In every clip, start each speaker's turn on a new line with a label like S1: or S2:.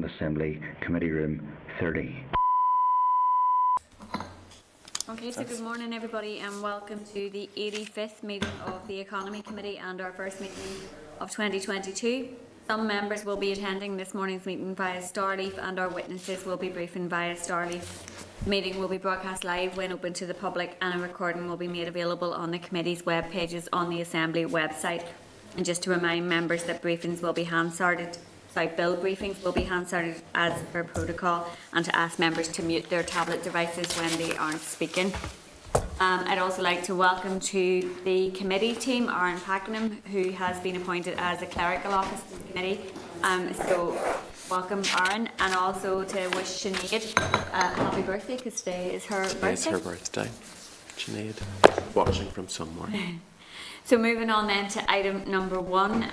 S1: Assembly, Committee Room 30.
S2: Okay, so good morning everybody and welcome to the 85th meeting of the Economy Committee and our first meeting of 2022. Some members will be attending this morning's meeting via Starleaf and our witnesses will be briefing via Starleaf. The meeting will be broadcast live when open to the public and a recording will be made available on the committee's web pages on the Assembly website. And just to remind members that briefings will be bill briefings will be Hansarded as per protocol, and to ask members to mute their tablet devices when they aren't speaking. I'd also like to welcome to the committee team Aaron Pakenham, who has been appointed as a clerical officer to the committee. So welcome Aaron, and also to wish Sinead happy birthday, because today is her birthday.
S3: It's her birthday, Sinead, watching from somewhere.
S2: So moving on then to item number 1,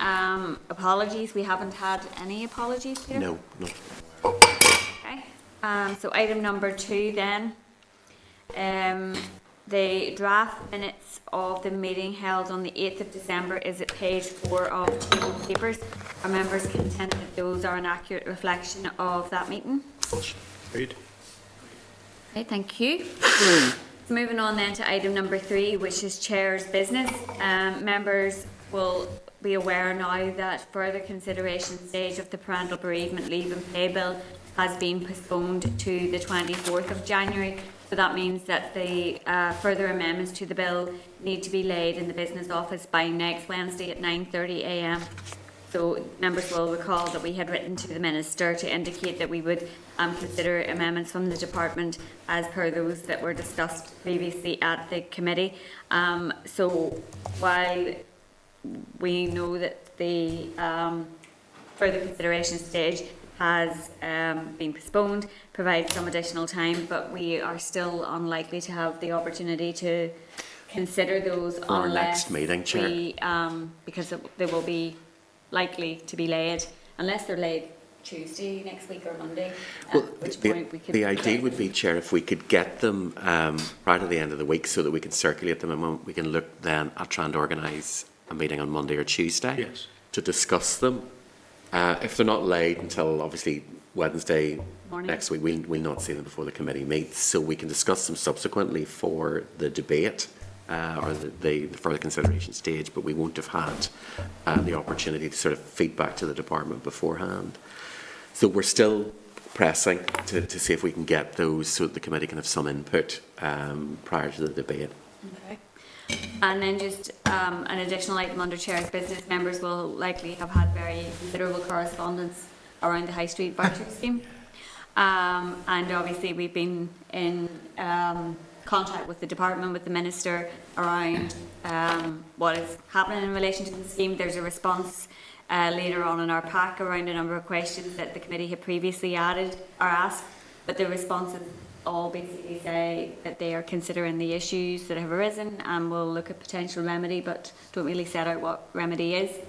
S2: apologies. We haven't had any apologies here?
S3: No.
S2: Okay. So item number 2 then, the draft minutes of the meeting held on the 8th of December is at page 4 of table papers. Are members content that those are an accurate reflection of that meeting?
S3: Agreed.
S2: Okay, thank you. Moving on then to item number 3, which is Chair's business. Members will be aware now that further consideration stage of the parental bereavement leave and pay bill has been postponed to the 24th of January. So that means that the further amendments to the bill need to be laid in the business office by next Wednesday at 9:30 a.m. So members will recall that we had written to the Minister to indicate that we would consider amendments from the department as per those that were discussed previously at the committee. So while we know that the further consideration stage has been postponed, provides some additional time, but we are still unlikely to have the opportunity to consider those
S3: Our next meeting, Chair.
S2: Because they will be likely to be laid, unless they're laid Tuesday next week or Monday,
S3: Well,
S2: which point we could...
S3: The ideal would be, Chair, if we could get them prior to the end of the week so that we can circulate them and we can look then at trying to organise a meeting on Monday or Tuesday to discuss them. If they're not laid until obviously Wednesday morning next week, we'll not see them before the committee meets, so we can discuss them subsequently for the debate. Or the further consideration stage, but we won't have had the opportunity to sort of feed back to the department beforehand. So we're still pressing to see if we can get those so that the committee can have some input prior to the debate.
S2: Okay. And then just an additional item under Chair's business, members will likely have had very considerable correspondence around the High Street voucher scheme. And obviously we've been in contact with the department, with the Minister around what is happening in relation to the scheme. There's a response later on in our pack around a number of questions that the committee had previously asked, but the responses all basically say that they are considering the issues that have arisen and will look at potential remedy, but don't really set out what remedy is.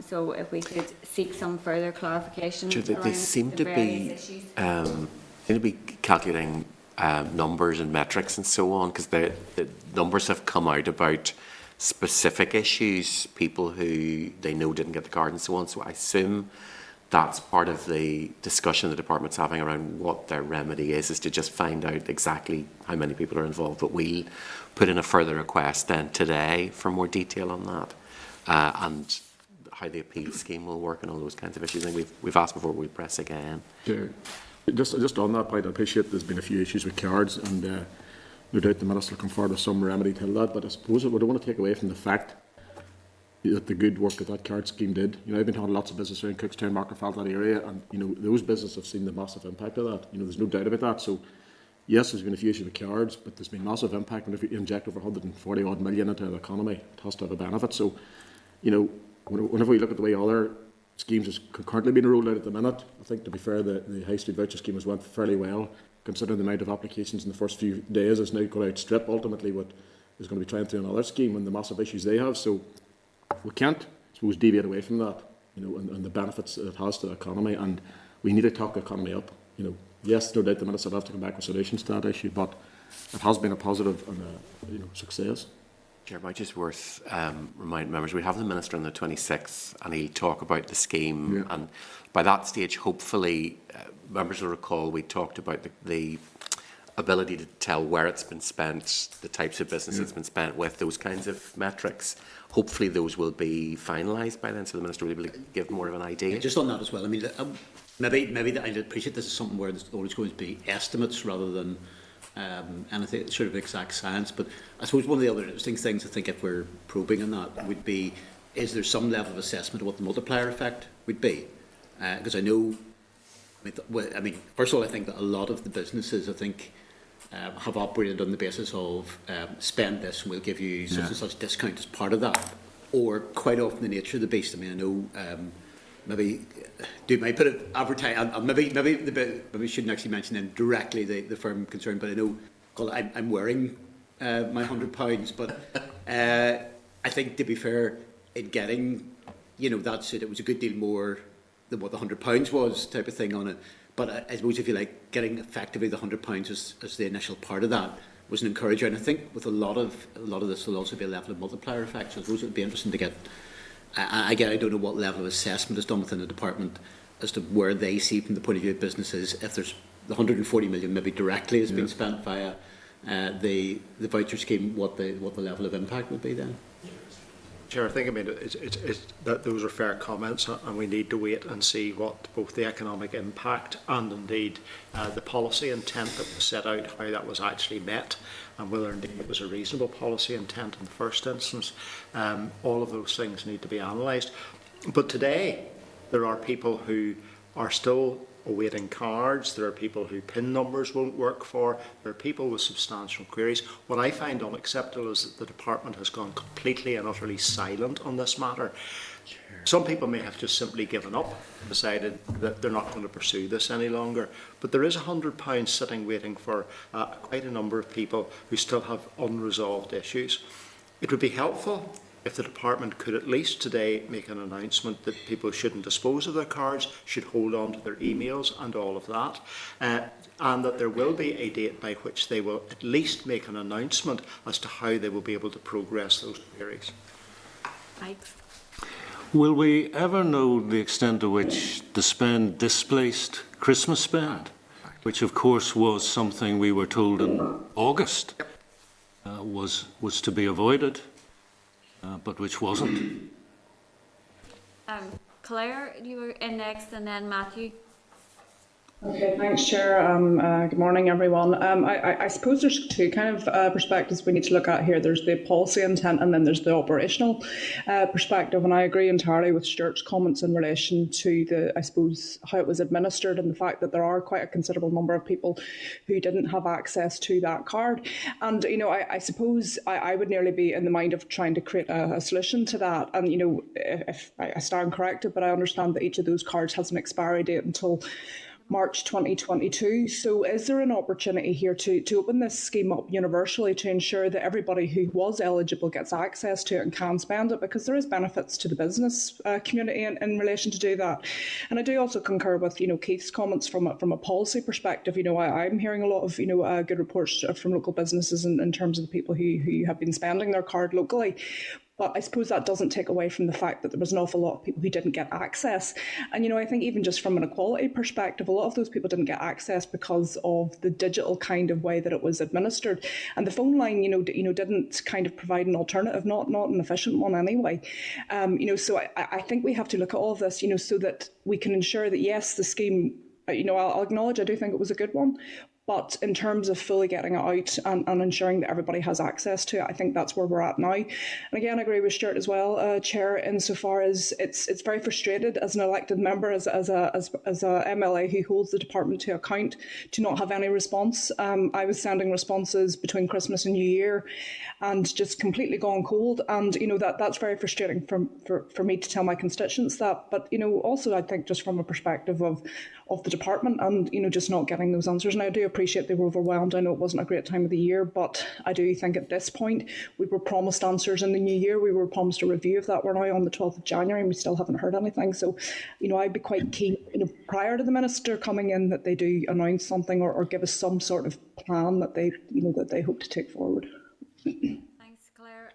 S2: So if we could seek some further clarification around
S3: they seem
S2: the
S3: to
S2: various
S3: be
S2: issues.
S3: Calculating numbers and metrics and so on, because the numbers have come out about specific issues, people who they know didn't get the card and so on. So I assume that's part of the discussion the department's having around what their remedy is to just find out exactly how many people are involved. But we'll put in a further request then today for more detail on that and how the appeal scheme will work and all those kinds of issues. I think we've asked before, we'll press again.
S4: Sure. Just on that point, I appreciate there's been a few issues with cards, and no doubt the Minister will come forward with some remedy to that, but I suppose I don't want to take away from the fact that the good work that card scheme did. You know, I've been having lots of business around Cookstown, Markerfeld, that area, and, you know, those businesses have seen the massive impact of that. You know, there's no doubt about that. So, yes, there's been a few issues with cards, but there's been massive impact, and if you inject over 140 odd million into the economy, it has to have a benefit. So, you know, whenever we look at the way other schemes is currently being rolled out at the minute, I think, to be fair, the High Street voucher scheme has went fairly well, considering the amount of applications in the first few days is now going to outstrip ultimately what is going to be trying through another scheme and the massive issues they have. So we can't, I suppose, deviate away from that, you know, and the benefits that it has to the economy, and we need to talk the economy up. You know, yes, no doubt the Minister will have to come back with solutions to that issue, but it has been a positive and a, you know, success.
S3: Chair, it might just worth reminding members, we have the Minister on the 26th and he'll talk about the scheme, and by that stage hopefully members will recall we talked about the ability to tell where it's been spent, the types of business it's been spent with, those kinds of metrics. Hopefully those will be finalised by then, so the Minister will be able to give more of an idea.
S5: Yeah, just on that as well, I mean, maybe I appreciate this is something where there's always going to be estimates rather than anything sort of exact science, but I suppose one of the other interesting things I think if we're probing on that would be, is there some level of assessment of what the multiplier effect would be? Because I know, I mean, first of all, I think that a lot of the businesses, I think, have operated on the basis of spend this and we'll give you such and such discount as part of that, or quite often the nature of the beast. I mean, I know maybe do might put it advertise. Maybe shouldn't actually mention them directly the firm concerned, but I know I'm wearing my £100, but I think to be fair, in getting that's it. It was a good deal more than what the £100 was type of thing on it. But I suppose if you like getting effectively the £100 as the initial part of that was an encourager, and I think with a lot of this will also be a level of multiplier effect. So I suppose it would be interesting to get. Again, I don't know what level of assessment is done within the department as to where they see from the point of view of businesses if there's the 140 million maybe directly has been spent via the voucher scheme, what the level of impact would be then.
S6: Chair, I think it's that those are fair comments, and we need to wait and see what both the economic impact and indeed the policy intent that was set out, how that was actually met, and whether indeed it was a reasonable policy intent in the first instance. All of those things need to be analysed. But today, there are people who are still awaiting cards, there are people who PIN numbers won't work for, there are people with substantial queries. What I find unacceptable is that the department has gone completely and utterly silent on this matter. Some people may have just simply given up, decided that they're not going to pursue this any longer, but there is £100 sitting waiting for quite a number of people who still have unresolved issues. It would be helpful if the department could at least today make an announcement that people shouldn't dispose of their cards, should hold on to their emails and all of that, and that there will be a date by which they will at least make an announcement as to how they will be able to progress those queries.
S2: Mike?
S7: Will we ever know the extent to which the spend displaced Christmas spend, which of course was something we were told in August was to be avoided? But which wasn't.
S2: Claire, you were in next, and then Matthew.
S8: Okay, thanks, Chair. Good morning, everyone. I suppose there's two kind of perspectives we need to look at here. There's the policy intent and then there's the operational perspective. And I agree entirely with Stuart's comments in relation to I suppose, how it was administered and the fact that there are quite a considerable number of people who didn't have access to that card. And, I suppose I would nearly be in the mind of trying to create a solution to that. And, if I stand corrected, but I understand that each of those cards has an expiry date until March 2022. So is there an opportunity here to open this scheme up universally to ensure that everybody who was eligible gets access to it and can spend it? Because there is benefits to the business community in relation to do that. And I do also concur with Keith's comments from a policy perspective. I'm hearing a lot of good reports from local businesses in terms of the people who have been spending their card locally. But I suppose that doesn't take away from the fact that there was an awful lot of people who didn't get access. And, I think even just from an equality perspective, a lot of those people didn't get access because of the digital kind of way that it was administered. And the phone line, didn't kind of provide an alternative, not an efficient one anyway. So I think we have to look at all of this, so that we can ensure that, yes, the scheme, I'll acknowledge I do think it was a good one. But in terms of fully getting it out and ensuring that everybody has access to it, I think that's where we're at now. And again, I agree with Stuart as well, Chair, insofar as it's very frustrated as an elected member, as a MLA who holds the department to account, to not have any response. I was sending responses between Christmas and New Year, and just completely gone cold. And that's very frustrating for me to tell my constituents that. But also I think just from a perspective of the department and just not getting those answers. And I do appreciate they were overwhelmed. I know it wasn't a great time of the year, but I do think at this point we were promised answers in the new year. We were promised a review of that. We're now on the 12th of January and we still haven't heard anything. So, I'd be quite keen, prior to the Minister coming in, that they do announce something or give us some sort of plan that they hope to take forward.
S2: Thanks, Claire.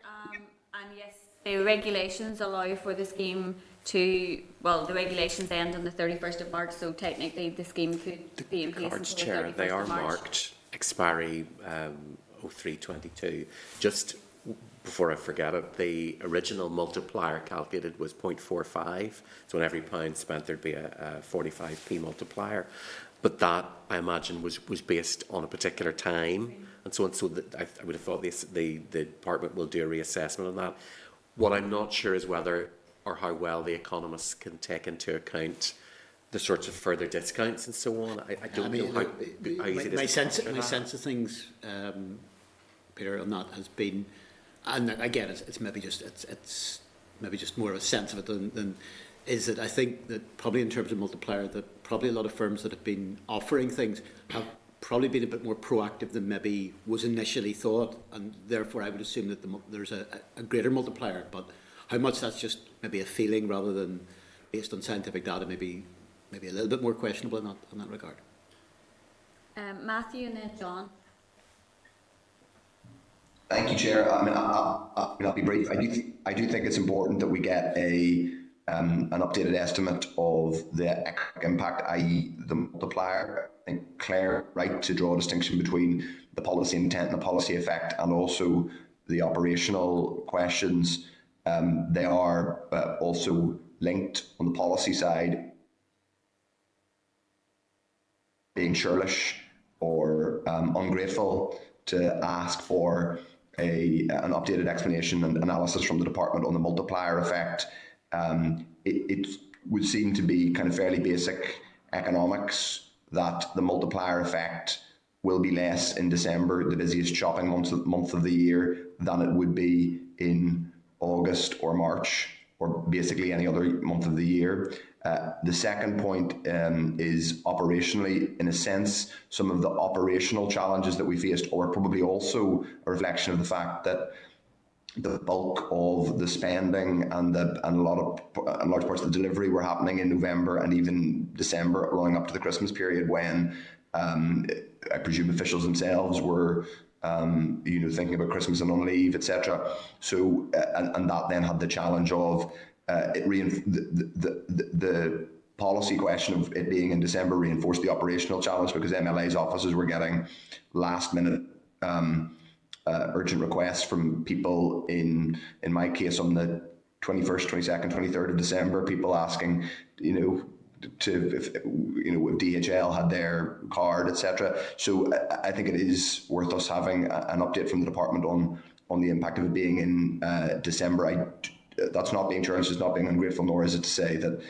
S2: The regulations allow for the scheme to, well, the regulations end on the 31st of March, so technically the scheme could be in place
S3: Cards,
S2: until the
S3: Chair,
S2: 31st
S3: they are
S2: of March.
S3: marked expiry 03/22. Just before I forget it, the original multiplier calculated was 0.45, so on every pound spent there'd be a 45p multiplier. But that, I imagine, was based on a particular time, and so on. So that I would have thought the department will do a reassessment on that. What I'm not sure is whether or how well the economists can take into account the sorts of further discounts and so on. I don't know how easy it is.
S5: My sense of things, Peter, on that has been, and again, it's maybe just more of a sense of it than is that I think that probably in terms of multiplier, that probably a lot of firms that have been offering things have probably been a bit more proactive than maybe was initially thought, and therefore I would assume that there's a greater multiplier. But how much that's just maybe a feeling rather than based on scientific data, maybe a little bit more questionable in that regard.
S2: Matthew and then John.
S9: Thank you, Chair. I mean, I'll be brief. I do think it's important that we get an updated estimate of the economic impact, i.e. the multiplier. I think Claire, right to draw a distinction between the policy intent and the policy effect, and also the operational questions. They are also linked on the policy side. Being churlish or ungrateful to ask for an updated explanation and analysis from the department on the multiplier effect. It would seem to be kind of fairly basic economics that the multiplier effect will be less in December, the busiest shopping month of the year, than it would be in August or March, or basically any other month of the year. The second point is operationally, in a sense, some of the operational challenges that we faced are probably also a reflection of the fact that the bulk of the spending and large parts of the delivery were happening in November and even December, running up to the Christmas period, when I presume officials themselves were thinking about Christmas and on leave, etc. So and that then had the challenge of the policy question of it being in December reinforced the operational challenge, because MLA's offices were getting last minute urgent requests from people in my case on the 21st, 22nd, 23rd of December, people asking, if DHL had their card, etc. So I think it is worth us having an update from the department on the impact of it being in December. That's not being churlish, it's not being ungrateful, nor is it to say that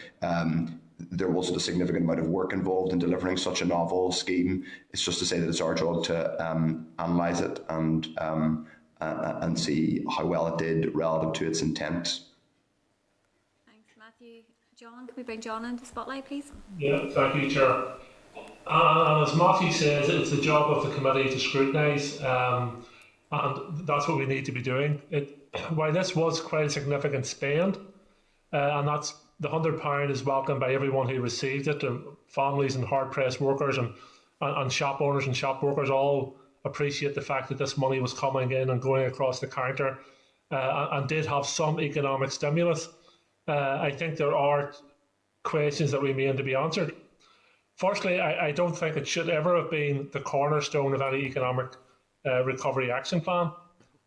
S9: there wasn't a significant amount of work involved in delivering such a novel scheme. It's just to say that it's our job to analyse it and see how well it did relative to its intent.
S2: Thanks, Matthew. John, can we bring John into the spotlight, please?
S10: Yeah, thank you, Chair. And as Matthew says, it's the job of the committee to scrutinise, and that's what we need to be doing. While this was quite a significant spend, and that's the £100 is welcomed by everyone who received it, families and hard-pressed workers and shop owners and shop workers all appreciate the fact that this money was coming in and going across the counter and did have some economic stimulus. I think there are questions that remain to be answered. Firstly, I don't think it should ever have been the cornerstone of any economic recovery action plan.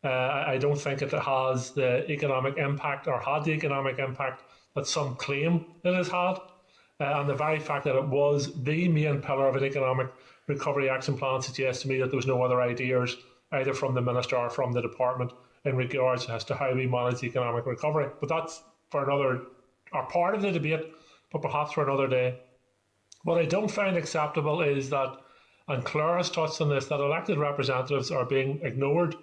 S10: I don't think it has the economic impact or had the economic impact that some claim it has had. And the very fact that it was the main pillar of an economic recovery action plan suggests to me that there was no other ideas either from the Minister or from the Department in regards as to how we manage economic recovery. But that's for another, or part of the debate, but perhaps for another day. What I don't find acceptable is that, and Claire has touched on this, that elected representatives are being ignored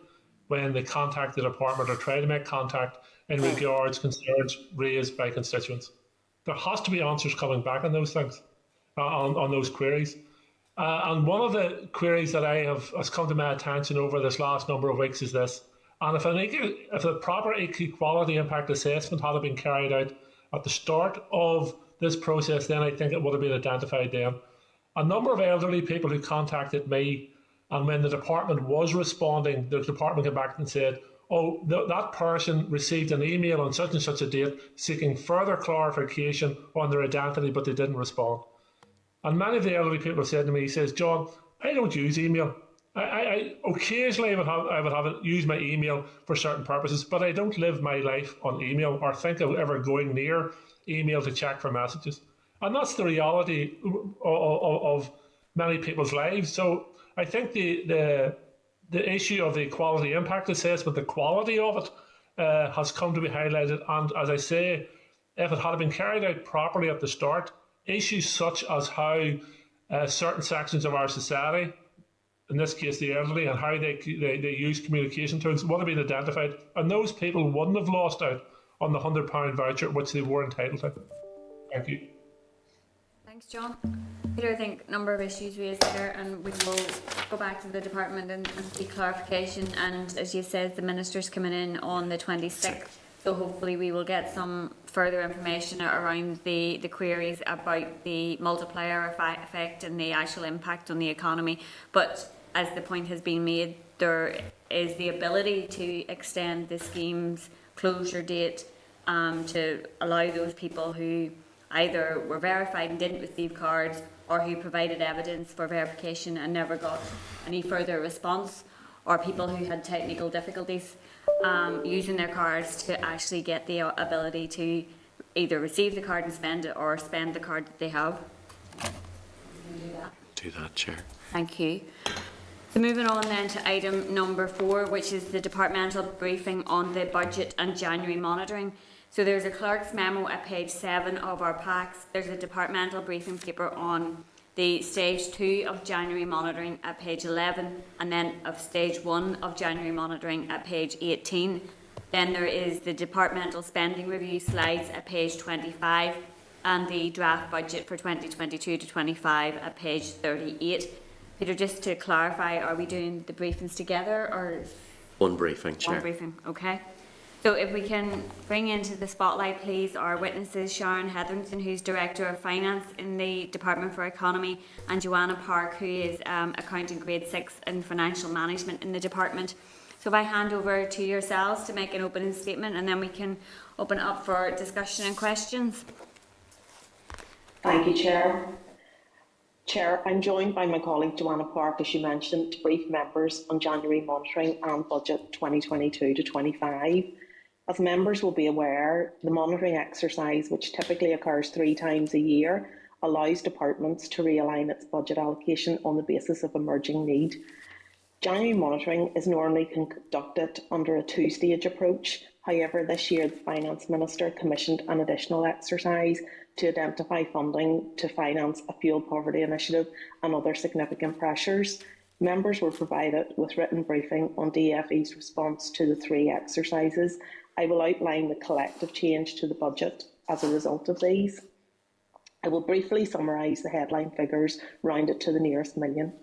S10: when they contact the department or try to make contact in regards concerns raised by constituents. There has to be answers coming back on those things, on those queries. And one of the queries that has come to my attention over this last number of weeks is this. And if a proper equality impact assessment had been carried out at the start of this process, then I think it would have been identified then. A number of elderly people who contacted me, and when the department was responding, the department came back and said, oh, that person received an email on such and such a date seeking further clarification on their identity, but they didn't respond. And many of the elderly people have said to me, he says, John, I don't use email. I occasionally I would have it, use my email for certain purposes, but I don't live my life on email or think of ever going near email to check for messages. And that's the reality of many people's lives. So I think the issue of the quality impact assessment, the quality of it, has come to be highlighted. And as I say, if it had been carried out properly at the start, issues such as how certain sections of our society, in this case the elderly, and how they use communication tools would have been identified, and those people wouldn't have lost out on the £100 voucher which they were entitled to. Thank you.
S2: Thanks, John. Peter, I think a number of issues raised there, and we will go back to the department and seek clarification. And as you said, the minister's coming in on the 26th, so hopefully we will get some further information around the queries about the multiplier effect and the actual impact on the economy. But as the point has been made, there is the ability to extend the scheme's closure date to allow those people who either were verified and didn't receive cards, or who provided evidence for verification and never got any further response, or people who had technical difficulties using their cards, to actually get the ability to either receive the card and spend it, or spend the card that they have.
S3: Do that, Chair.
S2: Thank you. So moving on then to item number 4, which is the departmental briefing on the budget and January monitoring. So there's a clerk's memo at page 7 of our packs. There's a departmental briefing paper on the stage 2 of January monitoring at page 11, and then of stage 1 of January monitoring at page 18. Then there is the departmental spending review slides at page 25, and the draft budget for 2022 to 25 at page 38. Peter, just to clarify, are we doing the briefings together, or
S3: one briefing, Chair?
S2: One briefing, okay. So if we can bring into the spotlight, please, our witnesses, Sharon Hetherington, who's Director of Finance in the Department for Economy, and Joanna Park, who is Accounting Grade 6 in Financial Management in the Department. So if I hand over to yourselves to make an opening statement, and then we can open it up for discussion and questions.
S11: Thank you, Chair. Chair, I'm joined by my colleague Joanna Park, as you mentioned, to brief members on January monitoring and budget 2022 to 25. As members will be aware, the monitoring exercise, which typically occurs 3 times a year, allows departments to realign its budget allocation on the basis of emerging need. January monitoring is normally conducted under a 2-stage approach. However, this year the Finance Minister commissioned an additional exercise to identify funding to finance a fuel poverty initiative and other significant pressures. Members were provided with written briefing on DFE's response to the 3 exercises. I will outline the collective change to the budget as a result of these. I will briefly summarise the headline figures rounded to the nearest million.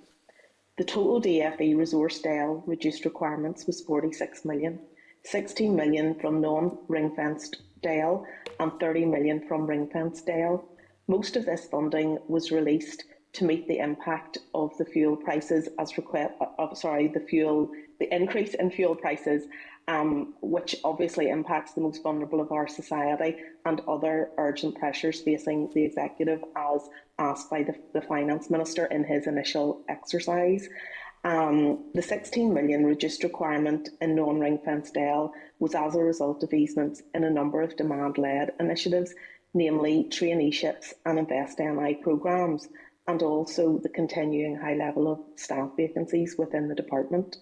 S11: The total DFE resource DEL reduced requirements was 46 million, 16 million from non-ring-fenced DEL and 30 million from ring-fenced DEL. Most of this funding was released to meet the impact of the fuel prices as the increase in fuel prices, which obviously impacts the most vulnerable of our society, and other urgent pressures facing the executive as asked by the Finance Minister in his initial exercise. The 16 million reduced requirement in non-ring-fenced DEL was as a result of easements in a number of demand-led initiatives, namely traineeships and Invest NI programmes, and also the continuing high level of staff vacancies within the department.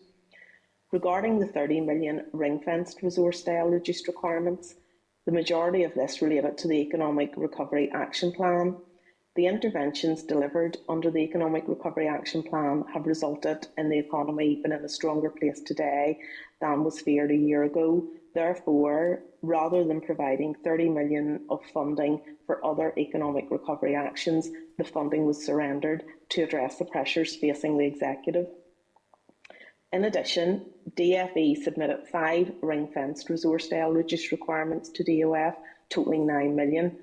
S11: Regarding the 30 million ring-fenced resource DEL reduced requirements, the majority of this related to the Economic Recovery Action Plan. The interventions delivered under the Economic Recovery Action Plan have resulted in the economy being in a stronger place today than was feared a year ago. Therefore, rather than providing 30 million of funding for other economic recovery actions, the funding was surrendered to address the pressures facing the executive. In addition, DFE submitted 5 ring-fenced resource DEL reduced requirements to DOF, totalling 9 million.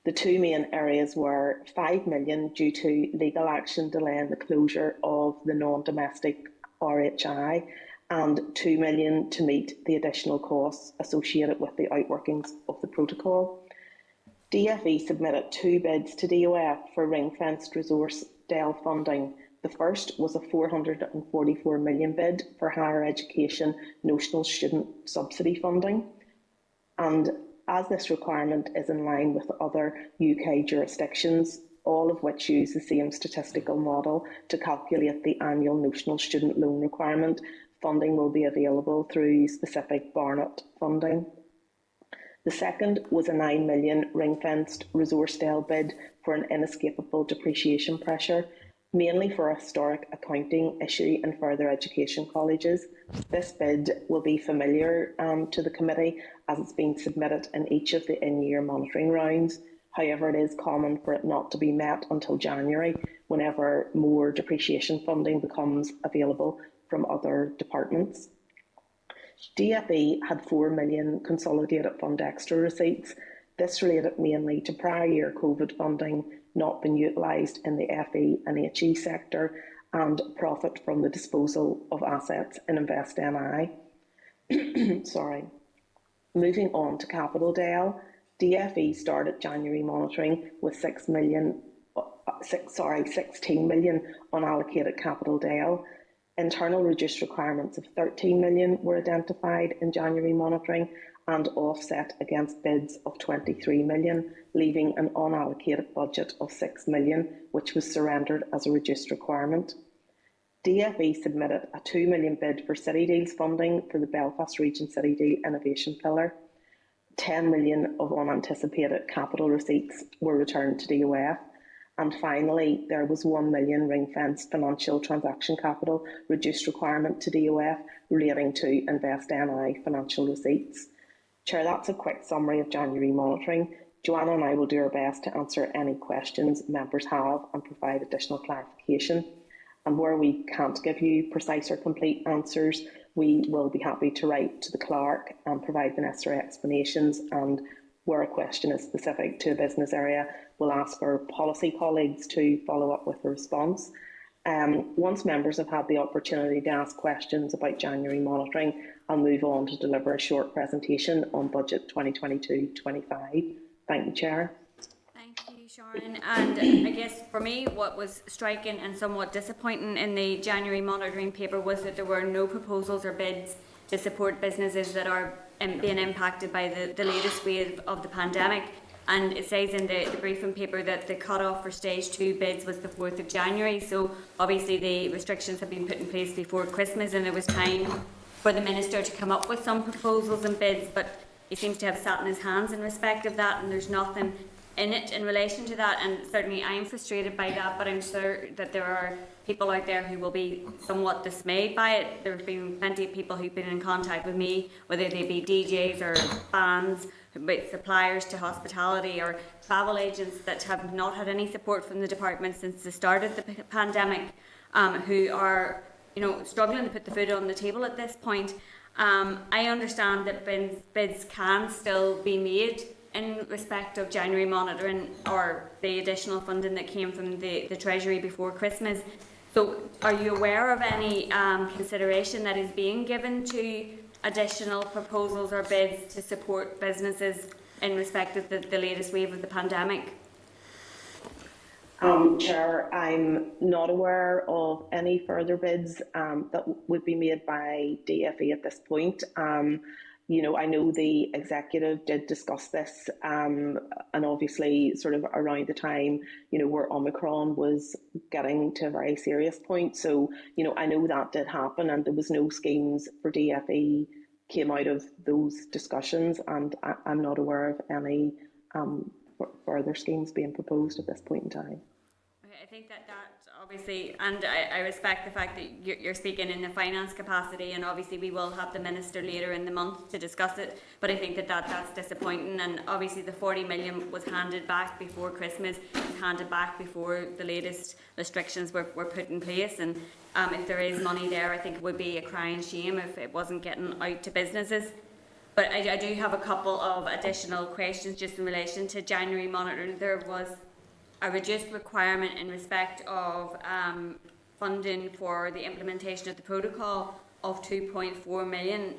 S11: The 2 main areas were 5 million due to legal action delaying the closure of the non-domestic RHI, and 2 million to meet the additional costs associated with the outworkings of the protocol. DFE submitted 2 bids to DOF for ring-fenced resource DEL funding. The first was a 444 million bid for higher education notional student subsidy funding, and as this requirement is in line with other UK jurisdictions, all of which use the same statistical model to calculate the annual notional student loan requirement, funding will be available through specific Barnett funding. The second was a 9 million ring-fenced resource DEL bid for an inescapable depreciation pressure, mainly for a historic accounting issue in further education colleges. This bid will be familiar to the committee as it's been submitted in each of the in-year monitoring rounds. However, it is common for it not to be met until January, whenever more depreciation funding becomes available from other departments. DFE had 4 million consolidated fund extra receipts. This related mainly to prior year COVID funding not been utilised in the FE and HE sector and profit from the disposal of assets in Invest NI. Sorry. Moving on to capital DEL, DFE started January monitoring with 16 million unallocated capital DEL. Internal reduced requirements of 13 million were identified in January monitoring and offset against bids of 23 million, leaving an unallocated budget of 6 million, which was surrendered as a reduced requirement. DFE submitted a 2 million bid for City Deals funding for the Belfast Region City Deal Innovation Pillar. 10 million of unanticipated capital receipts were returned to DOF. And finally, there was 1 million ring-fenced financial transaction capital reduced requirement to DOF relating to Invest NI financial receipts. Chair, that's a quick summary of January monitoring. Joanna and I will do our best to answer any questions members have and provide additional clarification. And where we can't give you precise or complete answers, we will be happy to write to the clerk and provide the necessary explanations, and where a question is specific to a business area, we'll ask our policy colleagues to follow up with a response. Once members have had the opportunity to ask questions about January monitoring, I'll move on to deliver a short presentation on Budget 2022-25. Thank you, Chair.
S2: Thank you, Sharon. And I guess for me, what was striking and somewhat disappointing in the January monitoring paper was that there were no proposals or bids to support businesses that are being impacted by the latest wave of the pandemic. And it says in the briefing paper that the cut-off for stage 2 bids was the 4th of January. So obviously the restrictions have been put in place before Christmas, and there was time for the Minister to come up with some proposals and bids, but he seems to have sat in his hands in respect of that, and there's nothing in it in relation to that. And certainly I am frustrated by that, but I'm sure that there are people out there who will be somewhat dismayed by it. There have been plenty of people who've been in contact with me, whether they be DJs or bands, with suppliers to hospitality or travel agents that have not had any support from the department since the start of the pandemic, who are, struggling to put the food on the table at this point. I understand that bids can still be made in respect of January monitoring or the additional funding that came from the Treasury before Christmas. So are you aware of any consideration that is being given to additional proposals or bids to support businesses in respect of the latest wave of the pandemic?
S11: Chair, I'm not aware of any further bids that would be made by DFE at this point. I know the executive did discuss this, and obviously sort of around the time, where Omicron was getting to a very serious point. So, I know that did happen, and there was no schemes for DFE came out of those discussions, and I'm not aware of any further schemes being proposed at this point in time.
S2: I think that obviously, and I respect the fact that you're speaking in the finance capacity, and obviously we will have the Minister later in the month to discuss it, but I think that's disappointing. And obviously the 40 million was handed back before Christmas, was handed back before the latest restrictions were put in place, and if there is money there, I think it would be a crying shame if it wasn't getting out to businesses. But I do have a couple of additional questions just in relation to January monitoring. There was a reduced requirement in respect of funding for the implementation of the protocol of 2.4 million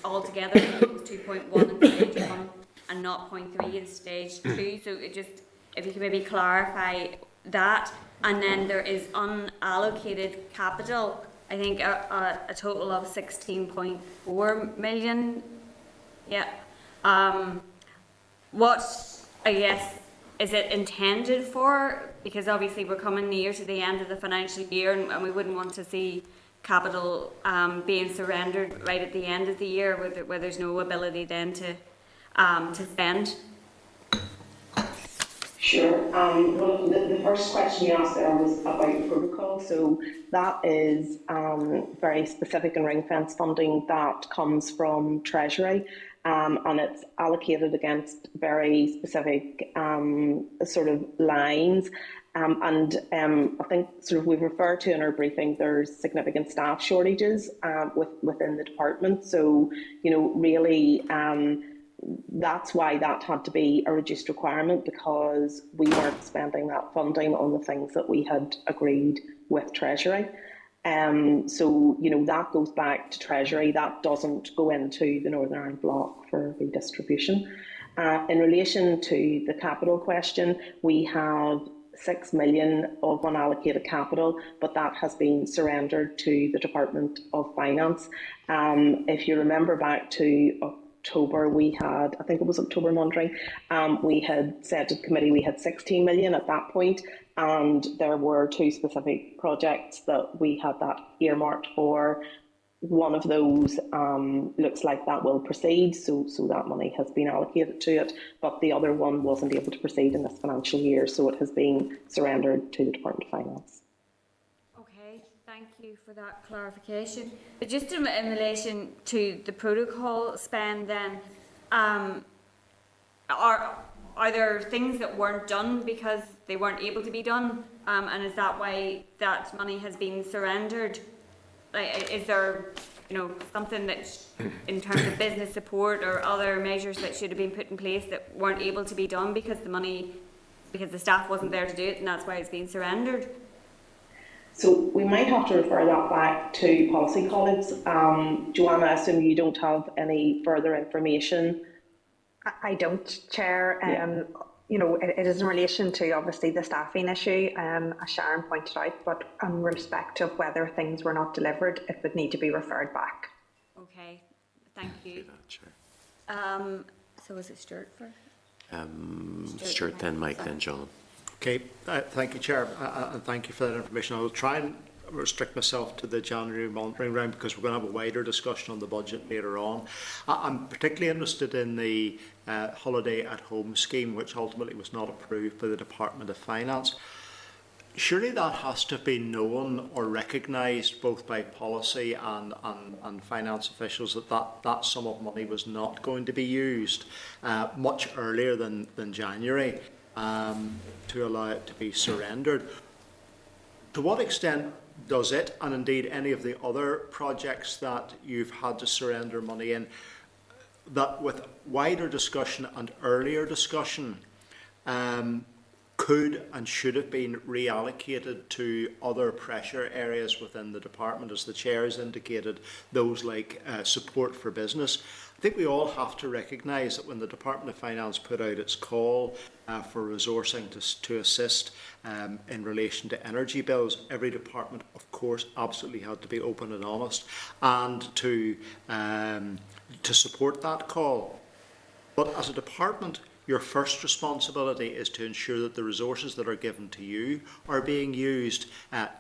S2: altogether. It was 2.1 in stage 1 and 0.3 in stage 2. So it just, if you can maybe clarify that. And then there is unallocated capital, I think a total of 16.4 million. Yeah. What, I guess, is it intended for? Because obviously we're coming near to the end of the financial year, and we wouldn't want to see capital being surrendered right at the end of the year where there's no ability then to spend.
S11: Sure. Well, the first question you asked there was about the protocol. So that is very specific and ring-fence funding that comes from Treasury, and it's allocated against very specific sort of lines. I think sort of we've referred to in our briefing, there's significant staff shortages within the department. So, you know, really, that's why that had to be a reduced requirement, because we weren't spending that funding on the things that we had agreed with Treasury. So, you know, that goes back to Treasury. That doesn't go into the Northern Ireland block for redistribution. In relation to the capital question, we have 6 million of unallocated capital, but that has been surrendered to the Department of Finance. If you remember back to October, we had, I think it was October, I'm wondering, we had said to the committee we had 16 million at that point, and there were 2 specific projects that we had that earmarked for. One of those looks like that will proceed, so that money has been allocated to it, but the other one wasn't able to proceed in this financial year, so it has been surrendered to the Department of Finance.
S2: Okay, thank you for that clarification. But just in relation to the protocol spend then, are there things that weren't done because they weren't able to be done, and is that why that money has been surrendered? Like, is there, you know, something that, in terms of business support or other measures that should have been put in place that weren't able to be done because the staff wasn't there to do it, and that's why it's been surrendered?
S11: So we might have to refer that back to policy colleagues. Joanna, I assume you don't have any further information.
S12: I don't, Chair. You know, it is in relation to obviously the staffing issue, as Sharon pointed out, but in respect of whether things were not delivered, it would need to be referred back.
S2: Okay, thank you.
S3: Sure.
S2: So is it Stuart first?
S3: Stuart, then Mike, then John.
S6: Okay, thank you, Chair, and thank you for that information. I will try and restrict myself to the January monitoring round because we're going to have a wider discussion on the budget later on. I'm particularly interested in the holiday at home scheme, which ultimately was not approved by the Department of Finance. Surely that has to have been known or recognised both by policy and finance officials that sum of money was not going to be used much earlier than January to allow it to be surrendered. To what extent does it, and indeed any of the other projects that you've had to surrender money in, that with wider discussion and earlier discussion could and should have been reallocated to other pressure areas within the department, as the Chair has indicated, those like support for business? I think we all have to recognise that when the Department of Finance put out its call for resourcing to assist in relation to energy bills, every department, of course, absolutely had to be open and honest and to support that call. But as a department, your first responsibility is to ensure that the resources that are given to you are being used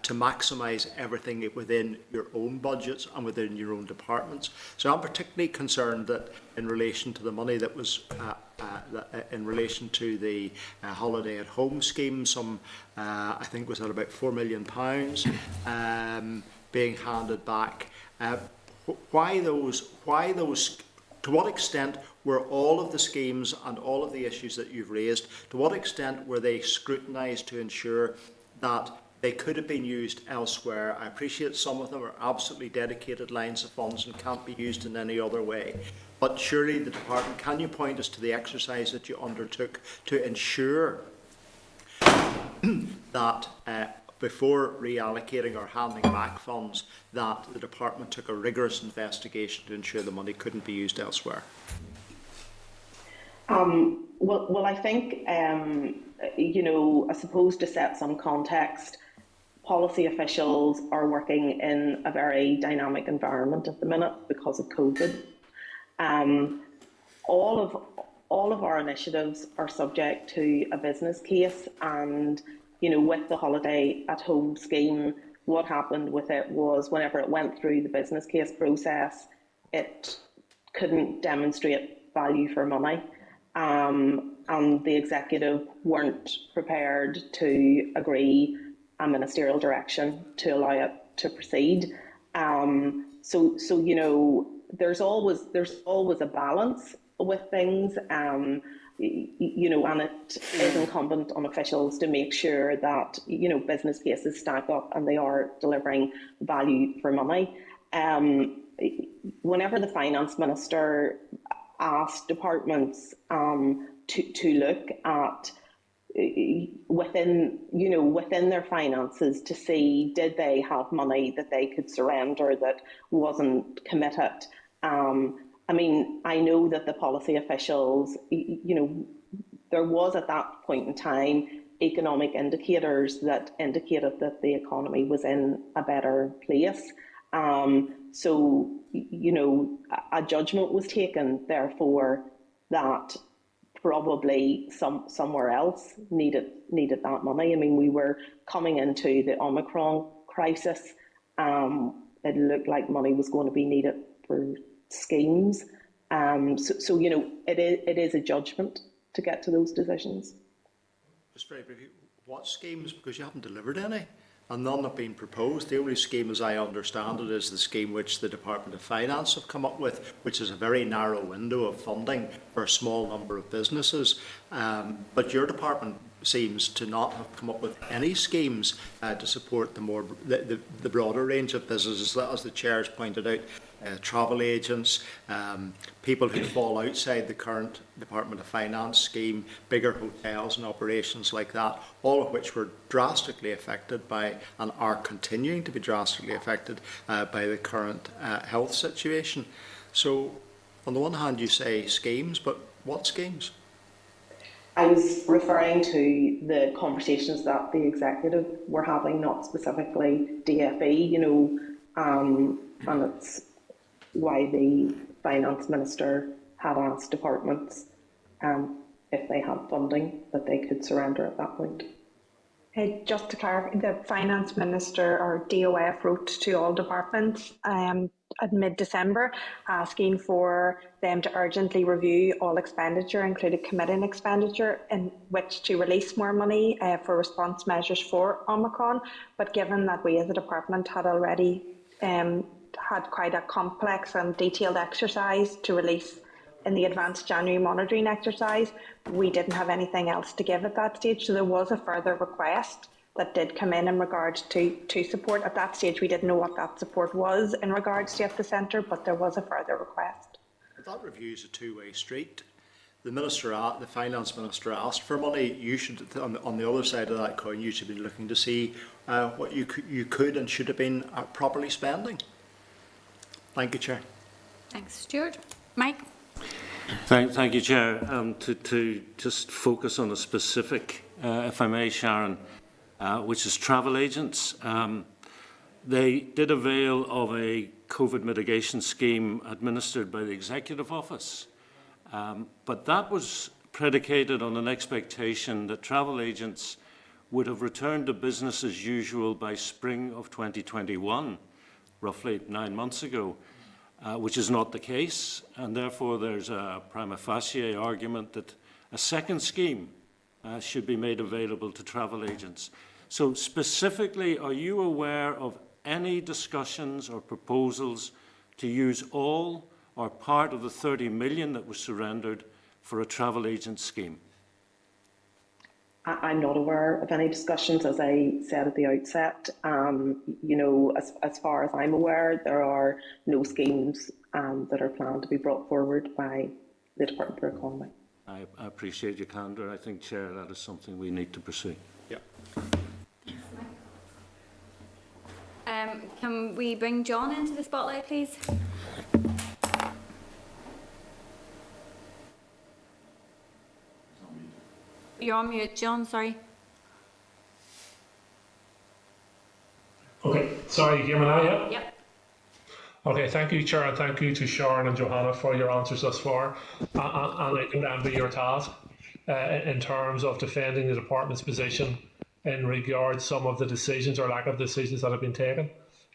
S6: to maximise everything within your own budgets and within your own departments. So I'm particularly concerned that in relation to the money that was in relation to the holiday at home scheme, some I think was at about £4 million being handed back. Why those? To what extent were all of the schemes and all of the issues that you've raised, to what extent were they scrutinised to ensure that they could have been used elsewhere? I appreciate some of them are absolutely dedicated lines of funds and can't be used in any other way. But surely the department, can you point us to the exercise that you undertook to ensure that before reallocating or handing back funds, that the department took a rigorous investigation to ensure the money couldn't be used elsewhere?
S11: Well, I think, I suppose to set some context, policy officials are working in a very dynamic environment at the minute because of COVID. All of our initiatives are subject to a business case, and with the holiday at home scheme, what happened with it was whenever it went through the business case process, it couldn't demonstrate value for money, and the executive weren't prepared to agree a ministerial direction to allow it to proceed. So there's always a balance with things, and it is incumbent on officials to make sure that business cases stack up and they are delivering value for money. Whenever the finance minister asked departments to look at within their finances to see did they have money that they could surrender that wasn't committed. I know that the policy officials, there was at that point in time economic indicators that indicated that the economy was in a better place. So a judgment was taken, therefore, that probably somewhere else needed that money. We were coming into the Omicron crisis. It looked like money was going to be needed for schemes. It is a judgment to get to those decisions.
S6: Just very briefly, what schemes? Because you haven't delivered any, and none have been proposed. The only scheme, as I understand it, is the scheme which the Department of Finance have come up with, which is a very narrow window of funding for a small number of businesses. But your department seems to not have come up with any schemes to support the broader range of businesses, as the chair has pointed out. Travel agents, people who fall outside the current Department of Finance scheme, bigger hotels and operations like that, all of which were drastically affected by and are continuing to be drastically affected by the current health situation. So, on the one hand, you say schemes, but what schemes?
S11: I was referring to the conversations that the executive were having, not specifically DFE, and it's why the finance minister had asked departments if they had funding that they could surrender at that point.
S12: Just to clarify, the finance minister or DOF wrote to all departments at mid-December asking for them to urgently review all expenditure, including committing expenditure, in which to release more money for response measures for Omicron. But given that we as a department had already had quite a complex and detailed exercise to release in the advanced January monitoring exercise, we didn't have anything else to give at that stage. So there was a further request that did come in regards to support. At that stage, we didn't know what that support was in regards to at the centre, but there was a further request.
S6: But that review is a two-way street. The finance minister asked for money. You should, on the other side of that coin, you should be looking to see what you could and should have been properly spending. Thank you, Chair.
S2: Thanks, Stuart. Mike?
S7: Thank you, Chair. To just focus on a specific, if I may, Sharon, which is travel agents. They did avail of a COVID mitigation scheme administered by the Executive Office, but that was predicated on an expectation that travel agents would have returned to business as usual by spring of 2021, roughly 9 months ago. Which is not the case, and therefore there's a prima facie argument that a second scheme should be made available to travel agents. So specifically, are you aware of any discussions or proposals to use all or part of the 30 million that was surrendered for a travel agent scheme?
S11: I'm not aware of any discussions, as I said at the outset. As far as I'm aware, there are no schemes that are planned to be brought forward by the Department for Economy.
S7: I appreciate your candour. I think, Chair, that is something we need to pursue.
S6: Yeah.
S2: Can we bring John into the spotlight, please? You're on mute, John, sorry.
S10: Okay, sorry, you hear me now, yeah?
S2: Yep.
S10: Okay, thank you, Chair, and thank you to Sharon and Johanna for your answers thus far. And I don't envy your task in terms of defending the department's position in regards some of the decisions or lack of decisions that have been taken.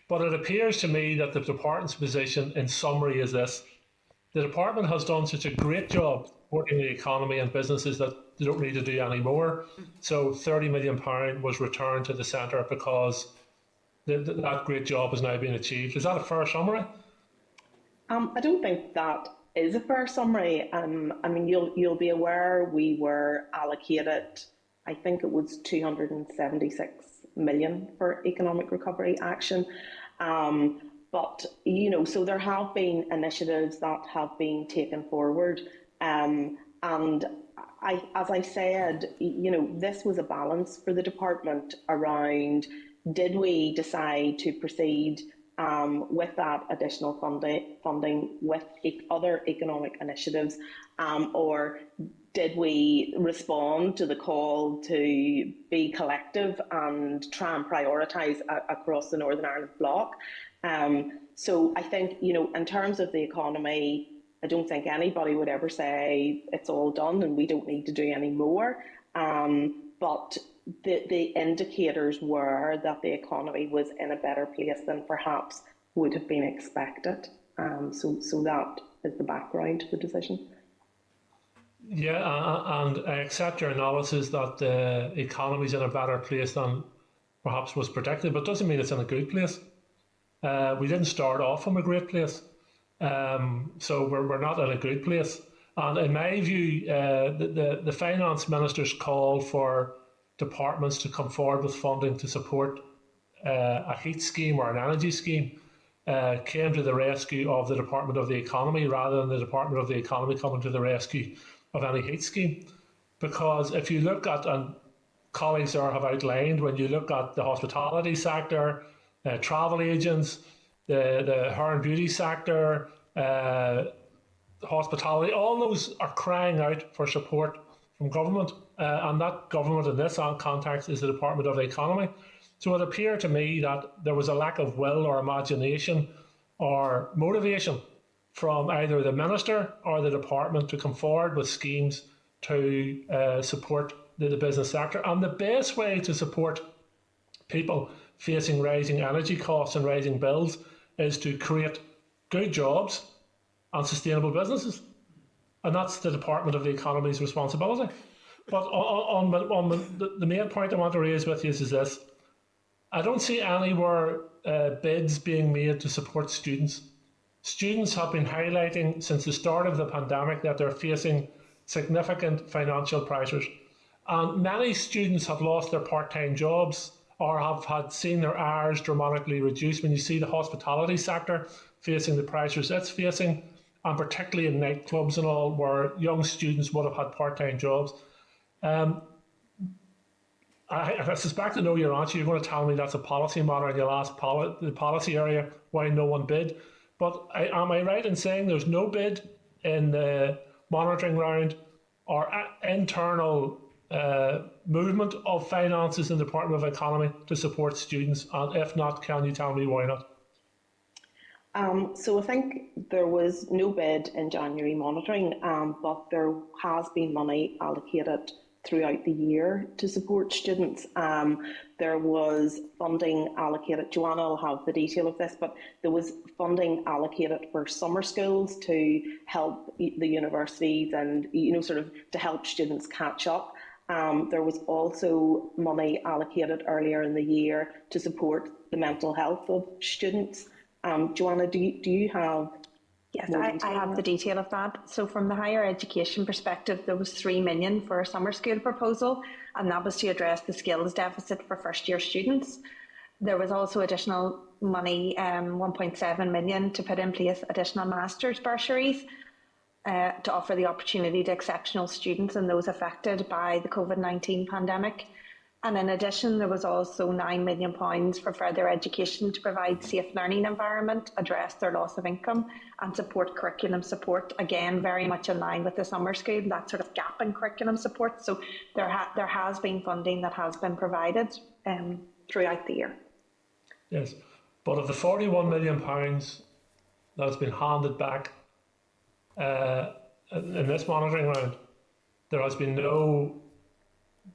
S10: But it appears to me that the department's position in summary is this. The department has done such a great job supporting the economy and businesses that they don't need to do any more. So £30 million was returned to the centre because that great job has now been achieved. Is that a fair summary?
S11: I don't think that is a fair summary. I mean, you'll be aware we were allocated, I think it was 276 million for economic recovery action. But, you know, so there have been initiatives that have been taken forward. And as I said, you know, this was a balance for the department around, did we decide to proceed with that additional funding with other economic initiatives, or did we respond to the call to be collective and try and prioritise across the Northern Ireland bloc? So I think, you know, in terms of the economy, I don't think anybody would ever say it's all done and we don't need to do any more. But the indicators were that the economy was in a better place than perhaps would have been expected. So that is the background to the decision.
S10: Yeah, and I accept your analysis that the economy is in a better place than perhaps was predicted, but it doesn't mean it's in a good place. We didn't start off from a great place, so we're not in a good place. And in my view, the Finance Minister's call for departments to come forward with funding to support a heat scheme or an energy scheme came to the rescue of the Department of the Economy rather than the Department of the Economy coming to the rescue of any heat scheme. Because if you look at, and colleagues there have outlined, when you look at the hospitality sector, travel agents, the hair and beauty sector, hospitality, all those are crying out for support from government, and that government in this context is the Department of the Economy. So it appeared to me that there was a lack of will or imagination or motivation from either the Minister or the Department to come forward with schemes to support the business sector. And the best way to support people facing rising energy costs and rising bills is to create good jobs and sustainable businesses. And that's the Department of the Economy's responsibility. But the main point I want to raise with you is this. I don't see anywhere bids being made to support students. Students have been highlighting since the start of the pandemic that they're facing significant financial pressures. And many students have lost their part-time jobs or have had seen their hours dramatically reduced. When you see the hospitality sector facing the pressures it's facing, and particularly in nightclubs and all, where young students would have had part-time jobs. I suspect I know your answer. You're going to tell me that's a policy matter and you'll ask the policy area why no one bid. But am I right in saying there's no bid in the monitoring round or internal movement of finances in the Department of Economy to support students? And if not, can you tell me why not?
S11: So I think there was no bid in January monitoring, but there has been money allocated throughout the year to support students. There was funding allocated, Joanna will have the detail of this, but there was funding allocated for summer schools to help the universities and, you know, sort of to help students catch up. There was also money allocated earlier in the year to support the mental health of students. Joanna, do you have?
S12: Yes, I have the detail of that. So from the higher education perspective, there was 3 million for a summer school proposal, and that was to address the skills deficit for first year students. There was also additional money, 1.7 million, to put in place additional master's bursaries to offer the opportunity to exceptional students and those affected by the COVID-19 pandemic. And in addition, there was also £9 million for further education to provide safe learning environment, address their loss of income and support curriculum support. Again, very much in line with the summer school, that sort of gap in curriculum support. So there has been funding that has been provided throughout the year.
S10: Yes, but of the £41 million that has been handed back in this monitoring round, there has been no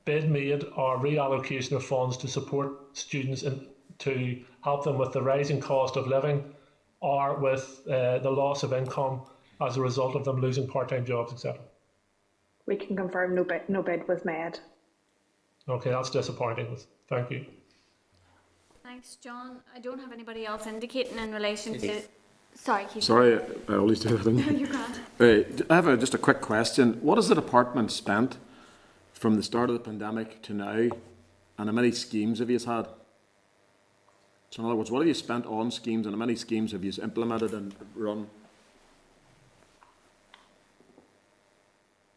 S10: bid made or reallocation of funds to support students and to help them with the rising cost of living or with the loss of income as a result of them losing part-time jobs, etc.
S12: We can confirm no bid was made.
S10: Okay, that's disappointing. Thank you.
S2: Thanks, John. I don't have anybody else indicating in relation to... Sorry, Keith.
S4: Sorry, I always do that.
S2: No, you're grand.
S4: I have just a quick question. What has the department spent from the start of the pandemic to now, and how many schemes have you had? So in other words, what have you spent on schemes and how many schemes have you implemented and run?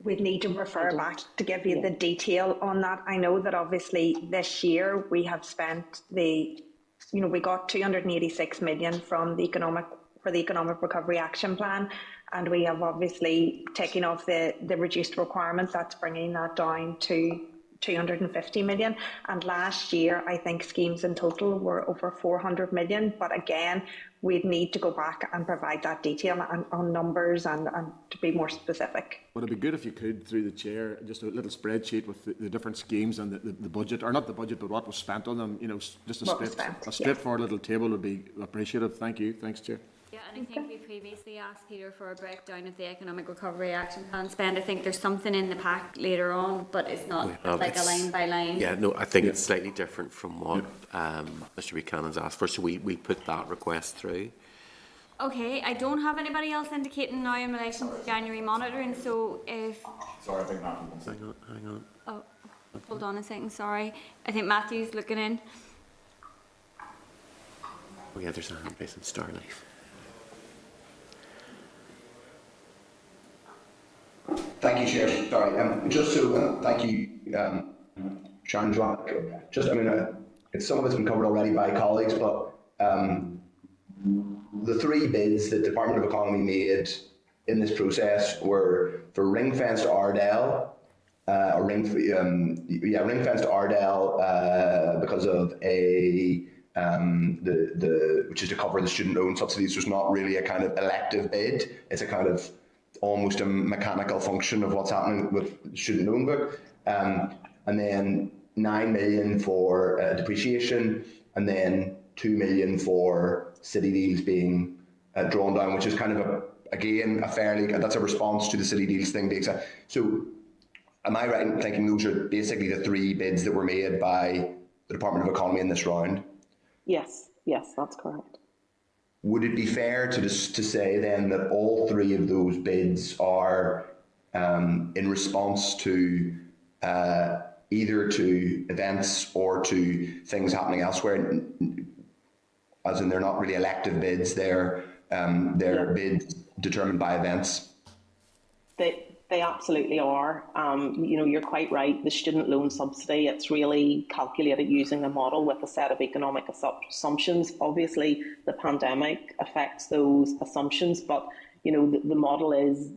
S12: We'd need to refer back to give you the detail on that. I know that obviously this year we have spent we got 286 million from the Economic Recovery Action Plan, and we have obviously taken off the reduced requirements. That's bringing that down to 250 million. And last year, I think schemes in total were over 400 million. But again, we'd need to go back and provide that detail on numbers and to be more specific.
S4: Would it be good if you could, through the chair, just a little spreadsheet with the different schemes and the budget, or not the budget, but what was spent on them? Just a straightforward little table would be appreciative. Thank you. Thanks, Chair.
S2: Yeah, and I think we previously asked Peter for a breakdown of the Economic Recovery Action Plan spend. I think there's something in the pack later on, but it's not like a line by line.
S3: Yeah, no, I think it's slightly different from what Mr. Buchanan's asked for, so we put that request through.
S2: Okay, I don't have anybody else indicating now in relation to January monitoring, so if...
S13: Sorry, I think Matthew wants to.
S3: Hang on.
S2: Oh, hold on a second, sorry. I think Matthew's looking in.
S3: Oh yeah, there's a hand raised in Starlife.
S9: Thank you, Chair. Sorry, just so, thank you, Sharon Joanne. Just, some of it's been covered already by colleagues, but the three bids that the Department of Economy made in this process were for ring-fenced Ardell, ring-fenced Ardell because of which is to cover the student loan subsidies. So it's not really a kind of elective bid. It's a kind of almost a mechanical function of what's happening with the student loan book. And then 9 million for depreciation, and then 2 million for city deals being drawn down, which is kind of that's a response to the city deals thing being said. So am I right in thinking those are basically the three bids that were made by the Department of Economy in this round?
S11: Yes, that's correct.
S9: Would it be fair to say then that all three of those bids are in response to either to events or to things happening elsewhere, as in they're not really elective bids, they're bids determined by events?
S11: They absolutely are. You're quite right. The student loan subsidy, it's really calculated using a model with a set of economic assumptions. Obviously, the pandemic affects those assumptions, but the model is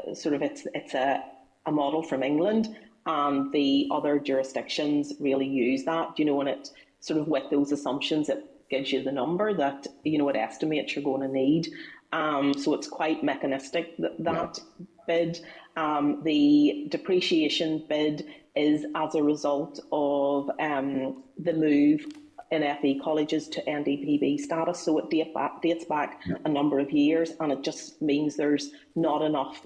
S11: it's a model from England, and the other jurisdictions really use that. And it sort of with those assumptions, it gives you the number that it estimates you're going to need. So it's quite mechanistic that bid. The depreciation bid is as a result of the move in FE colleges to NDPB status. So it dates back a number of years, and it just means there's not enough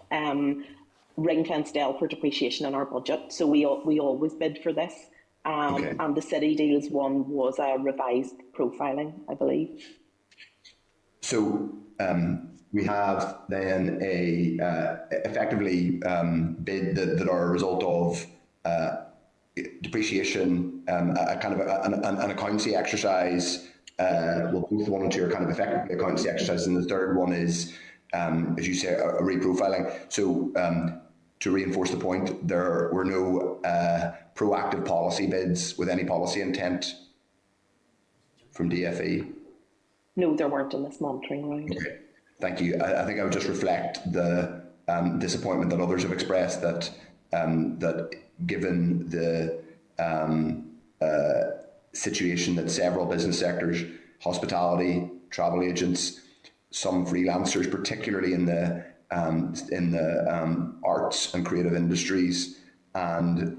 S11: ring-fenced L for depreciation in our budget. So we always bid for this. And the city deals one was a revised profiling, I believe.
S9: So we have then effectively bid that are a result of depreciation, a kind of an accountancy exercise. Both 1 and 2 are kind of effectively accountancy exercises, and the third one is, as you say, a reprofiling. So to reinforce the point, there were no proactive policy bids with any policy intent from DFE?
S11: No, there weren't in this monitoring round.
S9: Okay, thank you. I think I would just reflect the disappointment that others have expressed that that given the situation that several business sectors, hospitality, travel agents, some freelancers, particularly in the arts and creative industries, and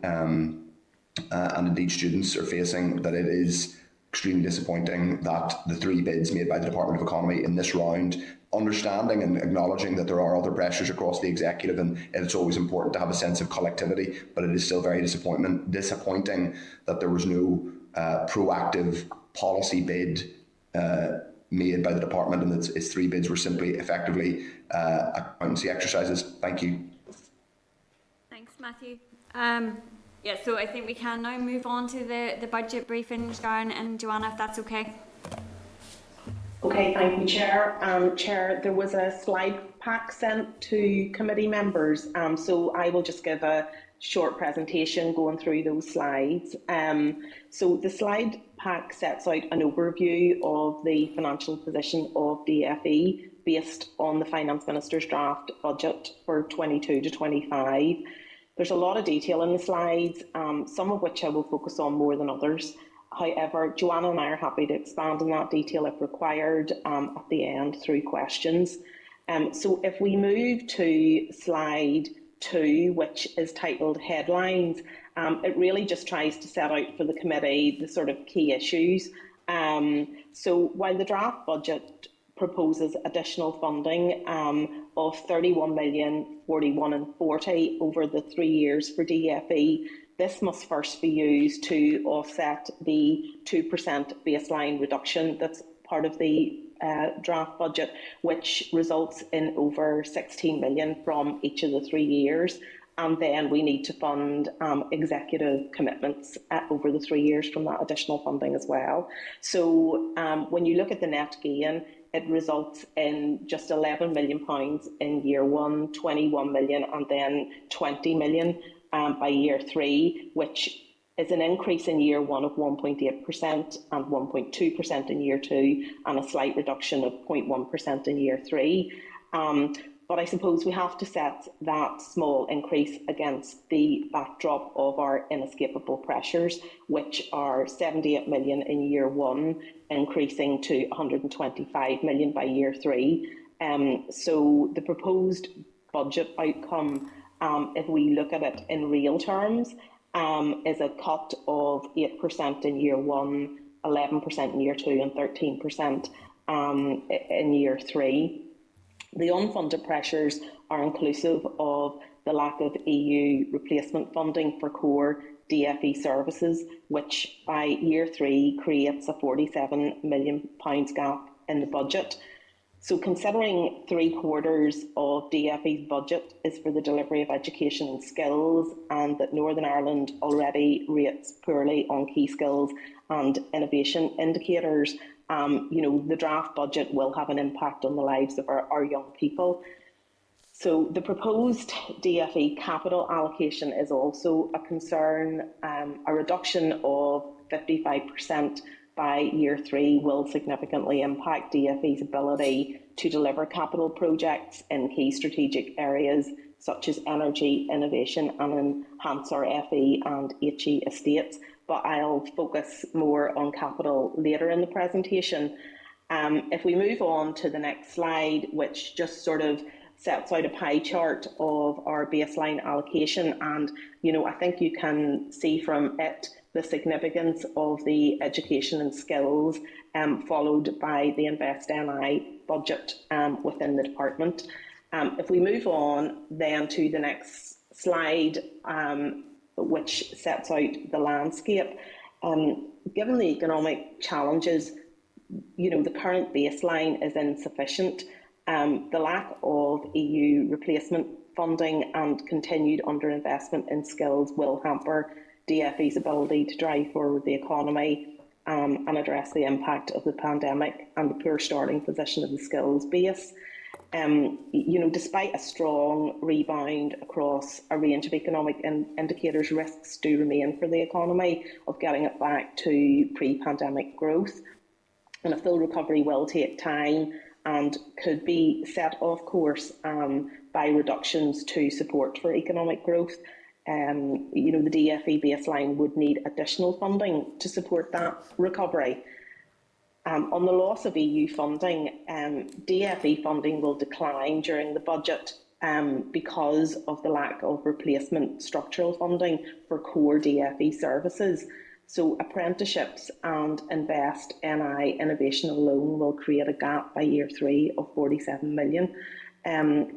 S9: indeed students are facing, that it is extremely disappointing that the 3 bids made by the Department of Economy in this round, understanding and acknowledging that there are other pressures across the executive, and it's always important to have a sense of collectivity, but it is still very disappointing that there was no proactive policy bid made by the department, and its 3 bids were simply effectively accountancy exercises. Thank you.
S2: Thanks, Matthew. Yeah, so I think we can now move on to the budget briefing, Sharon and Joanna, if that's okay.
S11: Okay, thank you, Chair. Chair, there was a slide pack sent to committee members, so I will just give a short presentation going through those slides. So the slide pack sets out an overview of the financial position of DFE based on the Finance Minister's draft budget for 22 to 25. There's a lot of detail in the slides, some of which I will focus on more than others. However, Joanna and I are happy to expand on that detail if required at the end through questions. So if we move to slide 2, which is titled Headlines, it really just tries to set out for the committee the sort of key issues. So while the draft budget proposes additional funding of 31 million, 41 and 40 over the 3 years for DFE, this must first be used to offset the 2% baseline reduction that's part of the draft budget, which results in over 16 million from each of the 3 years. And then we need to fund executive commitments over the 3 years from that additional funding as well. So when you look at the net gain, it results in just £11 million in year 1, 21 million, and then 20 million by year 3, which is an increase in year 1 of 1.8% and 1.2% in year 2, and a slight reduction of 0.1% in year 3. But I suppose we have to set that small increase against the backdrop of our inescapable pressures, which are 78 million in year 1, increasing to 125 million by year 3. So the proposed budget outcome, if we look at it in real terms, is a cut of 8% in year 1, 11% in year 2, and 13% in year 3. The unfunded pressures are inclusive of the lack of EU replacement funding for core DFE services, which by year 3 creates a £47 million gap in the budget. So considering 3/4 of DFE's budget is for the delivery of education and skills, and that Northern Ireland already rates poorly on key skills and innovation indicators, the draft budget will have an impact on the lives of our young people. So the proposed DFE capital allocation is also a concern. A reduction of 55% by year 3 will significantly impact DFE's ability to deliver capital projects in key strategic areas such as energy, innovation, and enhance our FE and HE estates. But I'll focus more on capital later in the presentation. If we move on to the next slide, which just sort of sets out a pie chart of our baseline allocation, and I think you can see from it the significance of the education and skills, followed by the Invest NI budget within the department. If we move on then to the next slide, which sets out the landscape, given the economic challenges, the current baseline is insufficient. The lack of EU replacement funding and continued underinvestment in skills will hamper DFE's ability to drive forward the economy and address the impact of the pandemic and the poor starting position of the skills base. Despite a strong rebound across a range of economic indicators, risks do remain for the economy of getting it back to pre-pandemic growth. And a full recovery will take time and could be set off course by reductions to support for economic growth. The DFE baseline would need additional funding to support that recovery. On the loss of EU funding, DFE funding will decline during the budget because of the lack of replacement structural funding for core DFE services. So apprenticeships and Invest NI innovation alone will create a gap by year 3 of 47 million.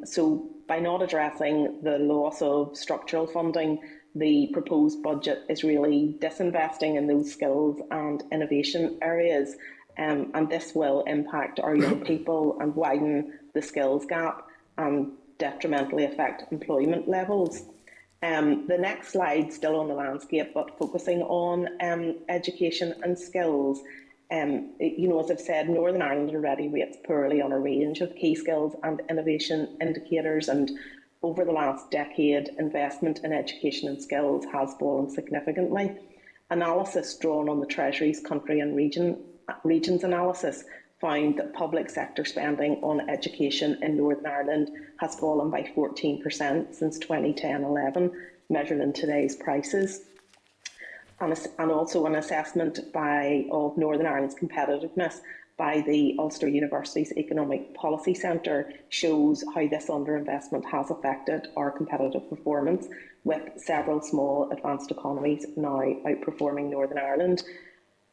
S11: So by not addressing the loss of structural funding, the proposed budget is really disinvesting in those skills and innovation areas. And this will impact our young people and widen the skills gap and detrimentally affect employment levels. The next slide, still on the landscape, but focusing on education and skills. As I've said, Northern Ireland already rates poorly on a range of key skills and innovation indicators, and over the last decade, investment in education and skills has fallen significantly. Analysis drawn on the Treasury's country and regions analysis found that public sector spending on education in Northern Ireland has fallen by 14% since 2010-11, measured in today's prices. And also an assessment of Northern Ireland's competitiveness by the Ulster University's Economic Policy Centre shows how this underinvestment has affected our competitive performance, with several small advanced economies now outperforming Northern Ireland.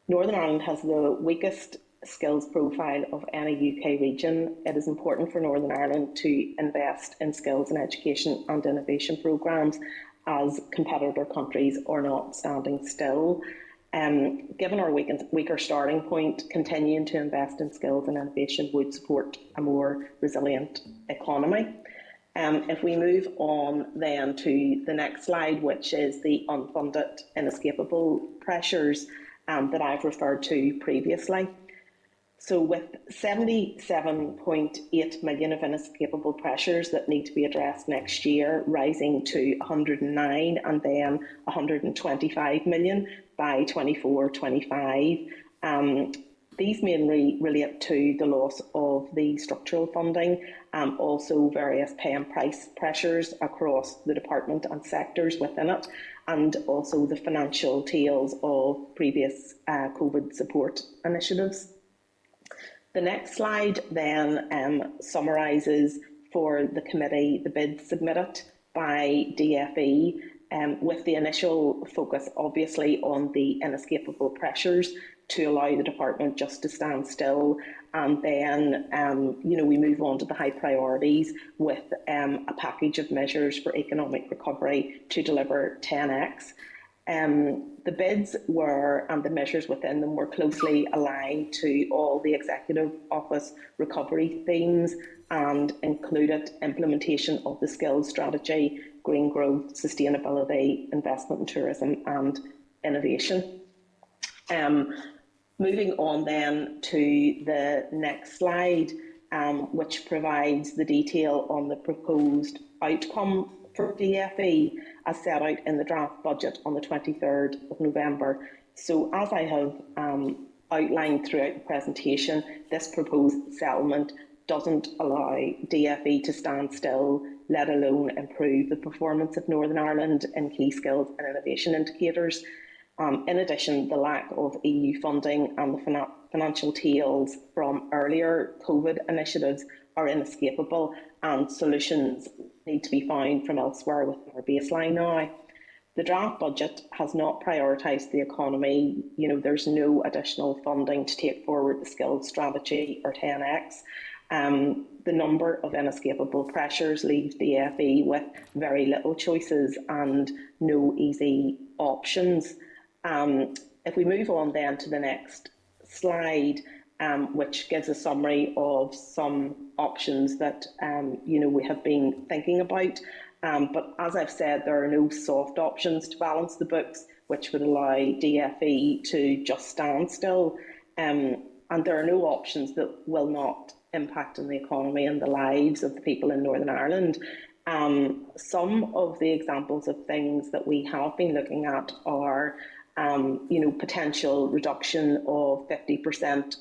S11: Northern Ireland has the weakest skills profile of any UK region. It is important for Northern Ireland to invest in skills and education and innovation programmes, as competitor countries are not standing still. Given our weaker starting point, continuing to invest in skills and innovation would support a more resilient economy. If we move on then to the next slide, which is the unfunded inescapable pressures that I've referred to previously. So with 77.8 million of inescapable pressures that need to be addressed next year, rising to 109 and then 125 million by 24-25. These mainly relate to the loss of the structural funding, also various pay and price pressures across the department and sectors within it, and also the financial tails of previous COVID support initiatives. The next slide then summarises for the committee the bids submitted by DFE, with the initial focus obviously on the inescapable pressures to allow the department just to stand still, and then we move on to the high priorities with a package of measures for economic recovery to deliver 10x. The bids were, and the measures within them were closely aligned to all the Executive Office recovery themes and included implementation of the skills strategy, green growth, sustainability, investment in tourism and innovation. Moving on then to the next slide, which provides the detail on the proposed outcome for DFE as set out in the draft budget on the 23rd of November. So as I have outlined throughout the presentation, this proposed settlement doesn't allow DFE to stand still, let alone improve the performance of Northern Ireland in key skills and innovation indicators. In addition, the lack of EU funding and the financial tails from earlier COVID initiatives are inescapable, and solutions need to be found from elsewhere within our baseline now. The draft budget has not prioritised the economy. There's no additional funding to take forward the skills strategy or 10x. The number of inescapable pressures leaves the DFE with very little choices and no easy options. If we move on then to the next slide, which gives a summary of some options that we have been thinking about. But as I've said, there are no soft options to balance the books, which would allow DFE to just stand still. And there are no options that will not impacting the economy and the lives of the people in Northern Ireland. Some of the examples of things that we have been looking at are, potential reduction of 50%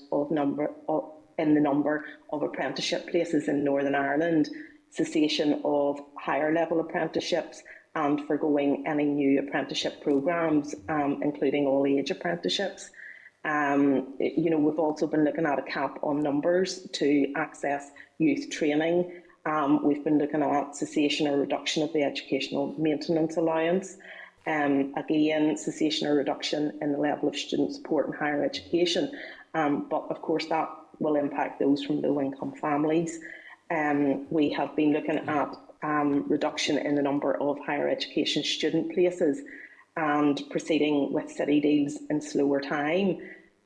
S11: in the number of apprenticeship places in Northern Ireland, cessation of higher level apprenticeships, and forgoing any new apprenticeship programmes, including all age apprenticeships. We've also been looking at a cap on numbers to access youth training. We've been looking at cessation or reduction of the educational maintenance allowance. Again, cessation or reduction in the level of student support in higher education. But of course that will impact those from low income families. We have been looking at reduction in the number of higher education student places and proceeding with city deals in slower time.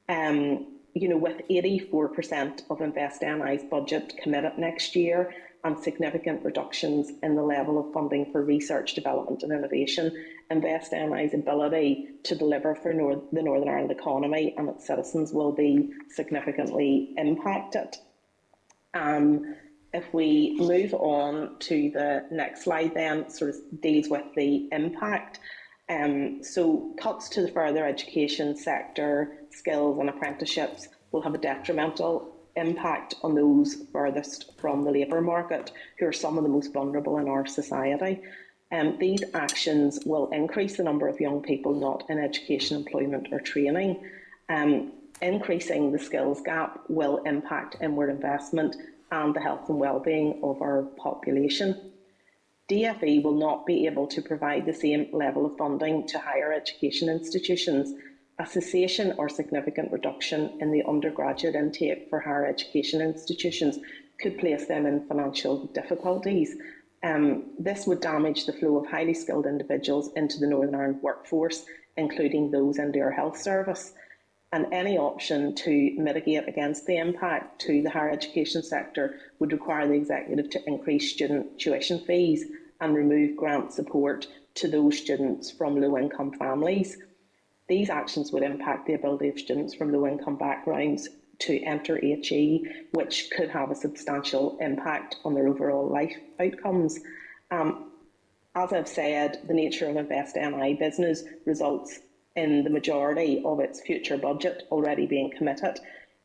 S11: With 84% of Invest NI's budget committed next year and significant reductions in the level of funding for research, development and innovation, Invest NI's ability to deliver for the Northern Ireland economy and its citizens will be significantly impacted. If we move on to the next slide then, sort of deals with the impact. So cuts to the further education sector, skills and apprenticeships will have a detrimental impact on those furthest from the labour market, who are some of the most vulnerable in our society. These actions will increase the number of young people not in education, employment or training. Increasing the skills gap will impact inward investment and the health and well-being of our population. DFE will not be able to provide the same level of funding to higher education institutions. A cessation or significant reduction in the undergraduate intake for higher education institutions could place them in financial difficulties. This would damage the flow of highly skilled individuals into the Northern Ireland workforce, including those in their health service. And any option to mitigate against the impact to the higher education sector would require the Executive to increase student tuition fees and remove grant support to those students from low-income families. These actions would impact the ability of students from low-income backgrounds to enter HE, which could have a substantial impact on their overall life outcomes. As I've said, the nature of Invest NI business results in the majority of its future budget already being committed.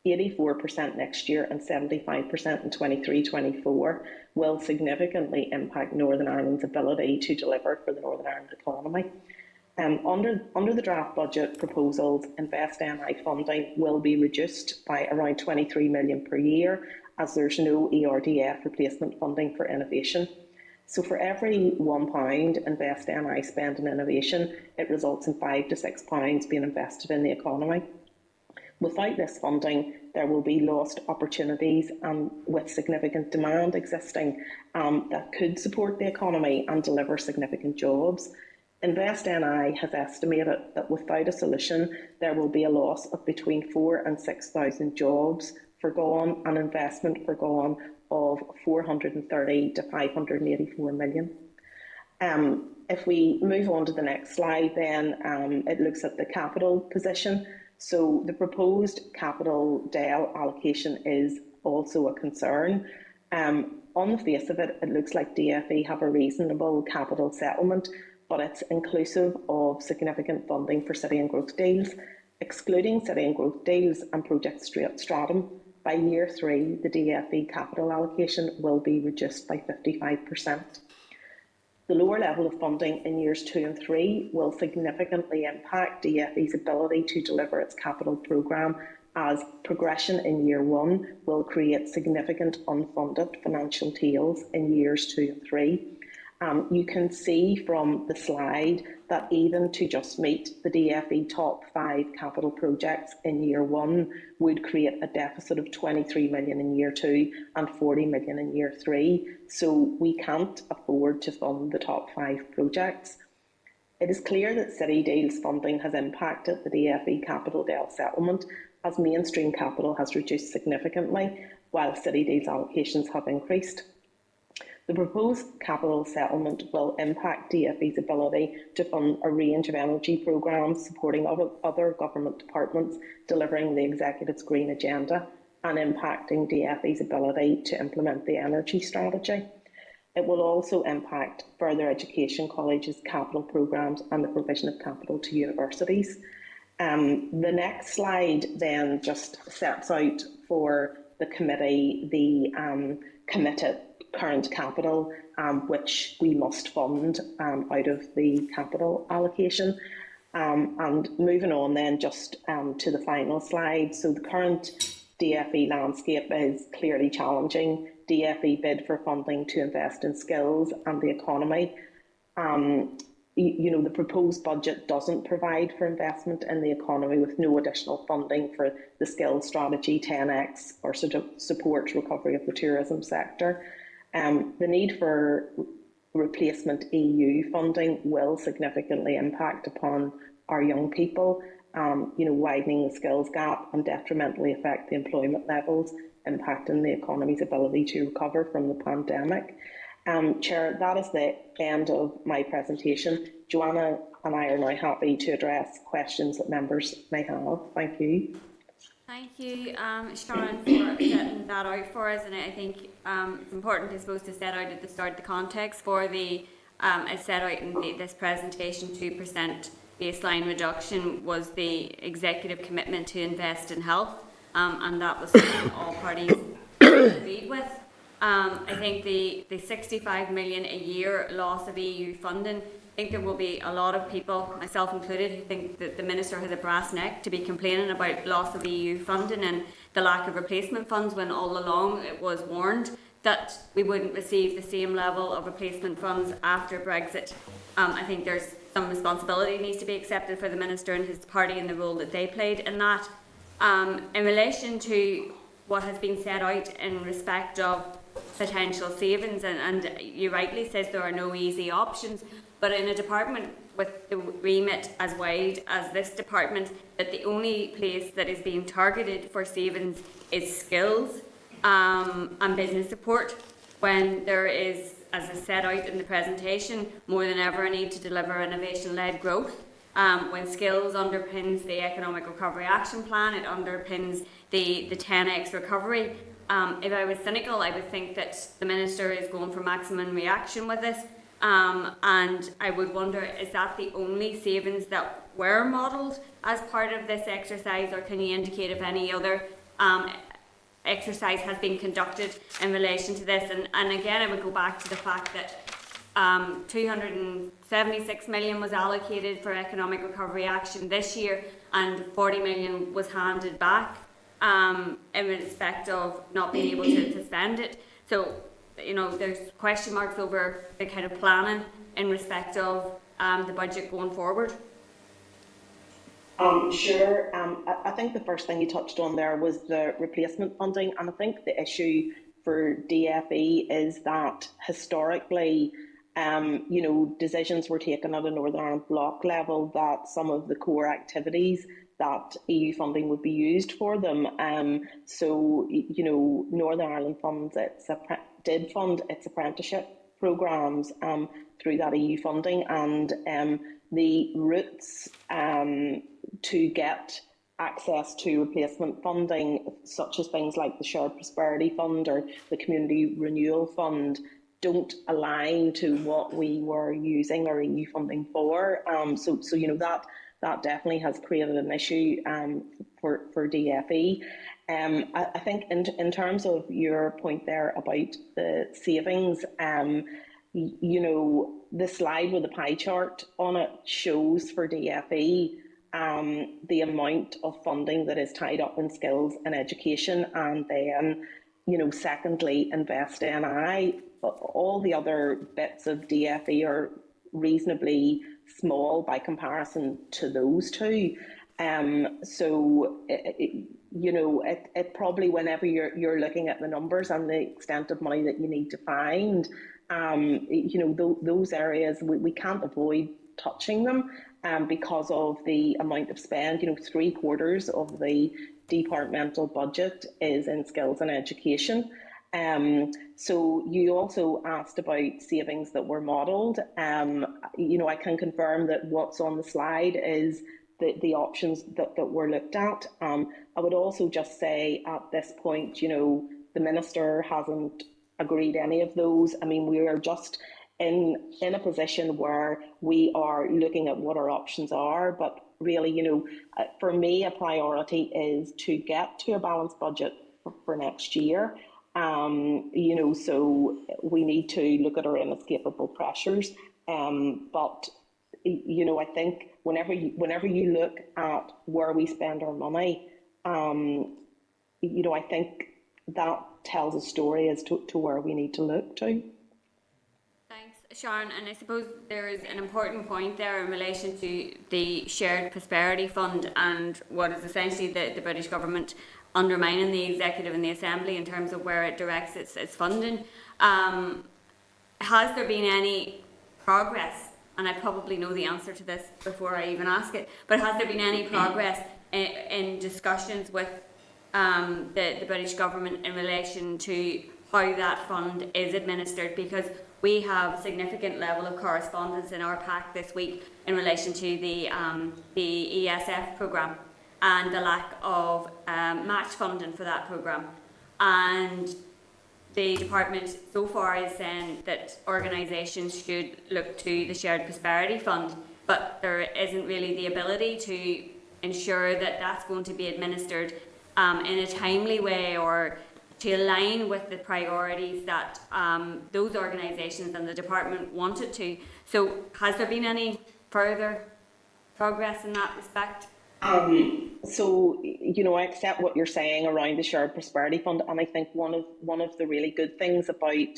S11: 84% next year and 75% in 23-24 will significantly impact Northern Ireland's ability to deliver for the Northern Ireland economy. Under the draft budget proposals, Invest NI funding will be reduced by around 23 million per year, as there's no ERDF replacement funding for innovation. So for every £1 Invest NI spend in innovation, it results in £5 to £6 being invested in the economy. Without this funding, there will be lost opportunities with significant demand existing that could support the economy and deliver significant jobs. Invest NI has estimated that without a solution, there will be a loss of between 4,000 and 6,000 jobs forgone and investment forgone of 430 to 584 million. If we move on to the next slide, then it looks at the capital position. So the proposed capital DEL allocation is also a concern. On the face of it, it looks like DFE have a reasonable capital settlement, but it's inclusive of significant funding for city and growth deals. Excluding city and growth deals and Project Stratum, by year 3, the DFE capital allocation will be reduced by 55%. The lower level of funding in years 2 and 3 will significantly impact DFE's ability to deliver its capital programme, as progression in year 1 will create significant unfunded financial tails in years 2 and 3. You can see from the slide that even to just meet the DFE top 5 capital projects in year 1 would create a deficit of 23 million in year 2 and 40 million in year 3. So we can't afford to fund the top 5 projects. It is clear that City Deals funding has impacted the DFE capital DEL settlement, as mainstream capital has reduced significantly while City Deals allocations have increased. The proposed capital settlement will impact DFE's ability to fund a range of energy programmes supporting other government departments delivering the Executive's green agenda. and impacting DFE's ability to implement the energy strategy. It will also impact further education colleges' capital programmes and the provision of capital to universities. The next slide then just sets out for the committee the committed current capital, which we must fund out of the capital allocation. And moving on then just to the final slide. So the current DFE landscape is clearly challenging. DFE bid for funding to invest in skills and the economy. The proposed budget doesn't provide for investment in the economy, with no additional funding for the skills strategy 10x or support recovery of the tourism sector. The need for replacement EU funding will significantly impact upon our young people, widening the skills gap and detrimentally affect the employment levels, impacting the economy's ability to recover from the pandemic. Chair, that is the end of my presentation. Joanna and I are now happy to address questions that members may have. Thank you.
S2: Thank you, Sharon, for setting that out for us. And I think it's important, I suppose, to set out at the start the context for the, as set out in this presentation, 2% baseline reduction was the executive commitment to invest in health, and that was something all parties agreed with. I think the 65 million a year loss of EU funding, I think there will be a lot of people, myself included, who think that the Minister has a brass neck to be complaining about loss of EU funding and the lack of replacement funds, when all along it was warned that we wouldn't receive the same level of replacement funds after Brexit. I think there's some responsibility needs to be accepted for the Minister and his party in the role that they played in that. In relation to what has been set out in respect of potential savings, and you rightly says there are no easy options, but in a department with the remit as wide as this department, that the only place that is being targeted for savings is skills and business support, when there is, as is set out in the presentation, more than ever a need to deliver innovation-led growth. When skills underpins the Economic Recovery Action Plan, it underpins the 10x recovery. If I was cynical, I would think that the Minister is going for maximum reaction with this. And I would wonder, is that the only savings that were modelled as part of this exercise, or can you indicate if any other exercise has been conducted in relation to this? And again, I would go back to the fact that 276 million was allocated for economic recovery action this year, and 40 million was handed back in respect of not being able to spend it. So, there's question marks over the kind of planning in respect of the budget going forward.
S11: Sure. I think the first thing you touched on there was the replacement funding, and I think the issue for DFE is that historically, decisions were taken at a Northern Ireland block level that some of the core activities that EU funding would be used for them. Northern Ireland did fund its apprenticeship programmes through that EU funding, and the routes to get access to replacement funding, such as things like the Shared Prosperity Fund or the Community Renewal Fund, don't align to what we were using our EU funding for. That definitely has created an issue for DFE. I think in terms of your point there about the savings, the slide with the pie chart on it shows for DFE the amount of funding that is tied up in skills and education, and then, secondly, invest NI. All the other bits of DFE are reasonably small by comparison to those two. It probably, whenever you're looking at the numbers and the extent of money that you need to find, those areas we can't avoid touching them because of the amount of spend. 3/4 of the departmental budget is in skills and education. So you also asked about savings that were modelled. I can confirm that what's on the slide is the options that were looked at. I would also just say at this point, the Minister hasn't agreed any of those. I mean, we are just in a position where we are looking at what our options are, but really, for me, a priority is to get to a balanced budget for next year. So we need to look at our inescapable pressures. But I think whenever you look at where we spend our money, I think that tells a story as to where we need to look to.
S2: Thanks, Sharon. And I suppose there is an important point there in relation to the Shared Prosperity Fund and what is essentially the British government undermining the executive and the assembly in terms of where it directs its funding. Has there been any progress? And I probably know the answer to this before I even ask it, but has there been any progress in discussions with the British government in relation to how that fund is administered? Because we have a significant level of correspondence in our pack this week in relation to the ESF programme and the lack of match funding for that programme. And the department so far is saying that organisations should look to the Shared Prosperity Fund, but there isn't really the ability to ensure that that's going to be administered in a timely way or to align with the priorities that those organisations and the department want it to. So has there been any further progress in that respect?
S11: So, I accept what you're saying around the Shared Prosperity Fund, and I think one of the really good things about,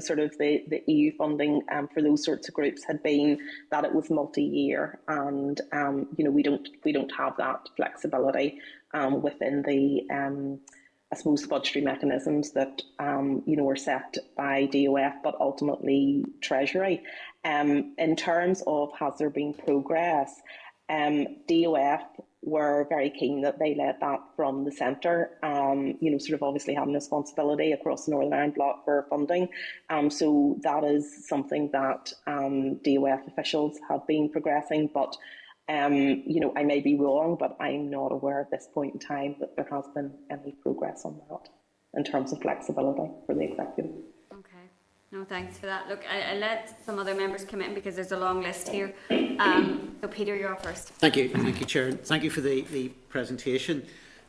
S11: sort of the EU funding for those sorts of groups had been that it was multi-year, and we don't have that flexibility within the I suppose the budgetary mechanisms that are set by DOF, but ultimately Treasury. In terms of has there been progress? DOF were very keen that they led that from the centre, sort of obviously having responsibility across the Northern Ireland bloc for funding. So that is something that DOF officials have been progressing, but I may be wrong, but I'm not aware at this point in time that there has been any progress on that in terms of flexibility for the executive.
S2: No, thanks for that. Look, I let some other members come in because there's a long list here. So Peter, you're up first.
S5: Thank you, Chair. Thank you for the presentation.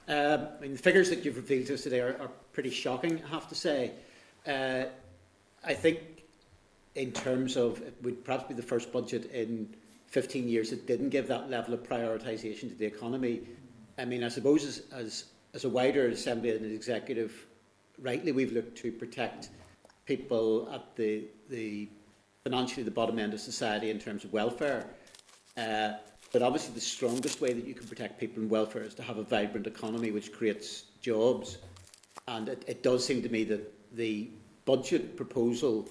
S5: The figures that you've revealed to us today are pretty shocking, I have to say. I think in terms of, it would perhaps be the first budget in 15 years that didn't give that level of prioritisation to the economy. I suppose as a wider assembly and an executive, rightly we've looked to protect people at the financially the bottom end of society in terms of welfare. But obviously the strongest way that you can protect people in welfare is to have a vibrant economy which creates jobs. And it does seem to me that the budget proposal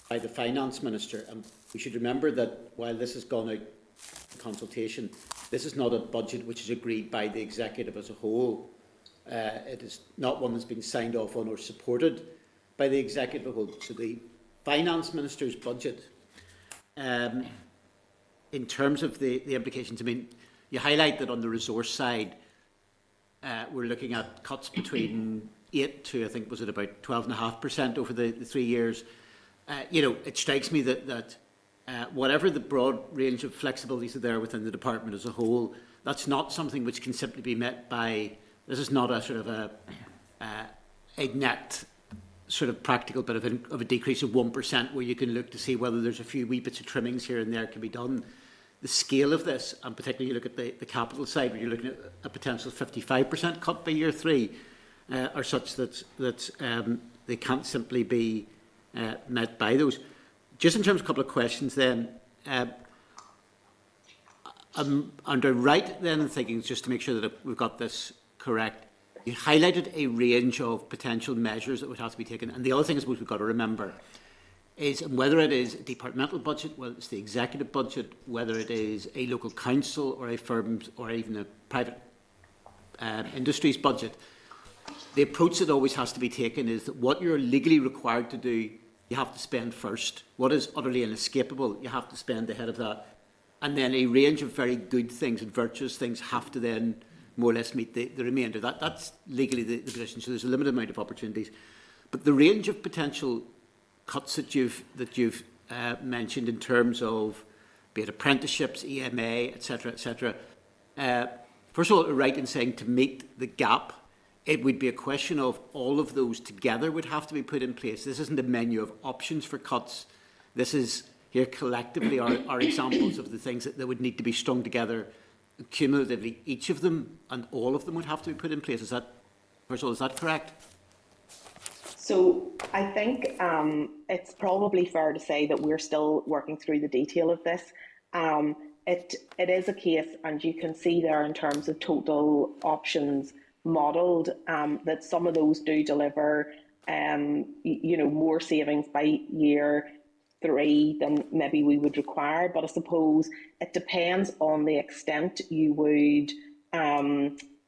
S5: by the Finance Minister, and we should remember that while this has gone out in consultation, this is not a budget which is agreed by the executive as a whole. It is not one that's been signed off on or supported by the executive as a whole. So the Finance Minister's budget, in terms of the implications, you highlight that on the resource side, we're looking at cuts between 8 to, I think, was it about 12.5% over the 3 years. It strikes me that whatever the broad range of flexibilities are there within the department as a whole, that's not something which can simply be met by, this is not a sort of a net sort of practical bit of a decrease of 1% where you can look to see whether there's a few wee bits of trimmings here and there can be done. The scale of this, and particularly you look at the capital side where you're looking at a potential 55% cut by year 3, are such that they can't simply be met by those. Just in terms of a couple of questions then, I'm right then in thinking, just to make sure that we've got this correct, you highlighted a range of potential measures that would have to be taken. And the other thing I suppose we've got to remember is whether it is a departmental budget, whether it's the executive budget, whether it is a local council or a firm's or even a private industry's budget, the approach that always has to be taken is that what you're legally required to do, you have to spend first. What is utterly inescapable, you have to spend ahead of that. And then a range of very good things and virtuous things have to then more or less meet the remainder. That's legally the position, so there's a limited amount of opportunities. But the range of potential cuts that you've mentioned in terms of, be it apprenticeships, EMA, etc., first of all, right in saying to meet the gap, it would be a question of all of those together would have to be put in place. This isn't a menu of options for cuts. This is, here collectively are examples of the things that would need to be strung together cumulatively. Each of them and all of them would have to be put in place. Is that, first of all, is that correct?
S11: So I think it's probably fair to say that we're still working through the detail of this. It is a case, and you can see there in terms of total options modelled, that some of those do deliver, more savings by year 3 than maybe we would require. But I suppose it depends on the extent you would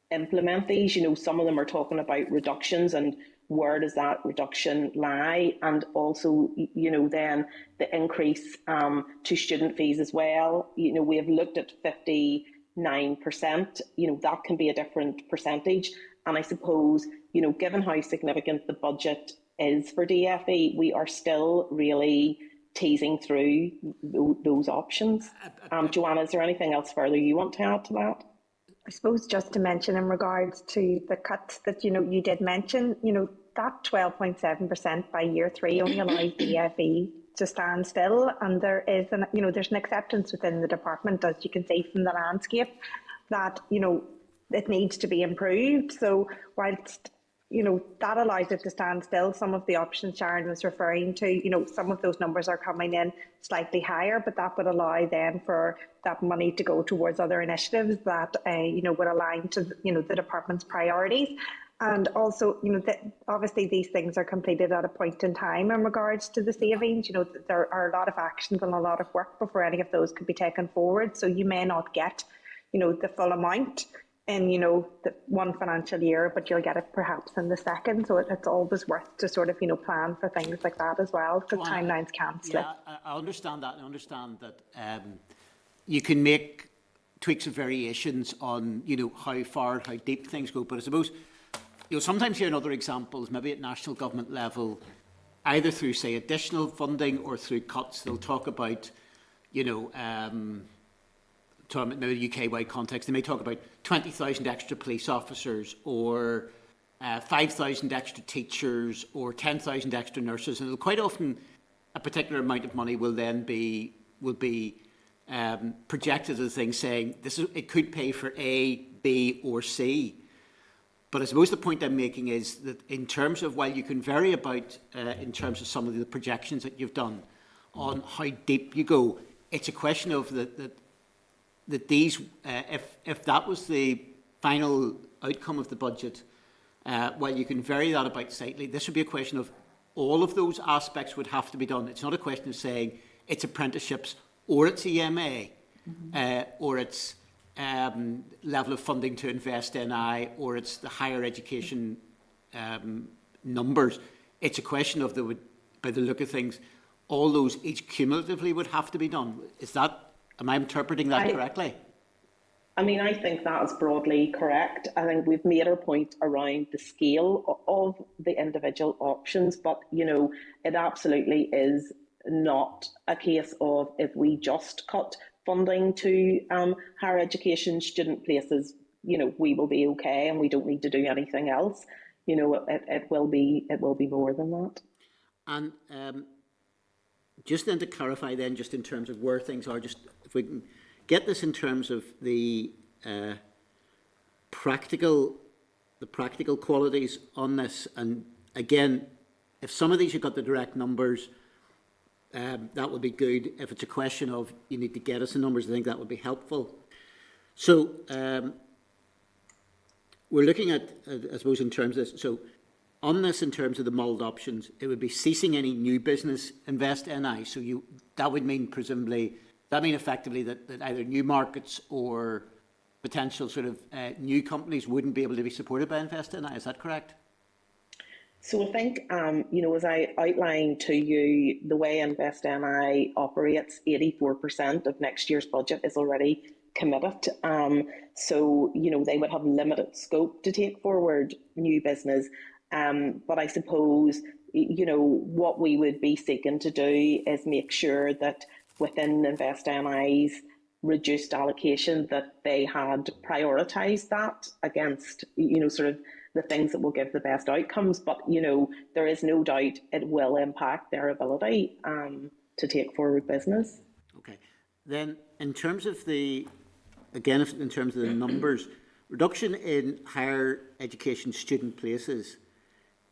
S11: implement these. Some of them are talking about reductions, and where does that reduction lie? And also, then the increase to student fees as well. We have looked at 59%. That can be a different percentage. And I suppose, given how significant the budget is for DFE, we are still really teasing through those options. Joanna, is there anything else further you want to add to that?
S12: I suppose just to mention in regards to the cuts that you did mention, that 12.7% by year 3 only allows DFE to stand still, and there is there's an acceptance within the department, as you can see from the landscape, that it needs to be improved. So whilst that allows it to stand still, some of the options Sharon was referring to, some of those numbers are coming in slightly higher, but that would allow then for that money to go towards other initiatives that would align to the department's priorities. And also, obviously these things are completed at a point in time in regards to the savings. There are a lot of actions and a lot of work before any of those could be taken forward. So you may not get, the full amount in, the one financial year, but you'll get it perhaps in the second. So it's always worth to sort of, plan for things like that as well, because timelines can slip.
S5: Yeah, I understand that. I understand that you can make tweaks and variations on, how far, how deep things go. But I suppose, sometimes you hear other examples, maybe at national government level, either through, say, additional funding or through cuts. They'll talk about, maybe the UK-wide context, they may talk about 20,000 extra police officers, or 5,000 extra teachers, or 10,000 extra nurses. And quite often a particular amount of money will then be projected as a thing saying it could pay for A, B or C. But I suppose the point I'm making is that in terms of, while you can vary about in terms of some of the projections that you've done on how deep you go, it's a question of that these, if that was the final outcome of the budget, while you can vary that about slightly, this would be a question of all of those aspects would have to be done. It's not a question of saying it's apprenticeships or it's EMA or it's level of funding to invest in or it's the higher education numbers. It's a question of by the look of things, all those each cumulatively would have to be done. Am I interpreting that correctly?
S11: I think that is broadly correct. I think we've made our point around the scale of the individual options, but it absolutely is not a case of, if we just cut funding to higher education student places, we will be okay and we don't need to do anything else. It will be more than that.
S5: And just then to clarify then, just in terms of where things are, just if we can get this in terms of the practical qualities on this. And again, if some of these you've got the direct numbers, that would be good. If it's a question of you need to get us the numbers, I think that would be helpful. So we're looking at, I suppose, in terms of this. So on this, in terms of the mulled options, it would be ceasing any new business invest NI. So that would mean presumably, effectively that either new markets or potential sort of new companies wouldn't be able to be supported by Invest NI. Is that correct?
S11: So I think, as I outlined to you, the way Invest NI operates, 84% of next year's budget is already committed. So, they would have limited scope to take forward new business. But I suppose, what we would be seeking to do is make sure that within Invest NI's reduced allocation, that they had prioritised that against, sort of the things that will give the best outcomes. But, there is no doubt it will impact their ability to take forward business.
S5: Okay. Then in terms of the numbers, reduction in higher education student places,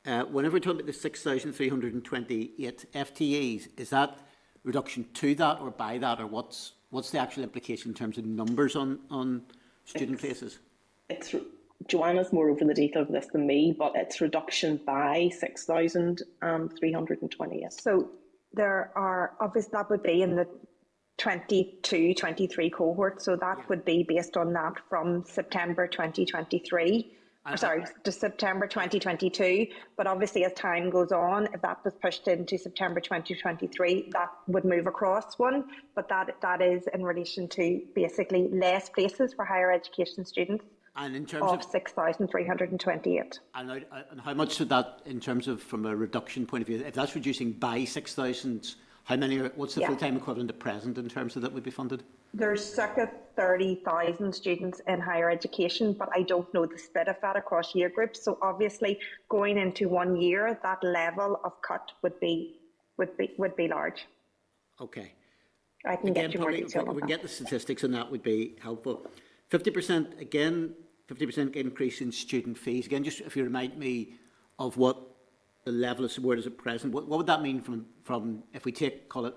S5: whenever we talk about the 6,328 FTEs, is that reduction to that or by that, or what's the actual implication in terms of numbers on student places?
S11: Joanna's more over the detail of this than me, but it's reduction by 6,328.
S12: So there are, obviously that would be in the 22-23 cohort, so that would be based on that from September 2023. To September 2022, but obviously as time goes on, if that was pushed into September 2023, that would move across one, but that is in relation to basically less places for higher education students.
S5: And in terms of
S12: 6,328.
S5: And how much would that, in terms of from a reduction point of view, if that's reducing by 6,000, how many? What's the full-time equivalent at present in terms of that would be funded?
S12: There's circa 30,000 students in higher education, but I don't know the split of that across year groups. So obviously, going into 1 year, that level of cut would be large.
S5: Okay.
S12: I can get you more detail on that.
S5: We can get the statistics, and that would be helpful. 50% again. 50% increase in student fees. Again, just if you remind me of what the level of support is at present, what would that mean from if we call it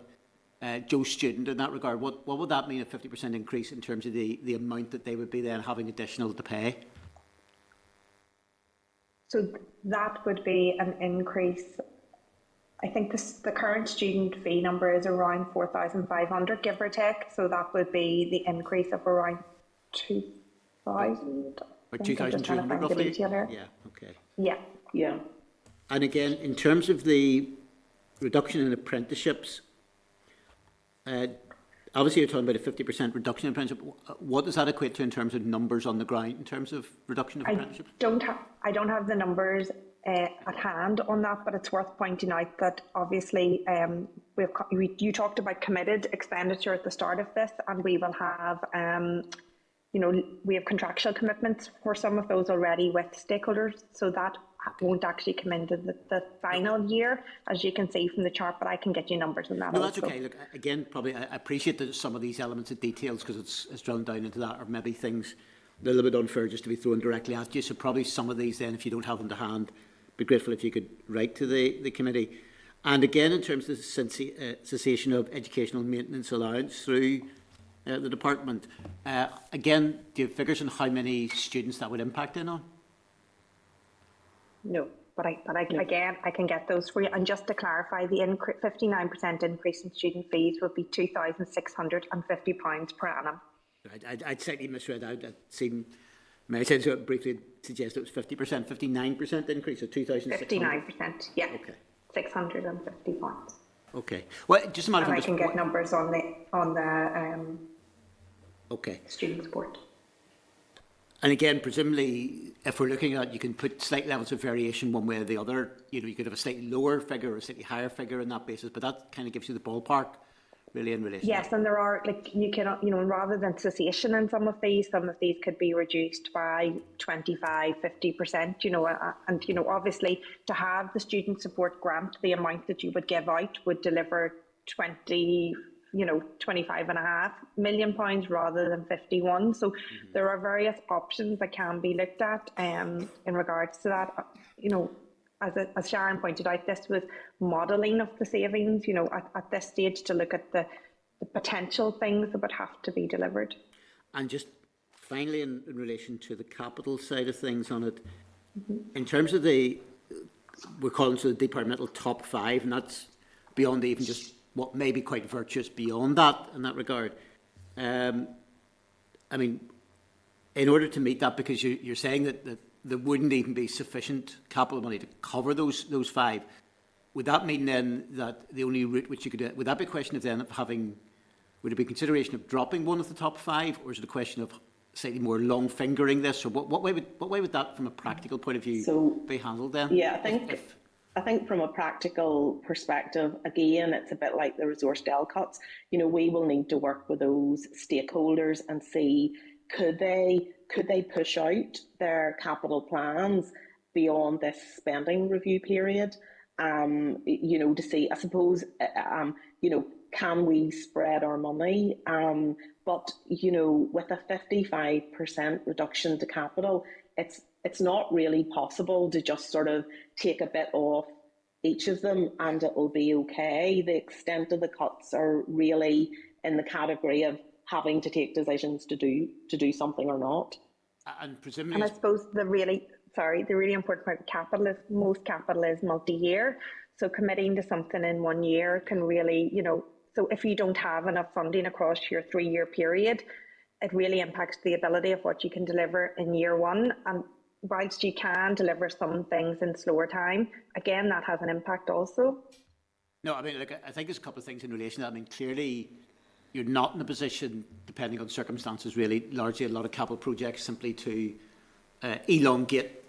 S5: Joe's student in that regard, what would that mean, a 50% increase in terms of the amount that they would be then having additional to pay?
S12: So that would be an increase. I think the current student fee number is around 4,500, give or take. So that would be the increase of around 2,000.
S5: Or 2,200 roughly? Yeah, okay.
S12: Yeah.
S5: And again, in terms of the reduction in apprenticeships, obviously you're talking about a 50% reduction in apprenticeship. What does that equate to in terms of numbers on the ground, in terms of reduction of apprenticeships?
S12: I don't have the numbers at hand on that, but it's worth pointing out that obviously you talked about committed expenditure at the start of this, and we will have we have contractual commitments for some of those already with stakeholders, so that won't actually come into the final year, as you can see from the chart, but I can get you numbers on that.
S5: No, that's okay. Look, again, probably I appreciate that some of these elements of details, because it's drawn down into that, or maybe things a little bit unfair just to be thrown directly at you. So probably some of these then, if you don't have them to hand, be grateful if you could write to the committee. And again, in terms of the cessation of educational maintenance allowance through the department, again, do you have figures on how many students that would impact in on?
S12: No, but again, I can get those for you. And just to clarify, the 59% increase in student fees would be £2,650 per annum.
S5: I'd slightly misread out. That seemed, may I say so briefly suggest it was 50%, 59% increase, or 2,600?
S12: 59%, yeah.
S5: Okay.
S12: £650.
S5: Okay. Well, just a matter of...
S12: And I can get numbers on the
S5: okay.
S12: Student support.
S5: And again, presumably, if we're looking at, you can put slight levels of variation one way or the other. You could have a slightly lower figure or a slightly higher figure on that basis, but that kind of gives you the ballpark, really, in relation.
S12: Yes, and there are, you can, rather than cessation in some of these could be reduced by 25, 50%, and, obviously to have the student support grant, the amount that you would give out would deliver 25.5 million pounds rather than 51. So there are various options that can be looked at in regards to that. As Sharon pointed out, this was modelling of the savings, at this stage, to look at the potential things that would have to be delivered.
S5: And just finally, in relation to the capital side of things on it, in terms of we're calling it the departmental top 5, and that's beyond even just what may be quite virtuous beyond that in that regard. I mean, in order to meet that, because you're saying that there wouldn't even be sufficient capital money to cover those 5, would that mean then that the only route which you could do, would that be a question of then having would it be consideration of dropping one of the top 5, or is it a question of slightly more long fingering this, or what way would that, from a practical point of view, be handled then?
S11: Yeah, I think from a practical perspective, again, it's a bit like the resource del cuts. You know, we will need to work with those stakeholders and see, could they push out their capital plans beyond this spending review period? You know, to see, I suppose, you know, can we spread our money? But, you know, with a 55% reduction to capital, it's not really possible to just sort of take a bit off each of them and it will be okay. The extent of the cuts are really in the category of having to take decisions to do something or not.
S5: And presumably,
S12: and I suppose the really important part of capital is most capital is multi-year. So committing to something in 1 year can really, you know, so if you don't have enough funding across your 3-year period, it really impacts the ability of what you can deliver in year 1. And whilst you can deliver some things in slower time, again, that has an impact also.
S5: No, I mean, look, I think there's a couple of things in relation to that. I mean, clearly, you're not in a position, depending on circumstances, really, largely a lot of capital projects, simply to elongate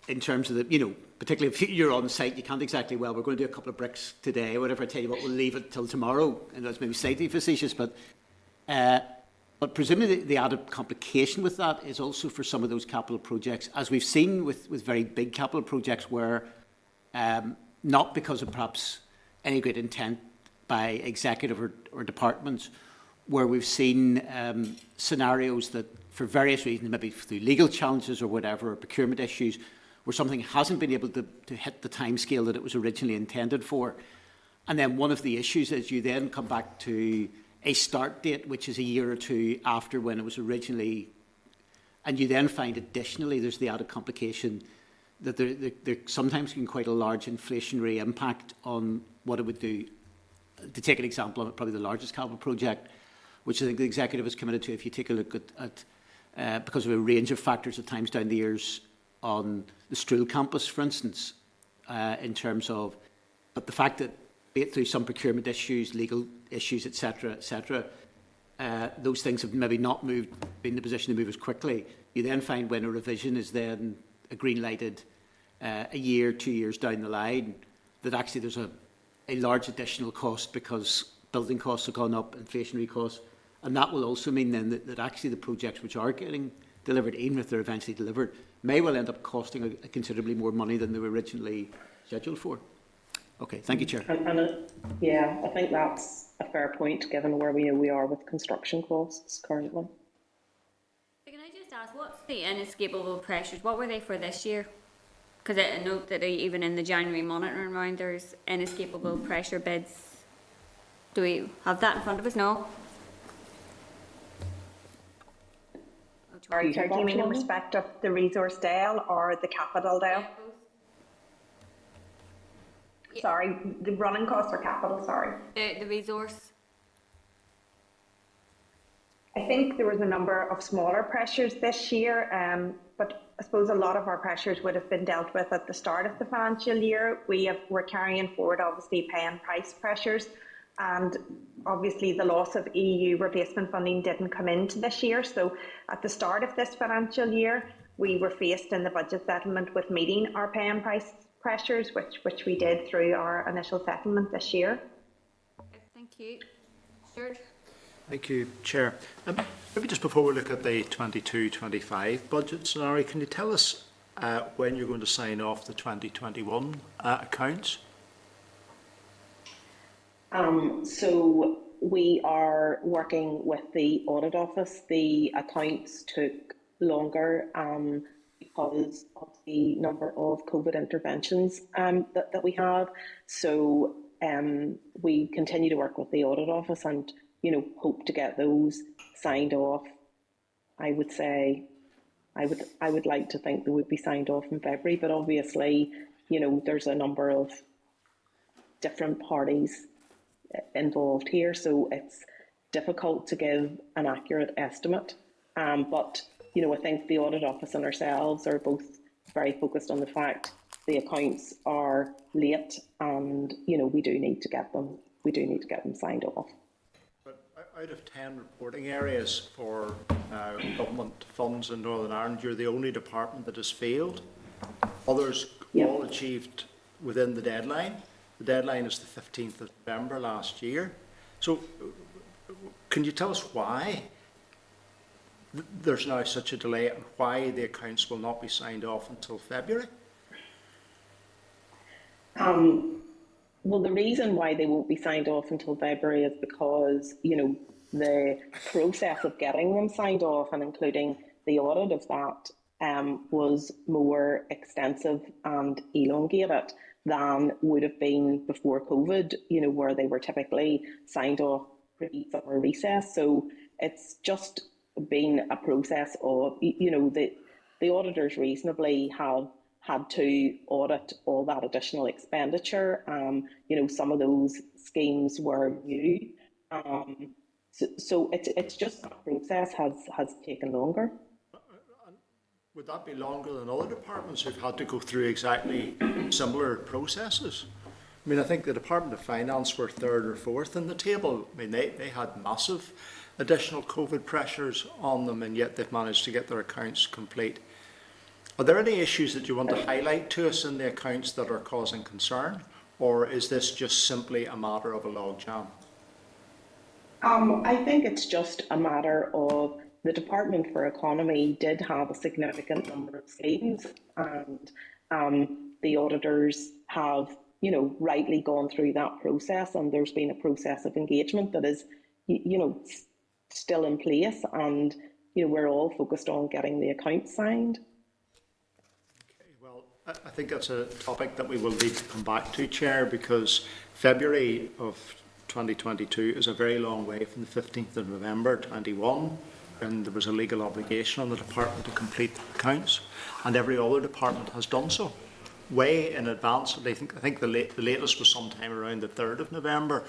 S5: in terms of the, you know, particularly if you're on site, you can't exactly, well, we're going to do a couple of bricks today, or whatever, I tell you what, we'll leave it till tomorrow. And that's maybe slightly facetious, but presumably the added complication with that is also for some of those capital projects, as we've seen with very big capital projects where, not because of perhaps any great intent by executive or departments, where we've seen scenarios that for various reasons, maybe through legal challenges or whatever, or procurement issues, where something hasn't been able to hit the timescale that it was originally intended for. And then one of the issues is you then come back to a start date, which is a year or two after when it was originally, and you then find additionally there's the added complication that there sometimes can be quite a large inflationary impact on what it would do. To take an example of probably the largest capital project, which I think the executive has committed to, if you take a look at because of a range of factors at times down the years on the Struhl campus, for instance, in terms of, but the fact that, be it through some procurement issues, legal issues, etc., those things have maybe not been in the position to move as quickly. You then find when a revision is then green-lighted a year, 2 years down the line, that actually there's a large additional cost because building costs have gone up, inflationary costs, and that will also mean then that actually the projects which are getting delivered, even if they're eventually delivered, may well end up costing a considerably more money than they were originally scheduled for. Okay, thank you, Chair.
S11: Yeah, I think that's a fair point, given where we know we are with construction costs currently.
S2: So can I just ask, what's the inescapable pressures? What were they for this year? Because I note that even in the January monitoring round, there's inescapable pressure bids. Do we have that in front of us? No?
S12: Are you talking in respect of the resource del or the capital del? Yeah. Sorry, the running costs or capital, sorry.
S2: The resource.
S12: I think there was a number of smaller pressures this year, but I suppose a lot of our pressures would have been dealt with at the start of the financial year. We're carrying forward, obviously, pay and price pressures, and obviously the loss of EU replacement funding didn't come into this year. So at the start of this financial year, we were faced in the budget settlement with meeting our pay and price pressures, which we did through our initial settlement this year.
S2: Thank you. Stuart?
S6: Thank you, Chair. Maybe just before we look at the 22-25 budget scenario, can you tell us when you're going to sign off the 2021 accounts?
S11: So we are working with the audit office. The accounts took longer because of the number of COVID interventions that we have. So we continue to work with the audit office and, you know, hope to get those signed off. I would say, I would like to think they would be signed off in February, but obviously, you know, there's a number of different parties involved here, so it's difficult to give an accurate estimate. But, you know, I think the audit office and ourselves are both very focused on the fact the accounts are late and, you know, we do need to get them signed off.
S6: But out of 10 reporting areas for government funds in Northern Ireland, you're the only department that has failed. Others all achieved within the deadline. The deadline is the 15th of November last year. So can you tell us why there's now such a delay and why the accounts will not be signed off until February?
S11: Well, the reason why they won't be signed off until February is because, you know, the process of getting them signed off and including the audit of that was more extensive and elongated than would have been before COVID, you know, where they were typically signed off pre-summer recess. So it's just been a process of, you know, the auditors reasonably have had to audit all that additional expenditure. You know, some of those schemes were new. So it's just that process has taken longer.
S6: Would that be longer than other departments who've had to go through exactly similar processes? I mean, I think the Department of Finance were third or fourth in the table. I mean, they had massive additional COVID pressures on them, and yet they've managed to get their accounts complete. Are there any issues that you want to highlight to us in the accounts that are causing concern, or is this just simply a matter of a logjam?
S11: I think it's just a matter of the Department for Economy did have a significant number of schemes, and the auditors have, you know, rightly gone through that process, and there's been a process of engagement that is, you know, still in place, and, you know, we're all focused on getting the accounts signed.
S6: Okay, well, I think that's a topic that we will need to come back to, Chair, because February of 2022 is a very long way from the 15th of November 21, and there was a legal obligation on the department to complete the accounts, and every other department has done so way in advance. I think the latest was sometime around the 3rd of November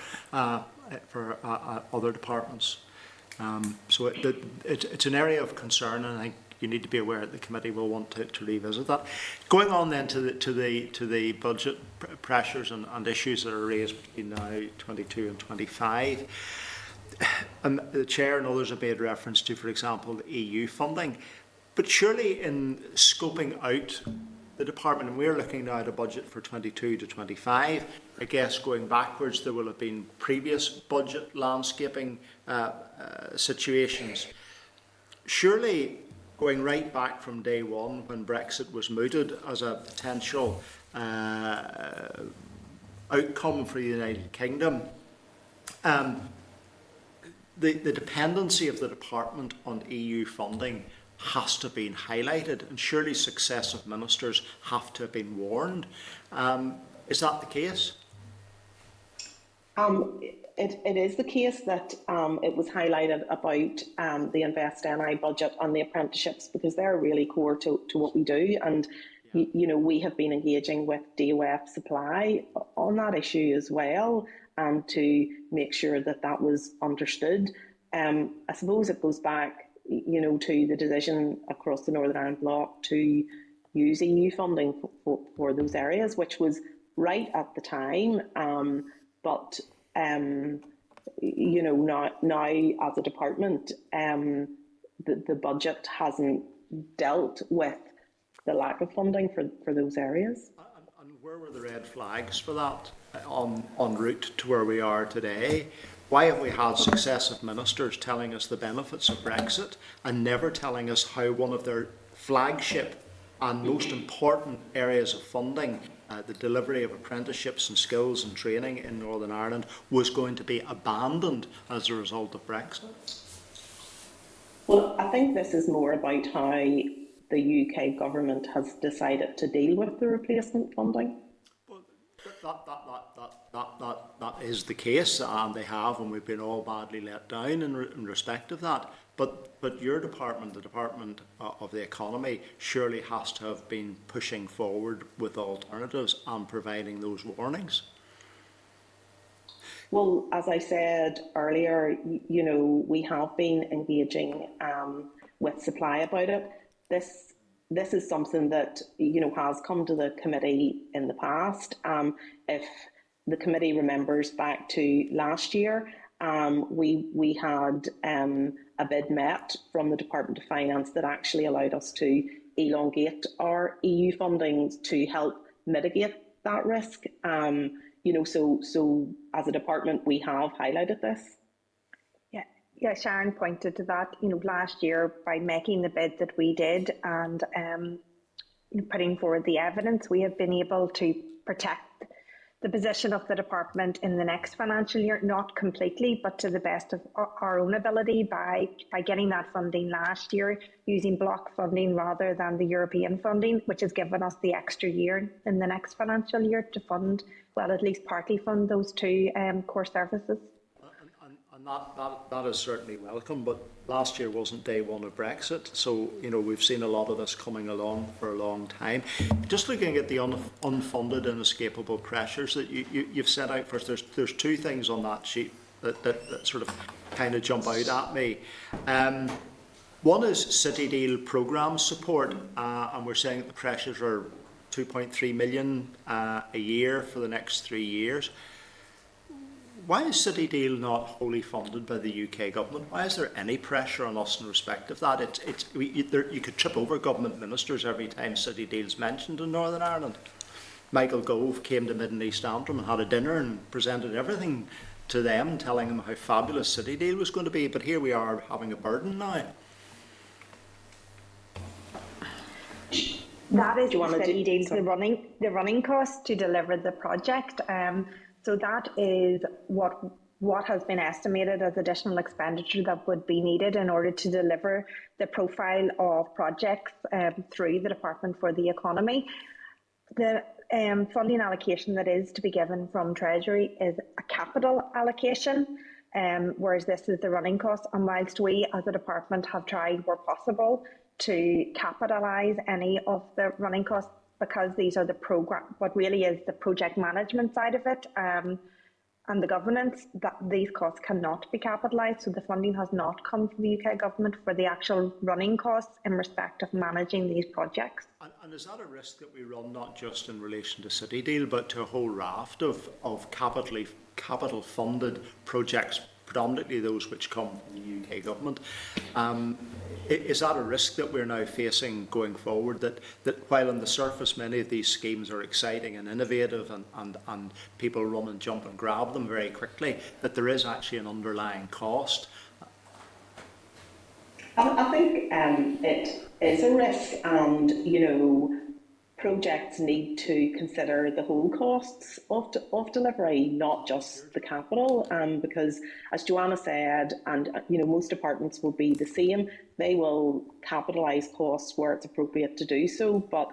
S6: for other departments. So it's an area of concern, and I think you need to be aware that the committee will want to revisit that. Going on then to the budget pressures and issues that are raised between now 22 and 25. The Chair and others have made reference to, for example, the EU funding. But surely in scoping out the department, and we're looking now at a budget for 22 to 25, I guess going backwards there will have been previous budget landscaping situations. Surely going right back from day one when Brexit was mooted as a potential outcome for the United Kingdom, the dependency of the department on EU funding has to have been highlighted, and surely successive ministers have to have been warned. Is that the case?
S11: It is the case that it was highlighted about the Invest NI budget and the apprenticeships, because they're really core to what we do, and you know, we have been engaging with DOF Supply on that issue as well, to make sure that that was understood. I suppose it goes back, you know, to the decision across the Northern Ireland bloc to use EU funding for those areas, which was right at the time, but you know, now as a department, the budget hasn't dealt with the lack of funding for those areas.
S6: And where were the red flags for that en route to where we are today? Why have we had successive ministers telling us the benefits of Brexit and never telling us how one of their flagship and most important areas of funding, the delivery of apprenticeships and skills and training in Northern Ireland, was going to be abandoned as a result of Brexit?
S11: Well, I think this is more about how the UK government has decided to deal with the replacement funding.
S6: That is the case, and they have, and we've been all badly let down in respect of that. But your department, the Department of the Economy, surely has to have been pushing forward with alternatives and providing those warnings.
S11: Well, as I said earlier, you know, we have been engaging with Supply about it. This is something that, you know, has come to the committee in the past. If the committee remembers back to last year, we had a bid met from the Department of Finance that actually allowed us to elongate our EU funding to help mitigate that risk. So as a department, we have highlighted this.
S12: Yeah, Sharon pointed to that. Last year, by making the bid that we did and putting forward the evidence, we have been able to protect the position of the department in the next financial year, not completely, but to the best of our own ability by getting that funding last year, using block funding rather than the European funding, which has given us the extra year in the next financial year to fund, well, at least partly fund those two core services.
S6: And that is certainly welcome, but last year wasn't day one of Brexit, so we've seen a lot of this coming along for a long time. Just looking at the unfunded and inescapable pressures that you've set out for us, there's two things on that sheet that sort of kind of jump out at me. One is City Deal programme support, and we're saying that the pressures are 2.3 million a year for the next 3 years. Why is City Deal not wholly funded by the UK government? Why is there any pressure on us in respect of that? You could trip over government ministers every time City Deal is mentioned in Northern Ireland. Michael Gove came to Mid and East Antrim and had a dinner and presented everything to them, telling them how fabulous City Deal was going to be. But here we are having a burden now.
S12: That is the City Deal, the running costs to deliver the project. So that is what has been estimated as additional expenditure that would be needed in order to deliver the profile of projects through the Department for the Economy. The funding allocation that is to be given from Treasury is a capital allocation, whereas this is the running cost. And whilst we as a department have tried where possible to capitalise any of the running costs, because these are what really is the project management side of it and the governance, that these costs cannot be capitalised. So the funding has not come from the UK government for the actual running costs in respect of managing these projects.
S6: And is that a risk that we run not just in relation to City Deal, but to a whole raft of capital funded projects, predominantly those which come from the UK government? Is that a risk that we're now facing going forward, that while on the surface many of these schemes are exciting and innovative and people run and jump and grab them very quickly, that there is actually an underlying cost?
S11: I think it is a risk, and projects need to consider the whole costs of delivery, not just the capital, because as Joanna said, and most departments will be the same, they will capitalise costs where it's appropriate to do so, but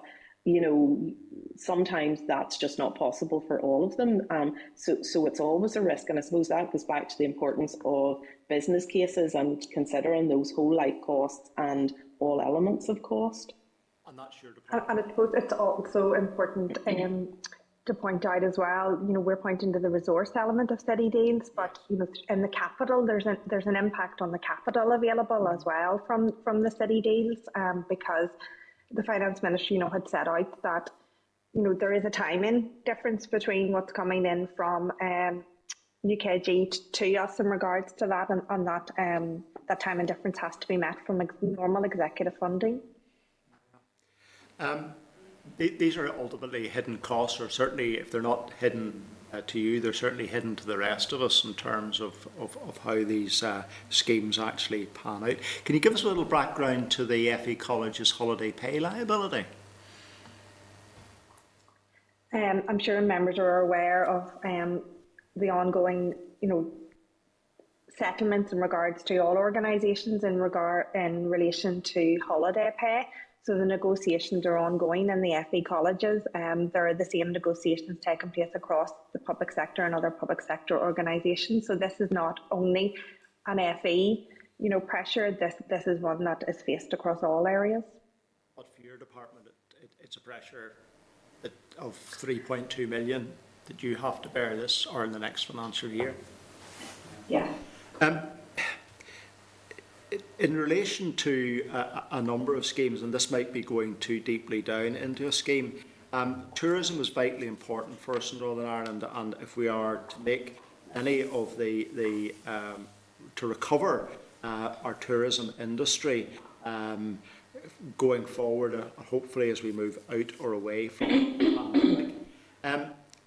S11: sometimes that's just not possible for all of them. So it's always a risk, and I suppose that goes back to the importance of business cases and considering those whole life costs and all elements of cost.
S12: And I suppose it's also important to point out as well, we're pointing to the resource element of City Deals, but in the capital, there's an impact on the capital available as well from the City Deals, because the Finance Ministry, had set out that, there is a timing difference between what's coming in from UKG to us in regards to that, and that timing difference has to be met from normal executive funding.
S6: These are ultimately hidden costs, or certainly if they're not hidden to you, they're certainly hidden to the rest of us in terms of how these schemes actually pan out. Can you give us a little background to the FE College's holiday pay liability?
S12: I'm sure members are aware of the ongoing, settlements in regards to all organisations in relation to holiday pay. So the negotiations are ongoing in the FE colleges. There are the same negotiations taking place across the public sector and other public sector organisations. So this is not only an FE, pressure. This is one that is faced across all areas.
S6: But for your department, it's a pressure of 3.2 million that you have to bear this or in the next financial year.
S12: Yeah.
S6: In relation to a number of schemes, and this might be going too deeply down into a scheme, tourism is vitally important for us in Northern Ireland, and if we are to make any of the to recover our tourism industry going forward, hopefully as we move out or away from the pandemic.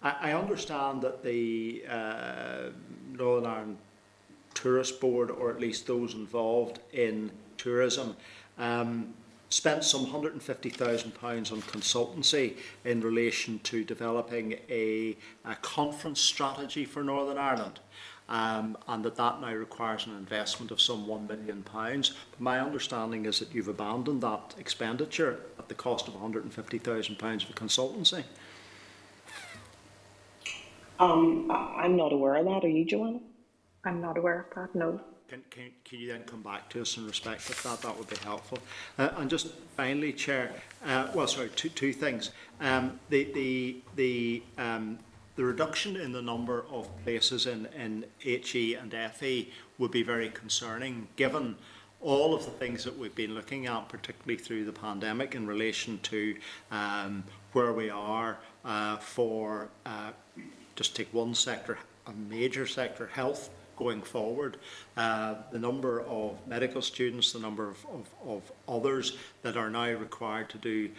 S6: I understand that the Northern Ireland Tourist Board, or at least those involved in tourism, spent some £150,000 on consultancy in relation to developing a conference strategy for Northern Ireland. And that now requires an investment of some £1 million. But my understanding is that you've abandoned that expenditure at the cost of £150,000 for consultancy.
S11: I'm not aware of that. Are you, Joanna?
S12: I'm not aware of that, no.
S6: Can you then come back to us in respect of that? That would be helpful. And just finally, Chair, two things. The reduction in the number of places in HE and FE would be very concerning, given all of the things that we've been looking at, particularly through the pandemic, in relation to where we are for, just take one sector, a major sector, health, going forward. The number of medical students, the number of others that are now required to do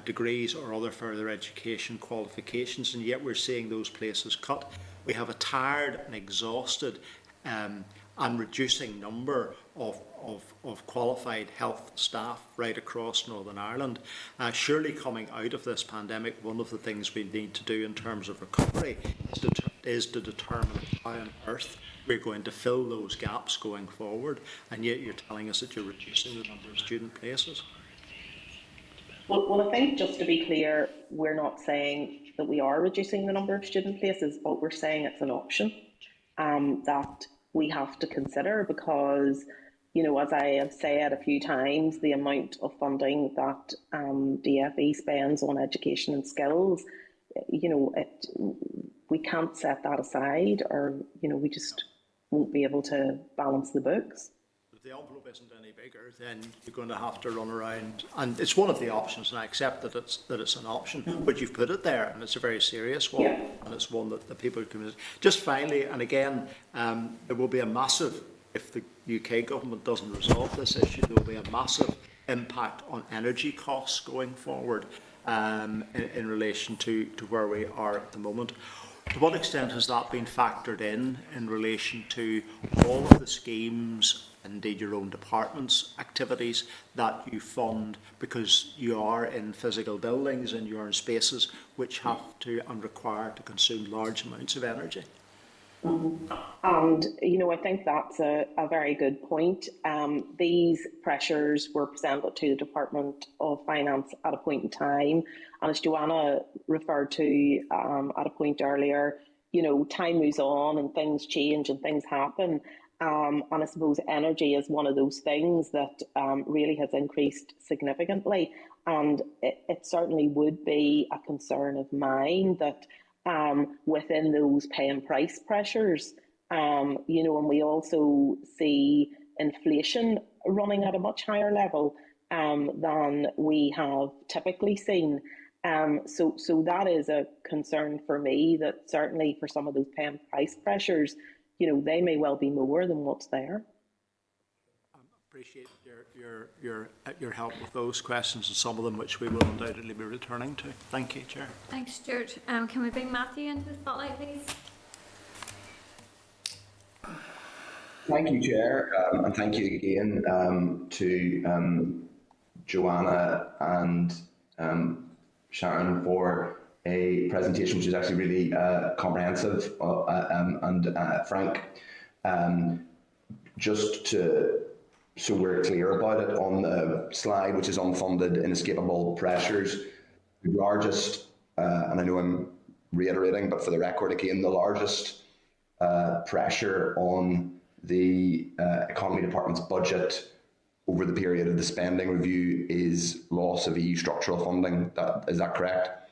S6: degrees or other further education qualifications, and yet we're seeing those places cut. We have a tired and exhausted and reducing number of qualified health staff right across Northern Ireland. Surely coming out of this pandemic, one of the things we need to do in terms of recovery is to determine how on earth we're going to fill those gaps going forward, and yet you're telling us that you're reducing the number of student places.
S11: Well, I think, just to be clear, we're not saying that we are reducing the number of student places, but we're saying it's an option that we have to consider, because, you know, as I have said a few times, the amount of funding that DFE spends on education and skills, you know, we can't set that aside, or, you know, we just won't be able to balance the books.
S6: If the envelope isn't any bigger, then you're going to have to run around, and it's one of the options, and I accept that it's an option, but you've put it there, and it's a very serious one, and it's one that the people can. Just finally, and again, there will be a massive, if the UK government doesn't resolve this issue, there will be a massive impact on energy costs going forward in relation to where we are at the moment. To what extent has that been factored in relation to all of the schemes, indeed your own department's activities that you fund, because you are in physical buildings and you are in spaces which have to and require to consume large amounts of energy?
S11: And, you know, I think that's a very good point. These pressures were presented to the Department of Finance at a point in time. And as Joanna referred to at a point earlier, you know, time moves on and things change and things happen. And I suppose energy is one of those things that really has increased significantly. And it certainly would be a concern of mine that within those pay and price pressures, you know, and we also see inflation running at a much higher level than we have typically seen. So that is a concern for me, that certainly for some of those pay and price pressures, you know, they may well be more than what's there.
S6: Appreciate your help with those questions, and some of them which we will undoubtedly be returning to. Thank you, Chair.
S2: Thanks, Stuart. Can we bring Matthew into the spotlight, please?
S9: Thank you, Chair, and thank you again to Joanna and Sharon for a presentation which is actually really comprehensive and frank. Just so we're clear about it, on the slide which is unfunded inescapable pressures, the largest, and I know I'm reiterating, but for the record again, the largest pressure on the Economy Department's budget over the period of the spending review is loss of EU structural funding. Is that correct?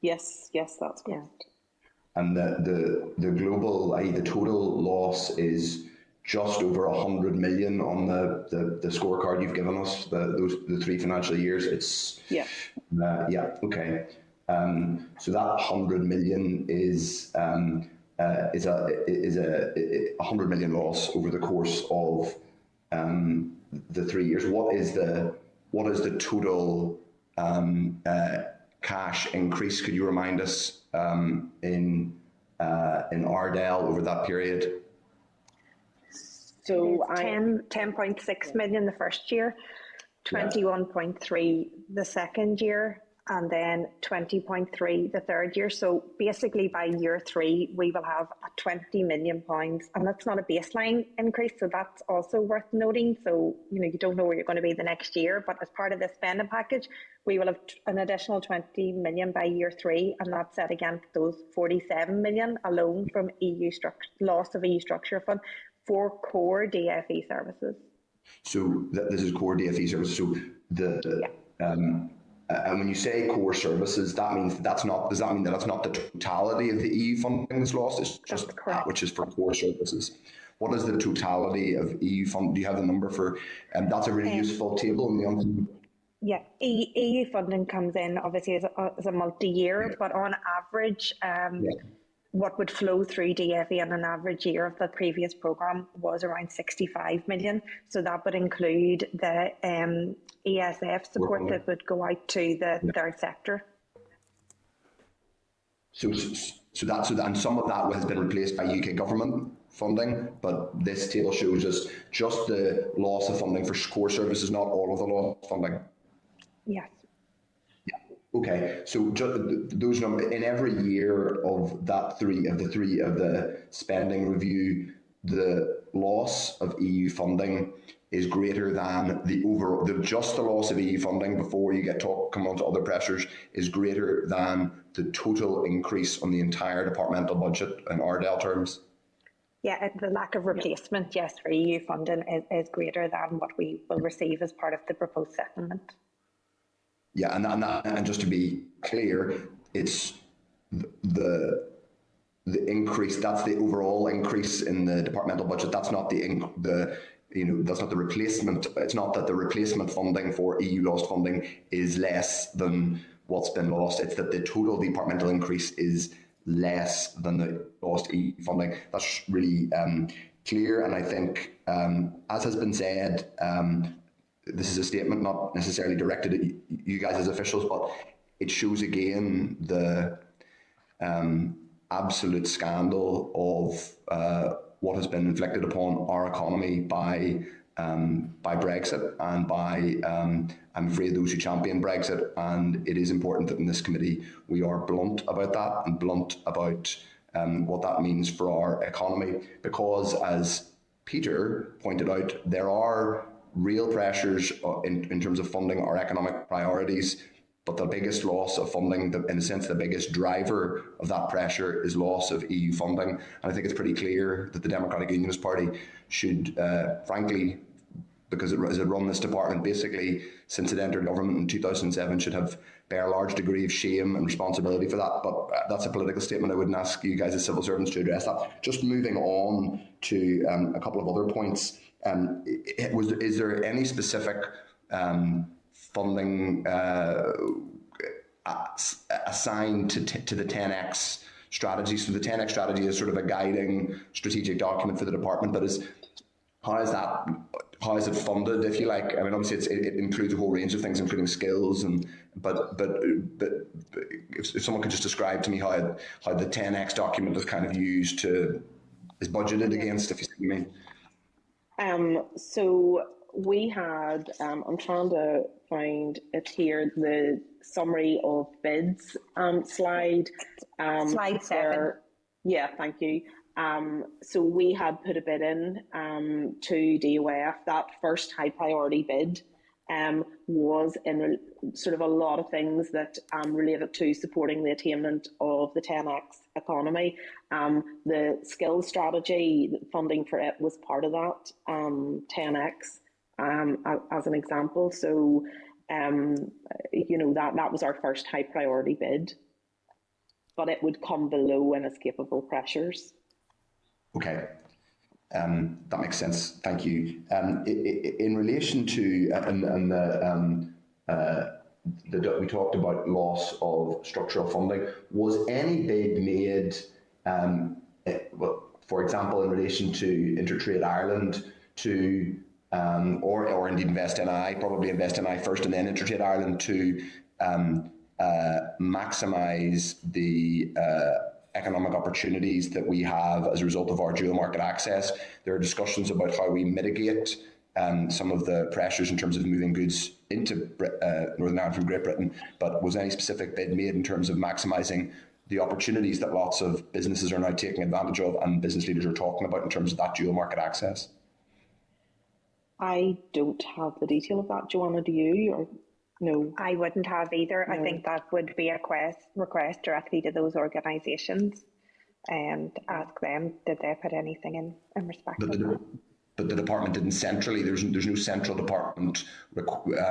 S11: Yes, that's correct.
S9: And the global, i.e. the total loss, is just over 100 million on the scorecard you've given us, the 3 financial years. It's okay. So that 100 million is is a 100 million loss over the course of the 3 years. What is the total cash increase? Could you remind us in Ardell over that period?
S11: So
S12: 10.6 million the first year, 21.3 the second year, and then 20.3 the third year. So basically by year 3, we will have a £20 million, and that's not a baseline increase, so that's also worth noting. So, you don't know where you're going to be the next year, but as part of the spending package, we will have an additional 20 million by year 3, and that's set against those 47 million alone from loss of EU structure fund for core DFE services.
S9: So this is core DFE services. So and when you say core services, that means does that mean that that's not the totality of the EU funding that's lost? It's just that which is for core services. What is the totality of EU fund? Do you have the number for? That's a really useful table in the.
S12: Yeah, EU funding comes in obviously as a multi-year, but on average, what would flow through DFE in an average year of the previous programme was around 65 million. So that would include the ESF support that would go out to the third sector.
S9: So and some of that has been replaced by UK government funding, but this table shows us just the loss of funding for core services, not all of the loss of funding.
S12: Yes.
S9: Okay, so those numbers in every year of the spending review, the loss of EU funding is greater than the overall. Just the loss of EU funding before you come on to other pressures is greater than the total increase on the entire departmental budget in Ardell terms.
S12: Yeah, the lack of replacement, yes, for EU funding is greater than what we will receive as part of the proposed settlement.
S9: Yeah, and just to be clear, it's the increase. That's the overall increase in the departmental budget. That's not that's not the replacement. It's not that the replacement funding for EU lost funding is less than what's been lost. It's that the total departmental increase is less than the lost EU funding. That's really clear, and I think, as has been said. This is a statement not necessarily directed at you guys as officials, but it shows again the absolute scandal of what has been inflicted upon our economy by Brexit and by, I'm afraid, those who champion Brexit. And it is important that in this committee we are blunt about that and blunt about what that means for our economy, because, as Peter pointed out, there are real pressures in terms of funding our economic priorities, but the biggest loss of funding, in a sense, the biggest driver of that pressure is loss of EU funding. And I think it's pretty clear that the Democratic Unionist Party should, frankly, because it has run this department basically since it entered government in 2007, should bear a large degree of shame and responsibility for that. But that's a political statement. I wouldn't ask you guys as civil servants to address that. Just moving on to a couple of other points. Is there any specific funding assigned to the 10X strategy? So the 10X strategy is sort of a guiding strategic document for the department, but how is it funded, if you like? I mean, obviously it includes a whole range of things, including skills, but if someone could just describe to me how the 10X document is kind of is budgeted against, if you see what I mean.
S11: So we had, I'm trying to find it here, the summary of bids slide.
S12: Slide 7.
S11: Yeah, thank you. So we had put a bid in to DOF. That first high priority bid was in sort of a lot of things that related to supporting the attainment of the 10X economy. The skills strategy funding for it was part of that 10X as an example. So, that was our first high priority bid, but it would come below inescapable pressures. Okay.
S9: That makes sense. Thank you. In relation to we talked about loss of structural funding. Was any bid made well, for example, in relation to Intertrade Ireland, to or indeed Invest NI, probably Invest NI first and then Intertrade Ireland, to maximise the economic opportunities that we have as a result of our dual market access. There are discussions about how we mitigate some of the pressures in terms of moving goods into Northern Ireland from Great Britain, but was any specific bid made in terms of maximising the opportunities that lots of businesses are now taking advantage of and business leaders are talking about in terms of that dual market access?
S11: I don't have the detail of that. Joanna, do you? Or no?
S12: I wouldn't have either.
S11: No.
S12: I think that would be a request directly to those organisations and ask them, did they put anything in respect of that?
S9: But the department didn't centrally. There's no central department. I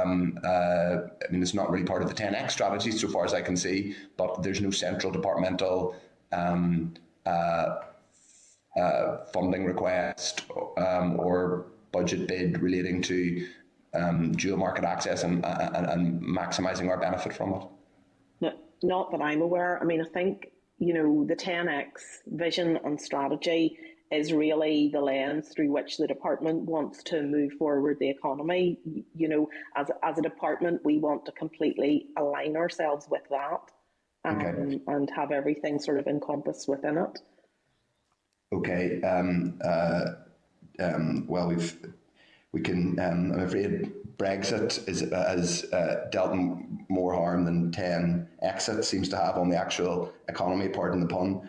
S9: mean, it's not really part of the 10X strategy, so far as I can see. But there's no central departmental funding request or budget bid relating to dual market access and maximising our benefit from it.
S11: No, not that I'm aware. I mean, I think the 10X vision and strategy is really the lens through which the department wants to move forward the economy. As a department, we want to completely align ourselves with that and have everything sort of encompassed within it.
S9: Okay. Well, we can. I'm afraid Brexit has dealt more harm than 10 exits seems to have on the actual economy. Pardon the pun.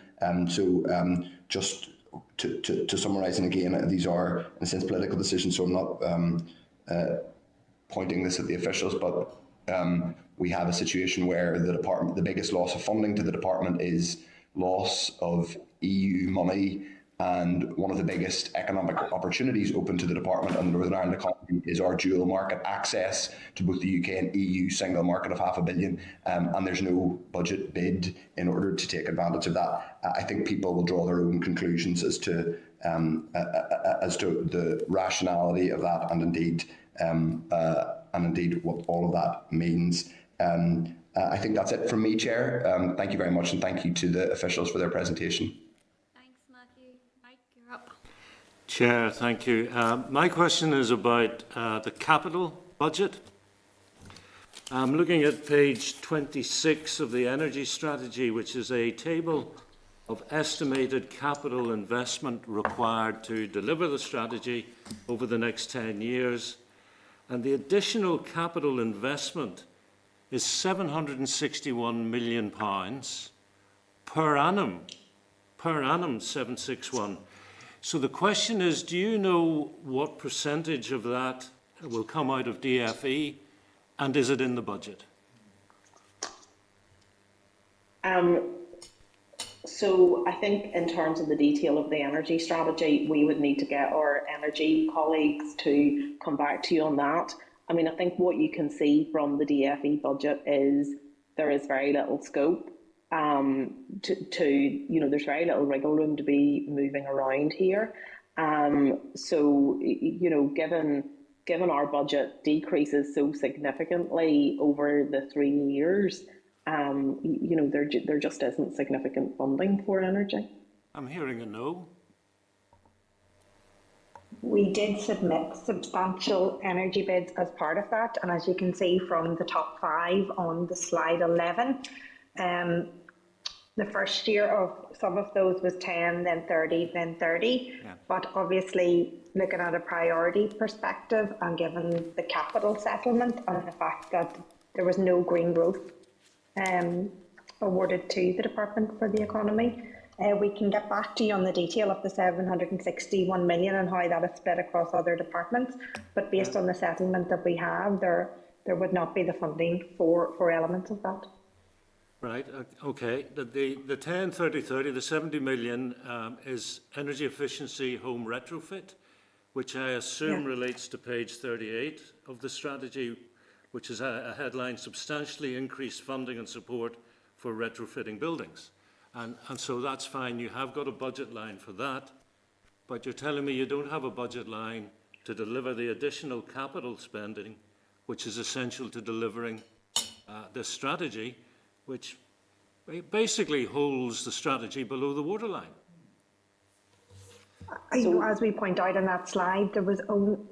S9: Just to summarise, and again, these are in a sense political decisions, so I'm not pointing this at the officials, but we have a situation where the biggest loss of funding to the department is loss of EU money, and one of the biggest economic opportunities open to the department and the Northern Ireland economy is our dual market access to both the UK and EU single market of £500 million, and there's no budget bid in order to take advantage of that. I think people will draw their own conclusions as to the rationality of that, and indeed what all of that means. I think that's it from me, Chair. Thank you very much, and thank you to the officials for their presentation.
S7: Chair, thank you. My question is about the capital budget. I'm looking at page 26 of the Energy Strategy, which is a table of estimated capital investment required to deliver the strategy over the next 10 years. And the additional capital investment is £761 million per annum. Per annum, 761. So the question is, do you know what percentage of that will come out of DFE, and is it in the budget?
S11: So I think in terms of the detail of the energy strategy, we would need to get our energy colleagues to come back to you on that. I mean, I think what you can see from the DFE budget is there is very little scope there's very little wriggle room to be moving around here. So given our budget decreases so significantly over the 3 years, there just isn't significant funding for energy.
S7: I'm hearing a no.
S12: We did submit substantial energy bids as part of that, and as you can see from the top 5 on the slide 11, the first year of some of those was 10, then 30, then 30. Yeah. But obviously, looking at a priority perspective and given the capital settlement and the fact that there was no green growth awarded to the Department for the Economy, we can get back to you on the detail of the 761 million and how that is split across other departments. But based on the settlement that we have, there would not be the funding for elements of that.
S7: Right, okay. The 10, 30, 30, the 70 million is energy efficiency home retrofit, which I assume relates to page 38 of the strategy, which is a headline, substantially increased funding and support for retrofitting buildings. And so that's fine, you have got a budget line for that, but you're telling me you don't have a budget line to deliver the additional capital spending, which is essential to delivering this strategy, which basically holds the strategy below the waterline.
S12: As we point out on that slide, there was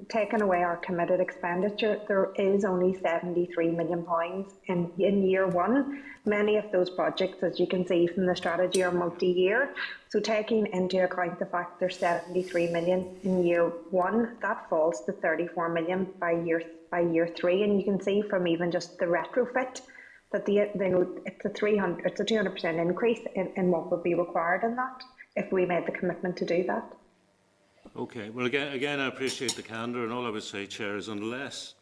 S12: taken away our committed expenditure. There is only £73 million in year one. Many of those projects, as you can see from the strategy, are multi-year. So taking into account the fact there's 73 million in year one, that falls to 34 million by year three. And you can see from even just the retrofit that it's a 200% increase in what would be required in that if we made the commitment to do that.
S7: Okay, well, again, I appreciate the candour, and all I would say, Chair, is unless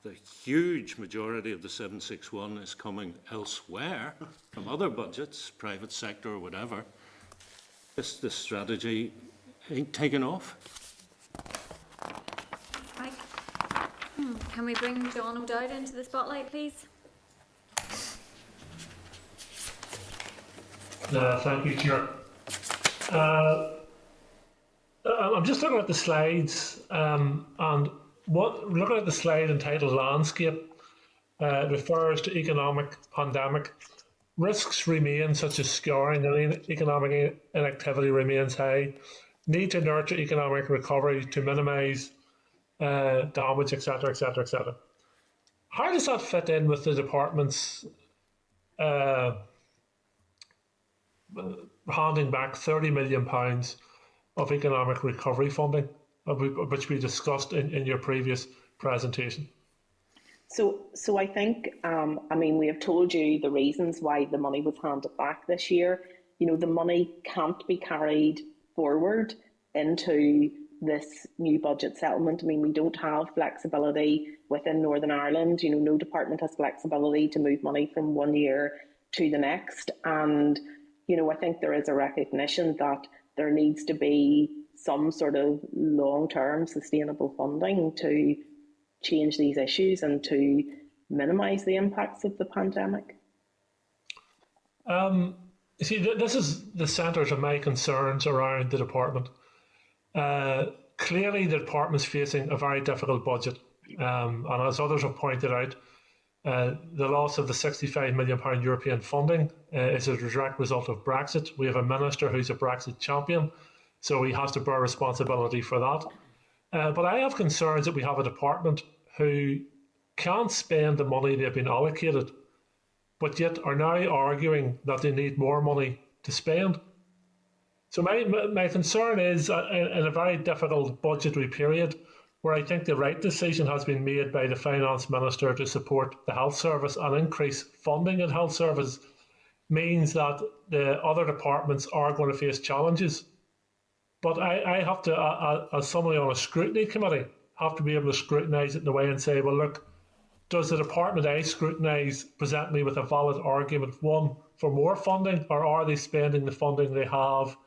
S7: the huge majority of the 761 is coming elsewhere from other budgets, private sector or whatever, this strategy ain't taken off.
S2: Right. Can we bring John O'Dowd into the spotlight, please?
S10: Thank you, Chair. I'm just looking at the slides, and looking at the slide entitled Landscape refers to economic pandemic. Risks remain, such as scarring and economic inactivity remains high. Need to nurture economic recovery to minimise damage, etc., etc., etc. How does that fit in with the department's handing back £30 million of economic recovery funding, which we discussed in your previous presentation?
S11: So I think, we have told you the reasons why the money was handed back this year. The money can't be carried forward into this new budget settlement. We don't have flexibility within Northern Ireland. No department has flexibility to move money from one year to the next. And, I think there is a recognition that there needs to be some sort of long-term sustainable funding to change these issues and to minimise the impacts of the pandemic.
S10: This is the centre of my concerns around the department. Clearly, the department's facing a very difficult budget, and as others have pointed out, the loss of the £65 million European funding is a direct result of Brexit. We have a minister who's a Brexit champion, so he has to bear responsibility for that. But I have concerns that we have a department who can't spend the money they've been allocated, but yet are now arguing that they need more money to spend. So my concern is, in a very difficult budgetary period, where I think the right decision has been made by the Finance Minister to support the health service and increase funding in health service, means that the other departments are going to face challenges. But I have to, as somebody on a scrutiny committee, have to be able to scrutinise it in a way and say, well, look, does the department I scrutinise present me with a valid argument, one, for more funding, or are they spending the funding they have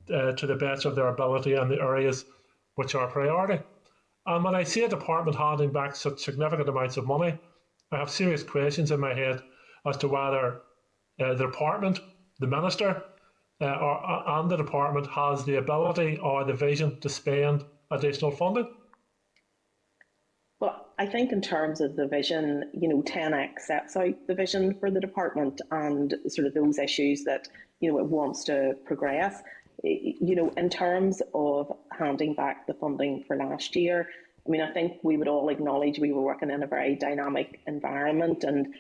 S10: to the best of their ability in the areas which are priority? And when I see a department handing back such significant amounts of money, I have serious questions in my head as to whether the department, the minister, and the department has the ability or the vision to spend additional funding.
S11: Well, I think in terms of the vision, 10X sets out the vision for the department and sort of those issues that, it wants to progress. In terms of handing back the funding for last year, I think we would all acknowledge we were working in a very dynamic environment, and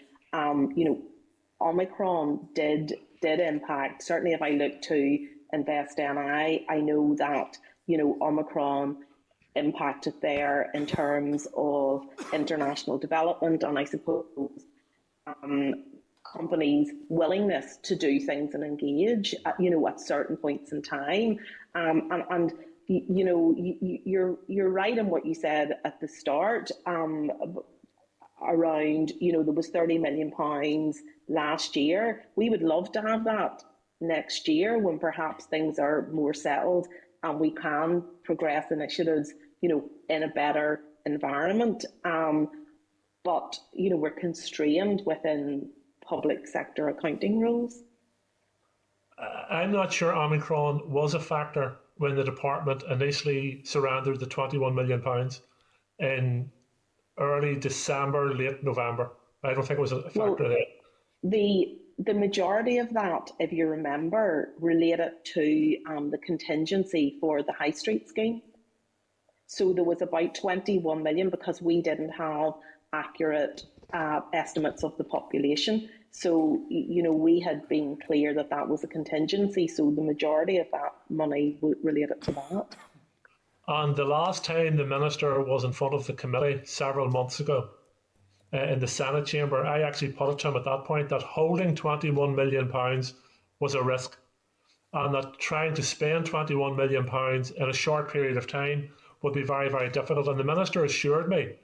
S11: Omicron did impact. Certainly, if I look to Invest NI, I know that Omicron impacted there in terms of international development, and I suppose companies' willingness to do things and engage at certain points in time. You're right in what you said at the start around, there was £30 million last year. We would love to have that next year when perhaps things are more settled and we can progress initiatives, in a better environment. But, we're constrained within public sector accounting rules.
S10: I'm not sure Omicron was a factor when the department initially surrendered the £21 million in early December, late November. I don't think it was a factor there.
S11: the majority of that, if you remember, related to the contingency for the High Street scheme. So there was about 21 million because we didn't have accurate estimates of the population. So, you know, we had been clear that that was a contingency. So the majority of that money related to that.
S10: And the last time the Minister was in front of the committee several months ago in the Senate chamber, I actually put it to him at that point that holding £21 million was a risk, and that trying to spend £21 million in a short period of time would be very, very difficult. And the Minister assured me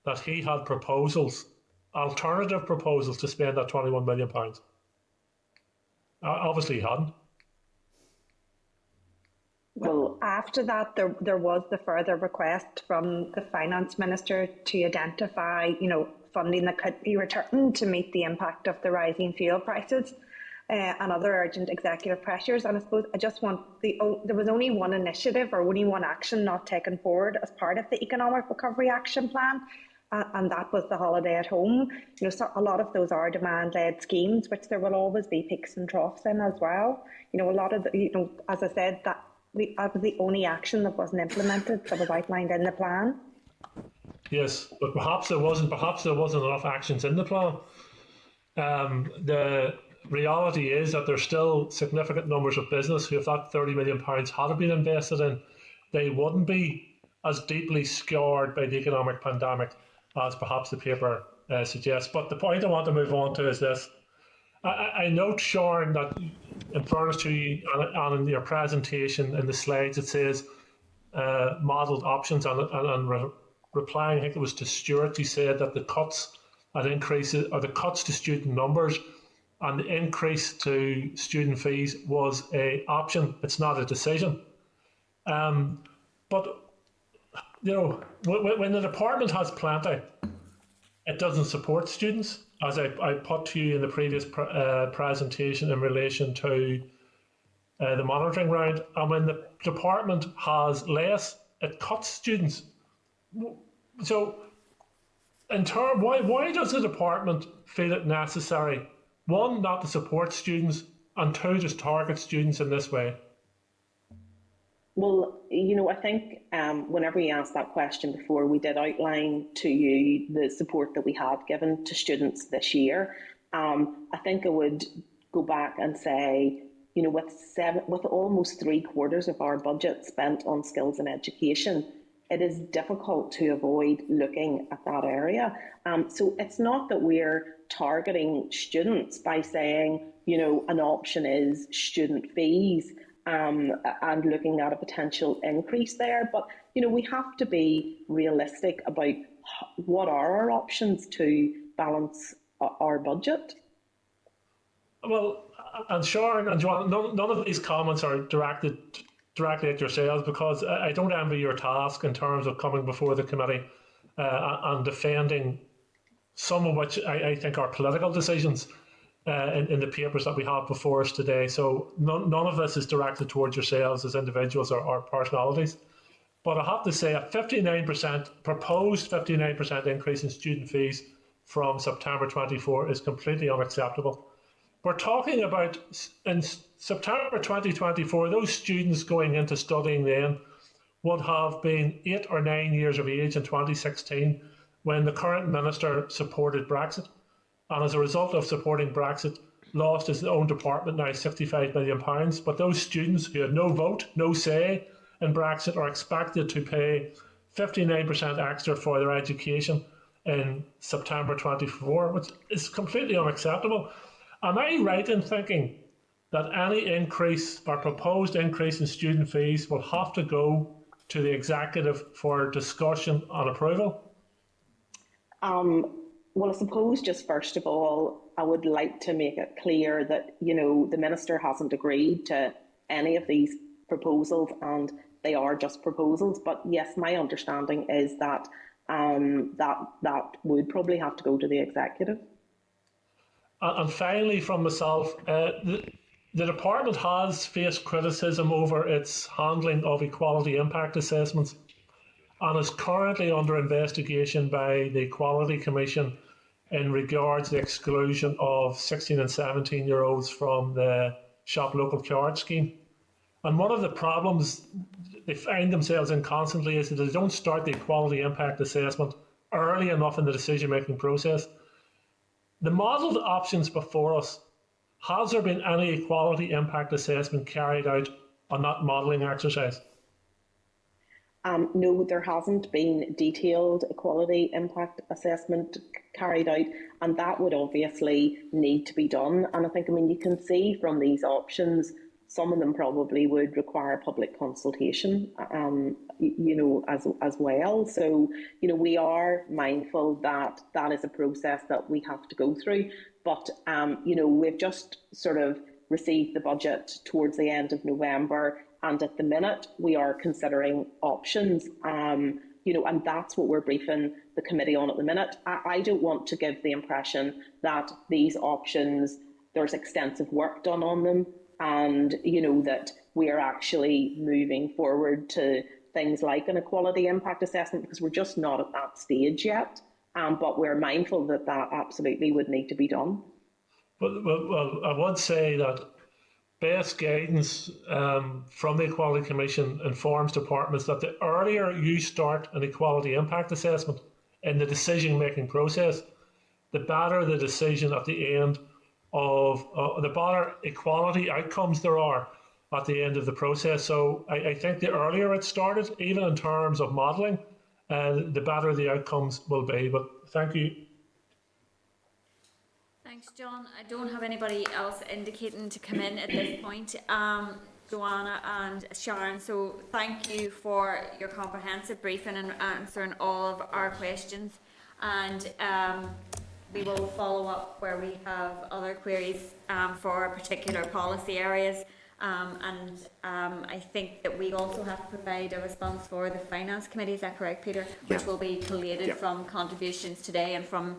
S10: that he had proposals, alternative proposals to spend that £21 million. Obviously he hadn't.
S12: Well, after that, there was the further request from the Finance Minister to identify, you know, funding that could be returned to meet the impact of the rising fuel prices and other urgent executive pressures. And I suppose I just want there was only one initiative or only one action not taken forward as part of the Economic Recovery Action Plan, and that was the holiday at home. You know, so a lot of those are demand-led schemes, which there will always be peaks and troughs in as well. You know, a lot of the, you know, as I said, that was the only action that wasn't implemented that was outlined in the plan.
S10: Yes, but perhaps there wasn't enough actions in the plan. The reality is that there's still significant numbers of business who, if that £30 million had been invested in, they wouldn't be as deeply scarred by the economic pandemic as perhaps the paper suggests. But the point I want to move on to is this. I note, Sharon, that in fairness to you and in your presentation in the slides, it says modelled options, and replying, I think it was to Stuart, you said that the cuts and increases, or the cuts to student numbers and the increase to student fees was an option. It's not a decision. But, you know, when the department has plenty, it doesn't support students, as I put to you in the previous presentation in relation to the monitoring round. And when the department has less, it cuts students. So, in turn, why does the department feel it necessary, one, not to support students, and two, just target students in this way?
S11: Well, you know, I think whenever you asked that question before, we did outline to you the support that we have given to students this year. I think I would go back and say, you know, with almost 3/4 of our budget spent on skills and education, it is difficult to avoid looking at that area. So it's not that we're targeting students by saying, you know, an option is student fees and looking at a potential increase there. But, you know, we have to be realistic about what are our options to balance our budget.
S10: Well, and Sharon and Joanne, none of these comments are directed directly at yourselves, because I don't envy your task in terms of coming before the committee and defending some of which I think are political decisions in the papers that we have before us today. So none of this is directed towards yourselves as individuals or personalities. But I have to say a 59%, proposed 59% increase in student fees from September 24 is completely unacceptable. We're talking about, in September 2024, those students going into studying then would have been 8 or 9 years of age in 2016 when the current minister supported Brexit. And as a result of supporting Brexit, lost his own department now £65 million. But those students who had no vote, no say in Brexit are expected to pay 59% extra for their education in September 24, which is completely unacceptable. Am I right in thinking that any increase or proposed increase in student fees will have to go to the executive for discussion and approval?
S11: Well, I suppose just first of all, I would like to make it clear that, you know, the minister hasn't agreed to any of these proposals, and they are just proposals. But yes, my understanding is that that would probably have to go to the executive.
S10: And finally, from myself, the department has faced criticism over its handling of equality impact assessments and is currently under investigation by the Equality Commission in regards to the exclusion of 16 and 17-year-olds from the Shop Local card scheme. And one of the problems they find themselves in constantly is that they don't start the equality impact assessment early enough in the decision-making process. The modelled options before us, has there been any equality impact assessment carried out on that modelling exercise?
S11: No, there hasn't been detailed equality impact assessment carried out, and that would obviously need to be done. And I mean, you can see from these options, some of them probably would require public consultation, as well. So, we are mindful that that is a process that we have to go through. But, we've just sort of received the budget towards the end of November, and at the minute we are considering options, and that's what we're briefing the committee on at the minute. I don't want to give the impression that these options, there's extensive work done on them, and that we are actually moving forward to things like an equality impact assessment, because we're just not at that stage yet. But we're mindful that that absolutely would need to be done.
S10: Well, I would say that best guidance from the Equality Commission informs departments that the earlier you start an equality impact assessment in the decision-making process, the better the decision at the end of the better equality outcomes there are at the end of the process. So I think the earlier it started, even in terms of modelling, the better the outcomes will be. But thank you.
S2: Thanks, John. I don't have anybody else indicating to come in at this point, Joanna and Sharon. So thank you for your comprehensive briefing and answering all of our questions. And we will follow up where we have other queries for particular policy areas. I think that we also have to provide a response for the Finance Committee. Is that correct, Peter? Which will be collated from contributions today and from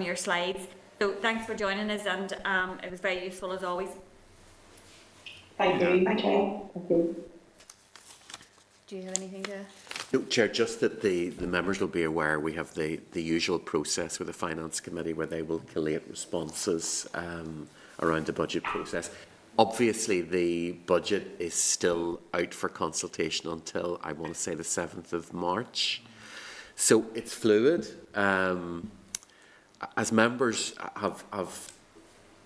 S2: your slides. So thanks for joining us, and it was very useful as always.
S11: Thank you. Thank you. Thank you.
S2: Do you have anything to?
S3: No, Chair, just that the members will be aware we have the usual process with the Finance Committee where they will collate responses around the budget process. Obviously, the budget is still out for consultation until, I want to say, the 7th of March. So it's fluid. As members have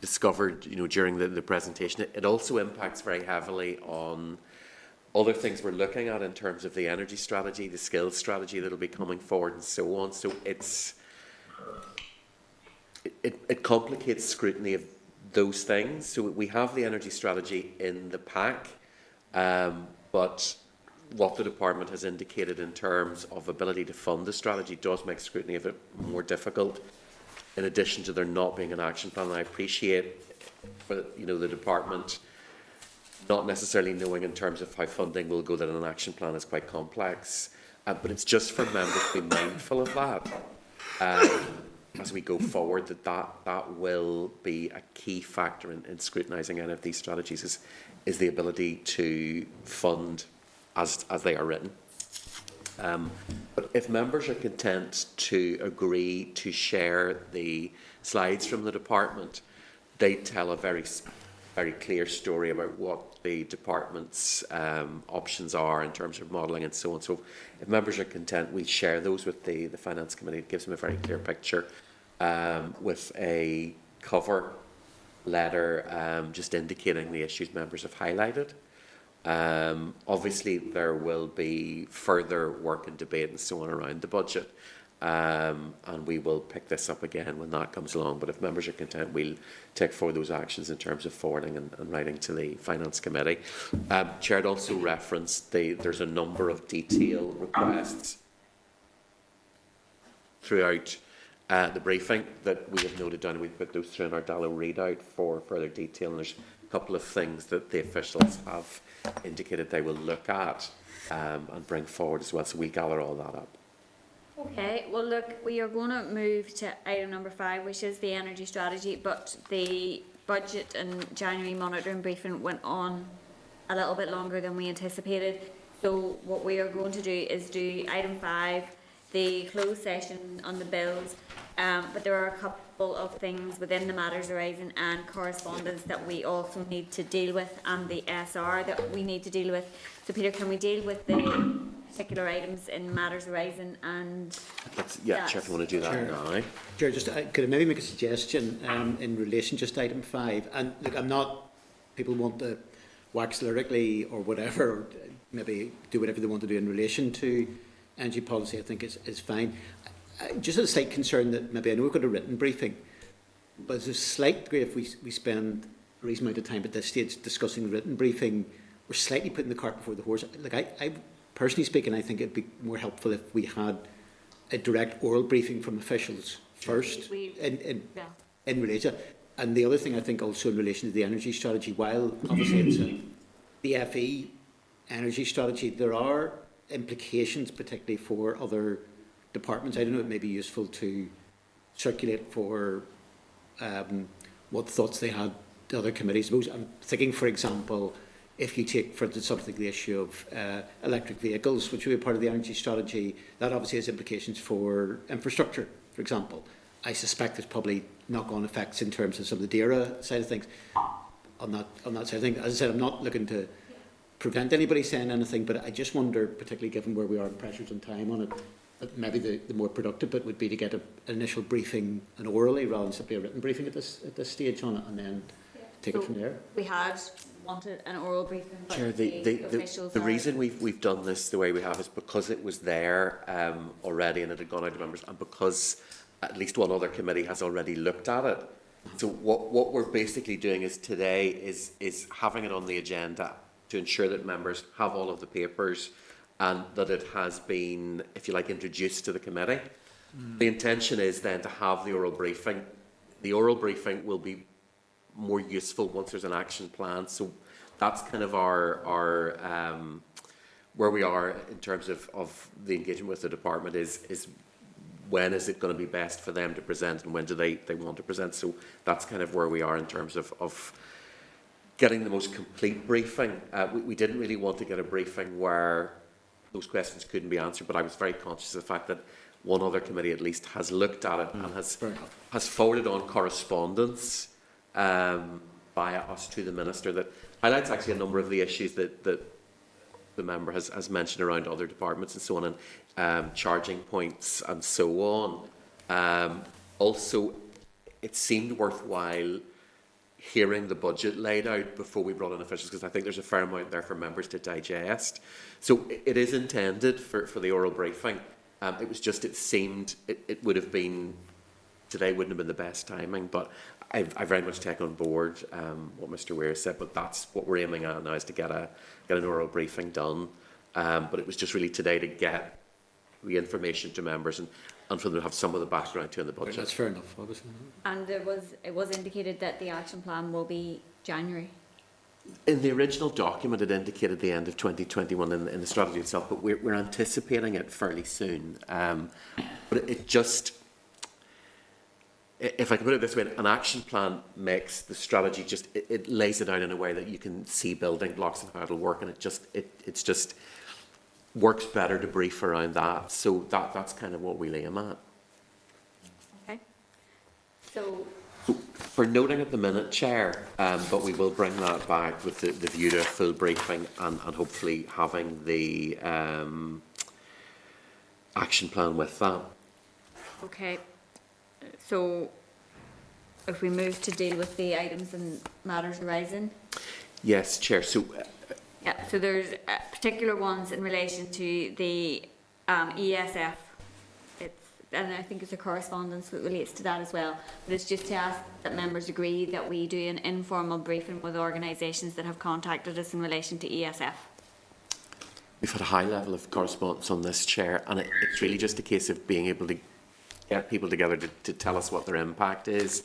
S3: discovered, during the presentation, it also impacts very heavily on other things we're looking at in terms of the energy strategy, the skills strategy that will be coming forward, and so on. So it complicates scrutiny of those things. So we have the energy strategy in the pack, but what the department has indicated in terms of ability to fund the strategy does make scrutiny of it more difficult, in addition to there not being an action plan. And I appreciate for the department not necessarily knowing in terms of how funding will go that an action plan is quite complex, but it's just for members to be mindful of that as we go forward, that will be a key factor in scrutinising any of these strategies is the ability to fund as they are written. But if members are content to agree to share the slides from the department, they tell a very clear story about what the department's options are in terms of modelling and so on. So if members are content, we share those with the Finance Committee. It gives them a very clear picture with a cover letter just indicating the issues members have highlighted. Obviously, there will be further work and debate and so on around the budget, and we will pick this up again when that comes along. But if members are content, we'll take forward those actions in terms of forwarding and writing to the Finance Committee. Chair had also referenced there's a number of detail requests throughout the briefing that we have noted down, and we put those through in our Dallow readout for further detail. And there's a couple of things that the officials have indicated they will look at and bring forward as well. So we gather all that up.
S2: Okay, well look, we are going to move to item number 5, which is the energy strategy, but the budget and January monitoring briefing went on a little bit longer than we anticipated. So what we are going to do is do item 5, the closed session on the bills, but there are a couple of things within the matters arising and correspondence that we also need to deal with, and the SR that we need to deal with. So Peter, can we deal with the particular items in matters arising and
S3: Yeah, Chair, if you want to do that now.
S5: Chair, just could I maybe make a suggestion in relation just to item 5? And look, I'm not, people want to wax lyrically or whatever, or maybe do whatever they want to do in relation to energy policy, I think is fine. Just a slight concern that maybe, I know we've got a written briefing, but there's a slight degree if we spend a reasonable amount of time at this stage discussing the written briefing, we're slightly putting the cart before the horse. Like I personally speaking, I think it'd be more helpful if we had a direct oral briefing from officials first in relation. And the other thing I think also in relation to the energy strategy, while obviously it's the FE energy strategy, there are implications particularly for other departments. I don't know, it may be useful to circulate for what thoughts they had to other committees. I'm thinking, for example, if you take, for instance, something the issue of electric vehicles, which will be part of the energy strategy, that obviously has implications for infrastructure, for example. I suspect there's probably knock-on effects in terms of some of the DERA side of things. On that side of things, as I said, I'm not looking to prevent anybody saying anything, but I just wonder, particularly given where we are and pressures on time on it, that maybe the more productive bit would be to get an initial briefing, an orally, rather than simply a written briefing at this stage on it, and then take it from there.
S2: We had wanted an oral briefing, but
S3: Chair, the reason we've done this the way we have is because it was there already and it had gone out to members, and because at least one other committee has already looked at it. So what we're basically doing is today is having it on the agenda to ensure that members have all of the papers and that it has been, if you like, introduced to the committee. The intention is then to have the oral briefing. The oral briefing will be more useful once there's an action plan. So that's kind of our where we are in terms of the engagement with the department is when is it going to be best for them to present and when do they want to present. So that's kind of where we are in terms of getting the most complete briefing. We didn't really want to get a briefing where those questions couldn't be answered, but I was very conscious of the fact that one other committee at least has looked at it and has forwarded on correspondence via us to the Minister that highlights actually a number of the issues that the member has mentioned around other departments and so on, and charging points and so on. Also, it seemed worthwhile hearing the budget laid out before we brought in officials, because I think there's a fair amount there for members to digest. So it is intended for the oral briefing. It was just, it seemed it would have been, today wouldn't have been the best timing, but I very much take on board what Mr. Weir said, but that's what we're aiming at now, is to get an oral briefing done. But it was just really today to get the information to members and for them to have some of the background to in the budget.
S5: That's fair enough, obviously.
S2: And it was indicated that the action plan will be January.
S3: In the original document, it indicated the end of 2021 in the strategy itself, but we're anticipating it fairly soon. But it just, if I can put it this way, an action plan makes the strategy just, it lays it out in a way that you can see building blocks and how it'll work, and it's just works better to brief around that. So that's kind of what we'll aim at.
S2: Okay. So
S3: for noting at the minute, Chair, but we will bring that back with the view to a full briefing and hopefully having the action plan with that.
S2: Okay. So if we move to deal with the items and matters arising.
S3: Yes, Chair. So
S2: yeah, so there's particular ones in relation to the ESF. And I think it's a correspondence that relates to that as well. But it's just to ask that members agree that we do an informal briefing with organisations that have contacted us in relation to ESF.
S3: We've had a high level of correspondence on this, Chair, and it's really just a case of being able to get people together to tell us what their impact is.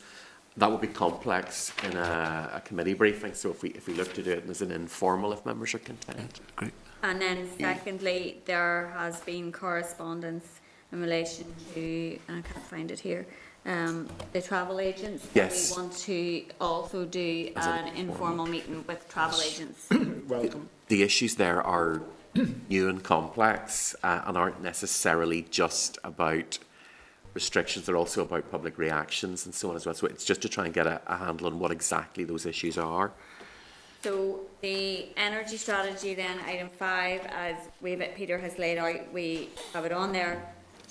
S3: That would be complex in a committee briefing, so if we look to do it as an informal, if members are content. Great.
S2: And then secondly, there has been correspondence in relation to, and I can't find it here, the travel agents.
S3: Yes.
S2: We want to also do an informal meeting with travel agents.
S3: Welcome. The issues there are new and complex and aren't necessarily just about restrictions, they're also about public reactions and so on as well. So it's just to try and get a handle on what exactly those issues are.
S2: So the energy strategy then, item 5, as Peter has laid out, we have it on there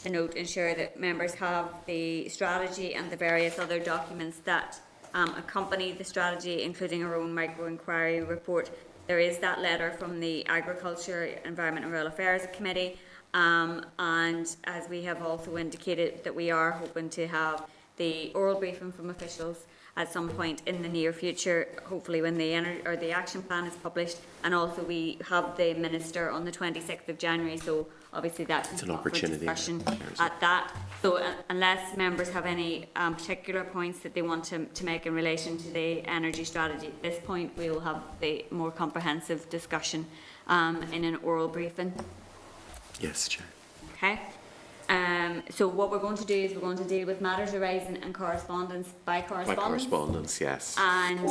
S2: to note, ensure that members have the strategy and the various other documents that accompany the strategy, including our own micro-inquiry report. There is that letter from the Agriculture, Environment and Rural Affairs Committee, and as we have also indicated that we are hoping to have the oral briefing from officials at some point in the near future, hopefully when the action plan is published, and also we have the minister on the 26th of January, so obviously that's
S3: an opportunity
S2: discussion at that. So unless members have any particular points that they want to make in relation to the energy strategy at this point, we will have the more comprehensive discussion in an oral briefing.
S3: Yes, Chair.
S2: Okay. So what we're going to do is we're going to deal with matters arising in correspondence by correspondence.
S3: By correspondence, yes.
S2: And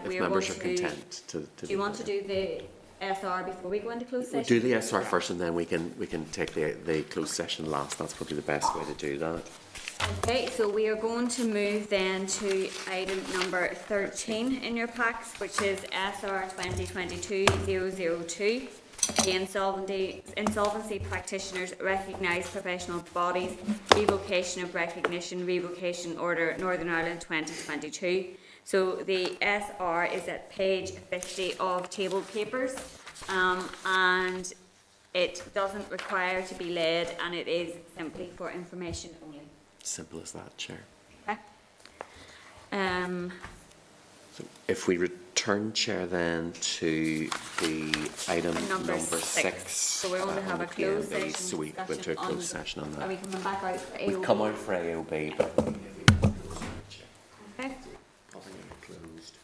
S2: we are
S3: members
S2: going
S3: are
S2: to.
S3: content to
S2: Do you want to do the SR before we go into closed session?
S3: We'll do the SR first, and then we can take the closed session last. That's probably the best way to do that.
S2: Okay, so we are going to move then to item number 13 in your packs, which is SR 2022-002. The Insolvency Practitioners Recognised Professional Bodies Revocation of Recognition Revocation Order Northern Ireland 2022. So the SR is at page 50 of table papers, and it doesn't require to be led, and it is simply for information only.
S3: Simple as that, Chair.
S2: Okay.
S3: So if we return, Chair, then to the item number 6.
S2: So we're going to have a closed session.
S3: So we went to a closed session on that.
S2: Are we coming back out for AOB?
S3: We've come out for AOB, but
S2: okay.
S3: Closed.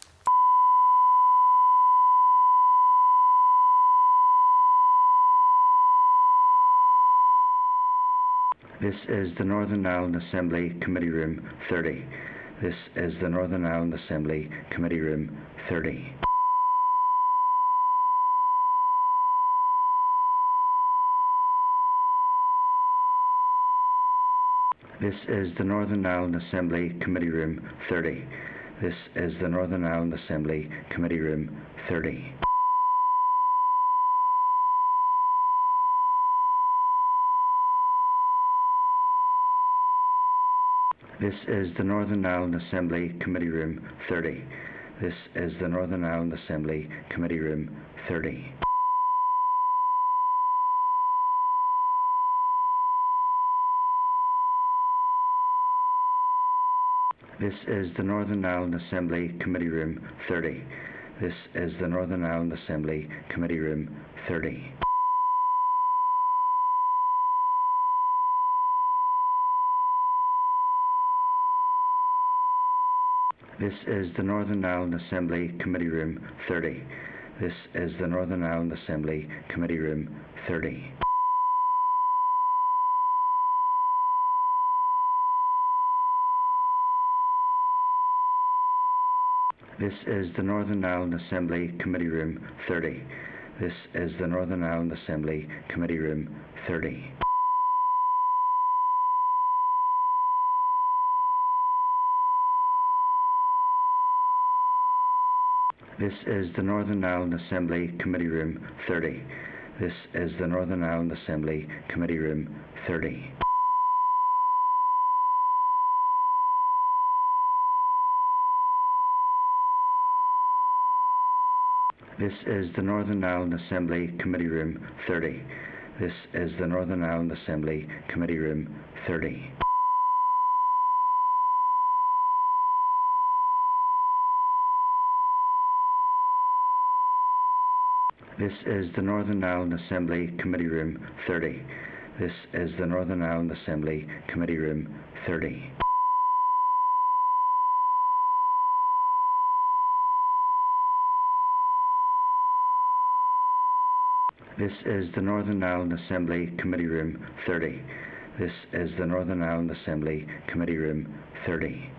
S1: This is the Northern Ireland Assembly Committee Room 30. This is the Northern Ireland Assembly Committee Room 30. This is the Northern Ireland Assembly Committee Room 30. This is the Northern Ireland Assembly Committee Room 30. This is the Northern Ireland Assembly Committee Room 30. This is the Northern Ireland Assembly Committee Room 30. This is the Northern Ireland Assembly Committee Room 30. This is the Northern Ireland Assembly Committee Room 30. This is the Northern Ireland Assembly Committee Room 30. This is the Northern Ireland Assembly Committee Room 30. This is the Northern Ireland Assembly Committee Room 30. This is the Northern Ireland Assembly Committee Room 30. This is the Northern Ireland Assembly Committee Room 30. This is the Northern Ireland Assembly Committee Room 30. This is the Northern Ireland Assembly Committee Room 30. This is the Northern Ireland Assembly Committee Room 30. This is the Northern Ireland Assembly Committee Room 30. This is the Northern Ireland Assembly Committee Room 30. This is the Northern Ireland Assembly Committee Room 30. This is the Northern Ireland Assembly Committee Room 30.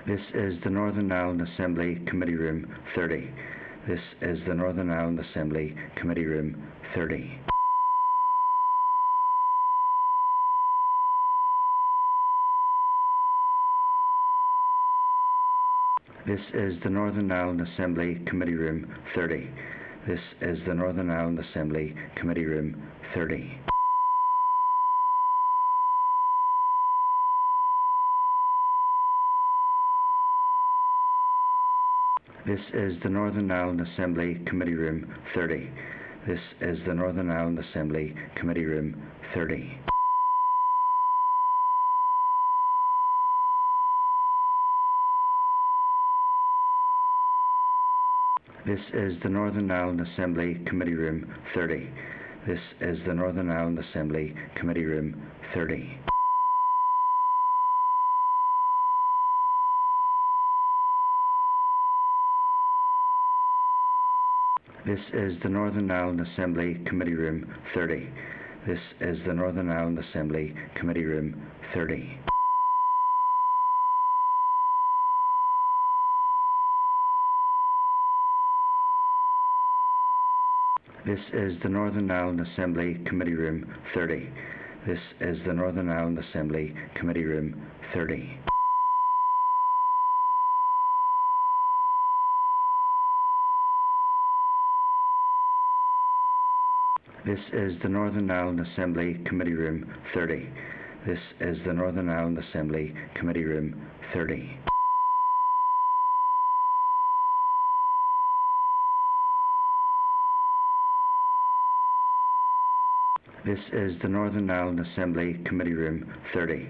S1: This is the Northern Ireland Assembly Committee Room 30. This is the Northern Ireland Assembly Committee Room 30. This is the Northern Ireland Assembly Committee Room 30. This is the Northern Ireland Assembly Committee Room 30. This is the Northern Ireland Assembly Committee Room 30. This is the Northern Ireland Assembly Committee Room 30. This is the Northern Ireland Assembly Committee Room 30. This is the Northern Ireland Assembly Committee Room 30. This is the Northern Ireland Assembly Committee Room 30. This is the Northern Ireland Assembly Committee Room 30. This is the Northern Ireland Assembly Committee Room 30. This is the Northern Ireland Assembly Committee Room 30. This is the Northern Ireland Assembly Committee Room 30. This is the Northern Ireland Assembly Committee Room 30. This is the Northern Ireland Assembly Committee Room 30.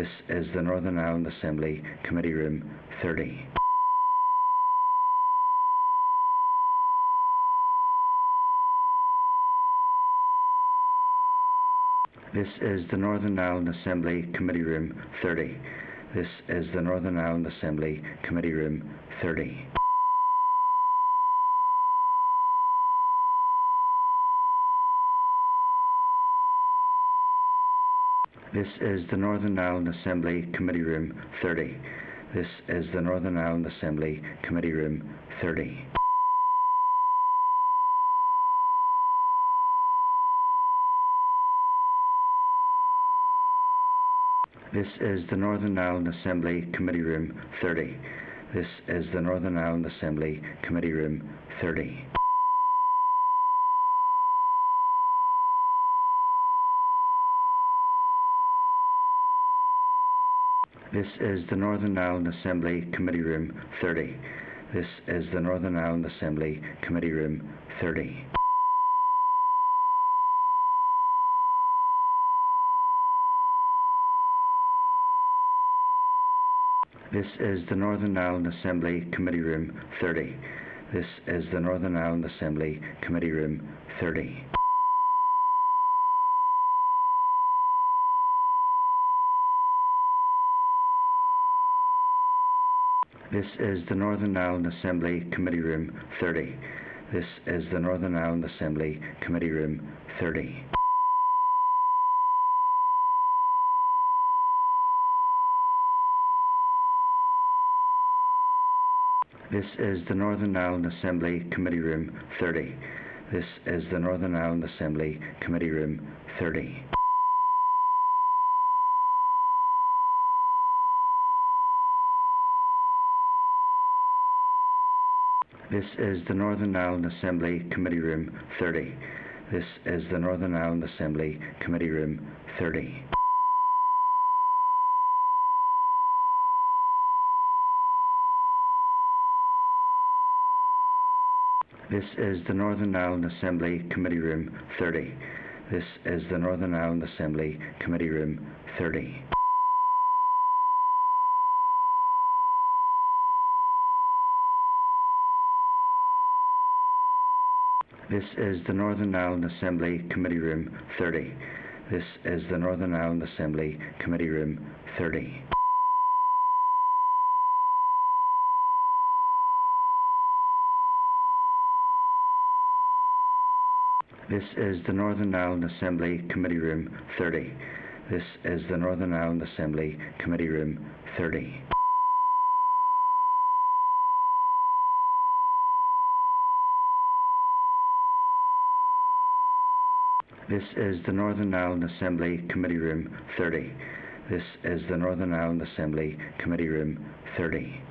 S1: This is the Northern Ireland Assembly Committee Room 30. This is the Northern Ireland Assembly Committee Room 30. This is the Northern Ireland Assembly Committee Room 30. This is the Northern Ireland Assembly Committee Room 30. This is the Northern Ireland Assembly Committee Room 30. This is the Northern Ireland Assembly Committee Room 30. This is the Northern Ireland Assembly Committee Room 30. This is the Northern Ireland Assembly Committee Room 30. This is the Northern Ireland Assembly Committee Room 30. This is the Northern Ireland Assembly Committee Room 30. This is the Northern Ireland Assembly Committee Room 30. This is the Northern Ireland Assembly Committee Room 30. This is the Northern Ireland Assembly Committee Room 30. This is the Northern Ireland Assembly Committee Room 30. This is the Northern Ireland Assembly Committee Room 30. This is the Northern Ireland Assembly Committee Room 30. This is the Northern Ireland Assembly Committee Room 30. This is the Northern Ireland Assembly Committee Room 30. This is the Northern Ireland Assembly Committee Room 30. This is the Northern Ireland Assembly Committee Room 30. This is the Northern Ireland Assembly Committee Room 30. This is the Northern Ireland Assembly Committee Room 30. This is the Northern Ireland Assembly Committee Room 30. This is the Northern Ireland Assembly Committee Room 30. This is the Northern Ireland Assembly Committee Room 30.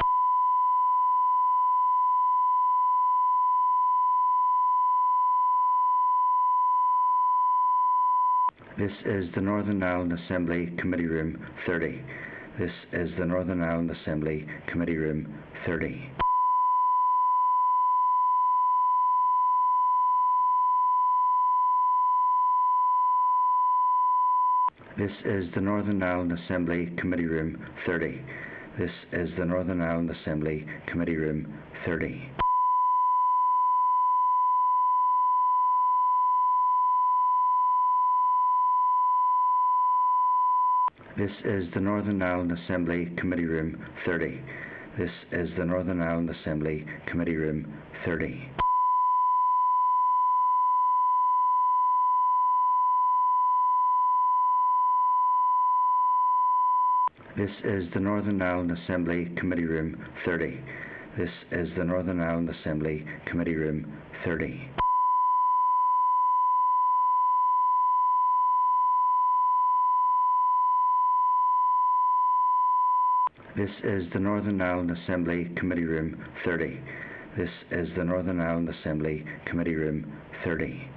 S1: This is the Northern Ireland Assembly Committee Room 30. This is the Northern Ireland Assembly Committee Room 30. This is the Northern Ireland Assembly Committee Room 30. This is the Northern Ireland Assembly Committee Room 30. This is the Northern Ireland Assembly Committee Room 30. This is the Northern Ireland Assembly Committee Room 30. This is the Northern Ireland Assembly Committee Room 30. This is the Northern Ireland Assembly Committee Room 30. This is the Northern Ireland Assembly Committee Room 30. This is the Northern Ireland Assembly Committee Room 30.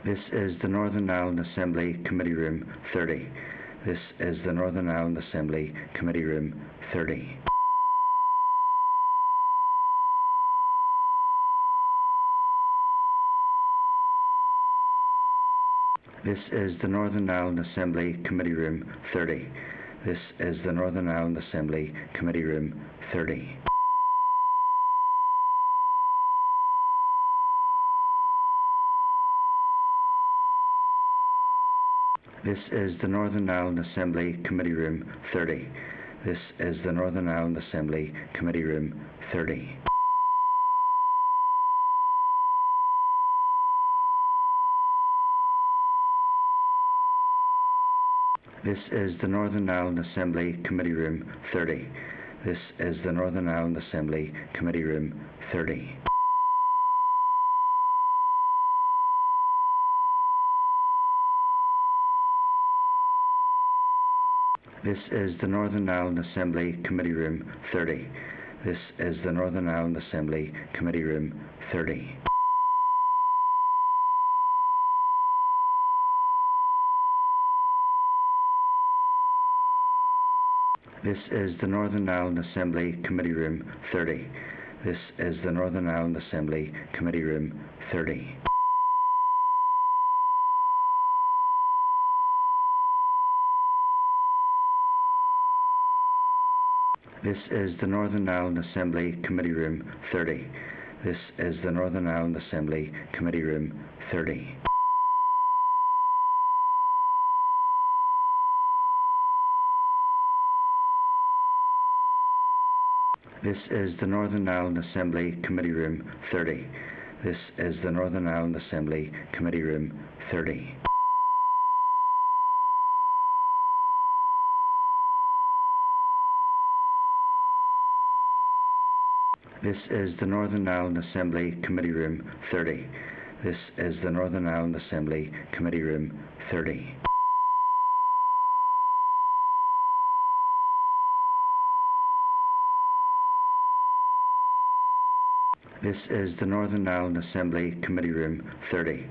S1: This is the Northern Ireland Assembly Committee Room 30. This is the Northern Ireland Assembly Committee Room 30. This is the Northern Ireland Assembly Committee Room 30. This is the Northern Ireland Assembly Committee Room 30. This is the Northern Ireland Assembly Committee Room 30. This is the Northern Ireland Assembly Committee Room 30. This is the Northern Ireland Assembly Committee Room 30. This is the Northern Ireland Assembly Committee Room 30. This is the Northern Ireland Assembly Committee Room 30. This is the Northern Ireland Assembly Committee Room 30. This is the Northern Ireland Assembly Committee Room 30. This is the Northern Ireland Assembly Committee Room 30. This is the Northern Ireland Assembly Committee Room 30. This is the Northern Ireland Assembly Committee Room 30. This is the Northern Ireland Assembly Committee Room 30. This is the Northern Ireland Assembly Committee Room 30. This is the Northern Ireland Assembly Committee Room 30. This is the Northern Ireland Assembly Committee Room 30. This is the Northern Ireland Assembly Committee Room 30.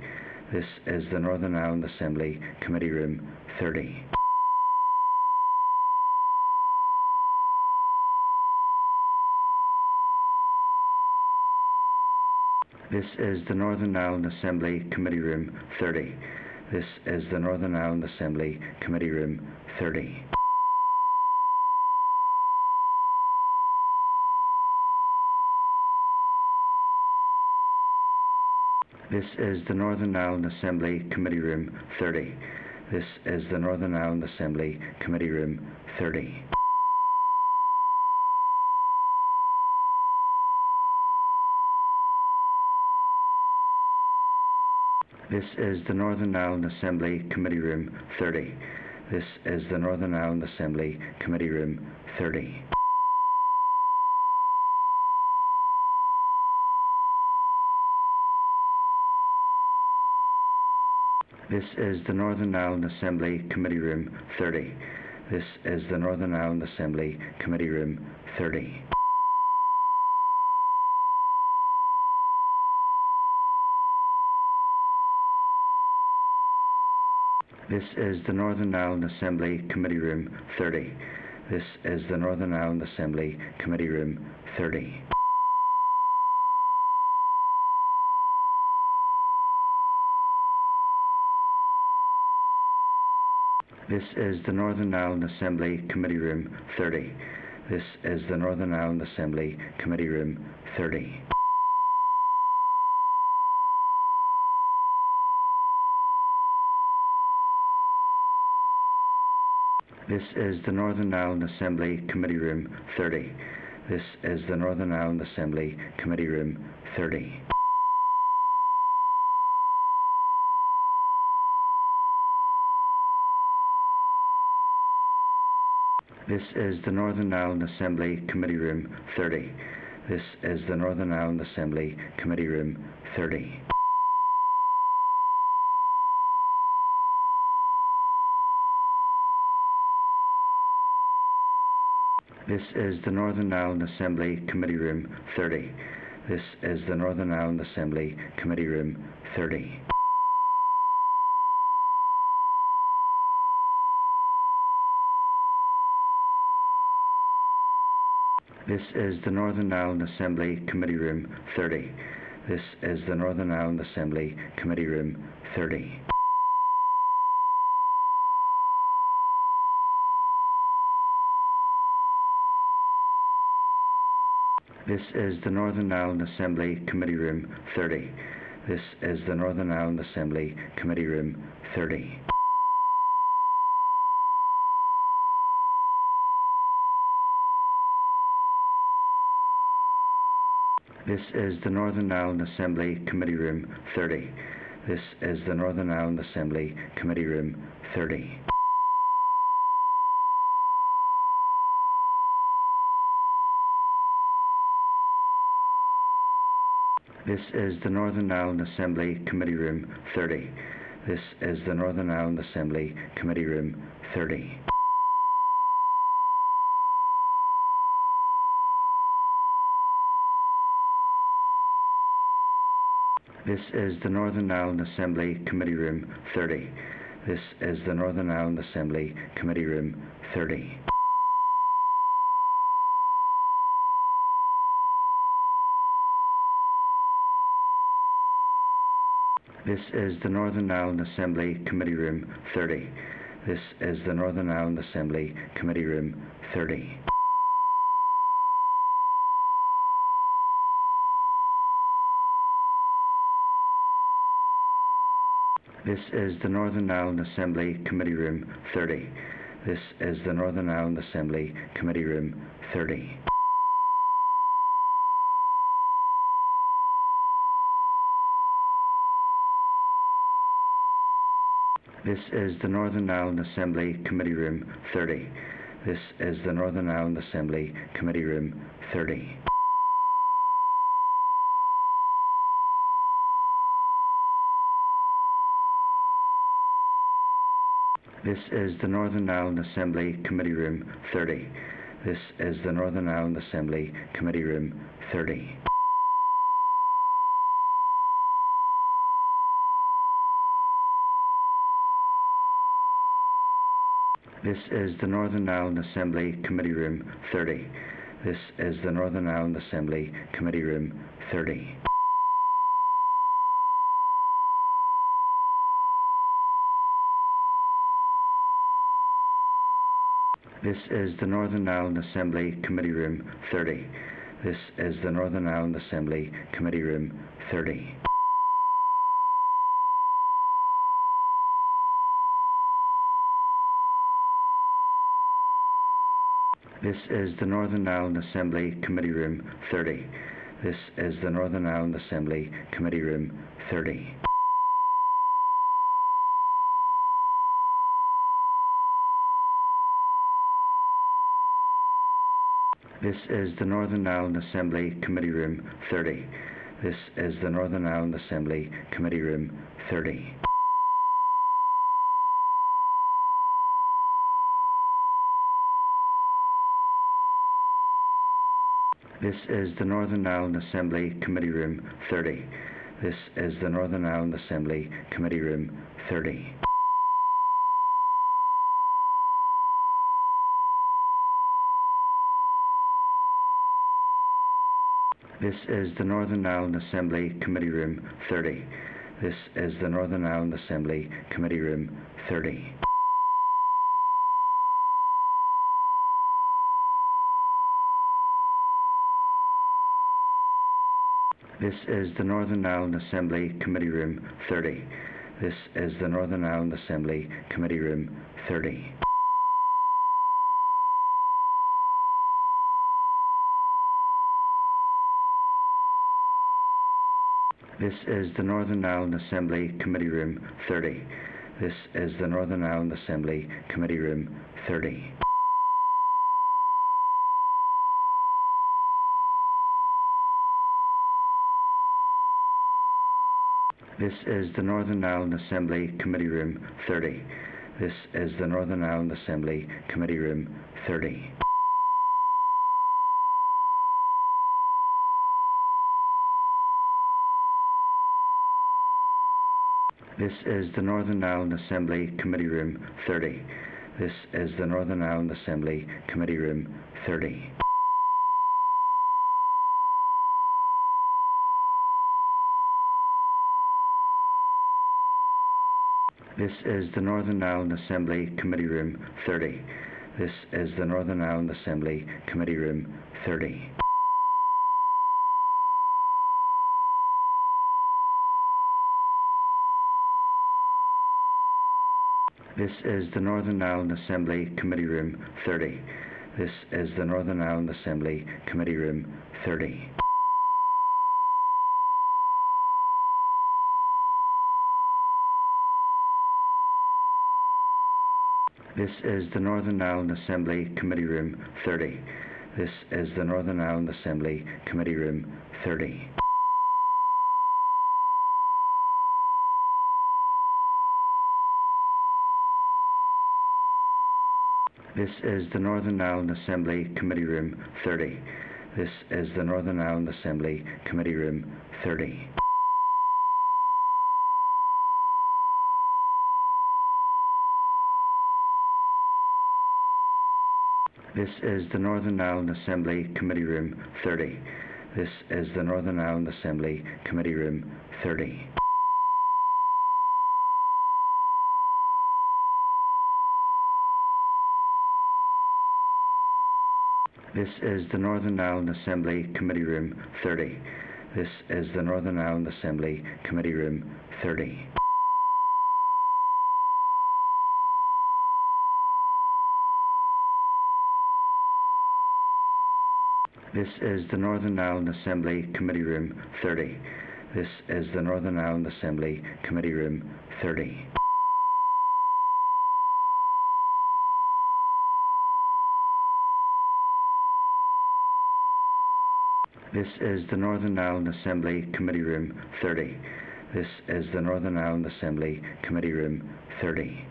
S1: This is the Northern Ireland Assembly Committee Room 30. This is the Northern Ireland Assembly Committee Room 30. This is the Northern Ireland Assembly Committee Room 30. This is the Northern Ireland Assembly Committee Room 30. This is the Northern Ireland Assembly Committee Room 30. This is the Northern Ireland Assembly Committee Room 30. This is the Northern Ireland Assembly Committee Room 30. This is the Northern Ireland Assembly Committee Room 30. This is the Northern Ireland Assembly Committee Room 30. This is the Northern Ireland Assembly Committee Room 30. This is the Northern Ireland Assembly Committee Room 30. This is the Northern Ireland Assembly Committee Room 30. This is the Northern Ireland Assembly Committee Room 30. This is the Northern Ireland Assembly Committee Room 30. This is the Northern Ireland Assembly Committee Room 30. This is the Northern Ireland Assembly Committee Room 30. This is the Northern Ireland Assembly Committee Room 30. This is the Northern Ireland Assembly Committee Room 30. This is the Northern Ireland Assembly Committee Room 30. This is the Northern Ireland Assembly Committee Room 30. This is the Northern Ireland Assembly Committee Room 30. This is the Northern Ireland Assembly Committee Room 30. This is the Northern Ireland Assembly Committee Room 30. This is the Northern Ireland Assembly Committee Room 30. This is the Northern Ireland Assembly Committee Room 30. This is the Northern Ireland Assembly Committee Room 30. This is the Northern Ireland Assembly Committee Room 30. This is the Northern Ireland Assembly Committee Room 30. This is the Northern Ireland Assembly Committee Room 30. This is the Northern Ireland Assembly Committee Room 30. This is the Northern Ireland Assembly Committee Room 30. This is the Northern Ireland Assembly Committee Room 30. This is the Northern Ireland Assembly Committee Room 30. This is the Northern Ireland Assembly Committee Room 30. This is the Northern Ireland Assembly Committee Room 30. This is the Northern Ireland Assembly Committee Room 30. This is the Northern Ireland Assembly Committee Room 30. This is the Northern Ireland Assembly Committee Room 30. This is the Northern Ireland Assembly Committee Room 30. This is the Northern Ireland Assembly Committee Room 30. This is the Northern Ireland Assembly Committee Room 30. This is the Northern Ireland Assembly Committee Room 30. This is the Northern Ireland Assembly Committee Room 30. This is the Northern Ireland Assembly Committee Room 30. This is the Northern Ireland Assembly Committee Room 30. This is the Northern Ireland Assembly Committee Room 30. This is the Northern Ireland Assembly Committee Room 30. This is the Northern Ireland Assembly Committee Room 30. This is the Northern Ireland Assembly Committee Room 30. This is the Northern Ireland Assembly Committee Room 30. This is the Northern Ireland Assembly Committee Room 30. This is the Northern Ireland Assembly Committee Room 30. This is the Northern Ireland Assembly Committee Room 30. This is the Northern Ireland Assembly Committee Room 30. This is the Northern Ireland Assembly Committee Room 30. This is the Northern Ireland Assembly Committee Room 30. This is the Northern Ireland Assembly Committee Room 30. This is the Northern Ireland Assembly Committee Room 30. This is the Northern Ireland Assembly Committee Room 30. This is the Northern Ireland Assembly Committee Room 30. This is the Northern Ireland Assembly Committee Room 30. This is the Northern Ireland Assembly Committee Room 30. This is the Northern Ireland Assembly Committee Room 30. This is the Northern Ireland Assembly Committee Room 30. This is the Northern Ireland Assembly Committee Room 30. This is the Northern Ireland Assembly Committee Room 30. This is the Northern Ireland Assembly Committee Room 30. This is the Northern Ireland Assembly Committee Room 30. This is the Northern Ireland Assembly Committee Room 30. This is the Northern Ireland Assembly Committee Room 30. This is the Northern Ireland Assembly Committee Room 30. This is the Northern Ireland Assembly Committee Room 30. This is the Northern Ireland Assembly Committee Room 30.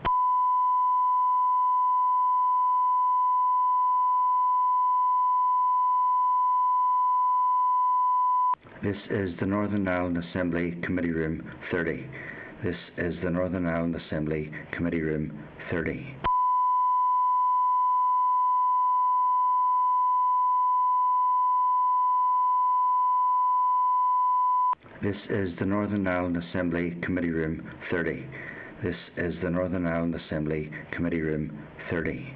S1: This is the Northern Ireland Assembly Committee Room 30. This is the Northern Ireland Assembly Committee Room 30. This is the Northern Ireland Assembly Committee Room 30. This is the Northern Ireland Assembly Committee Room 30.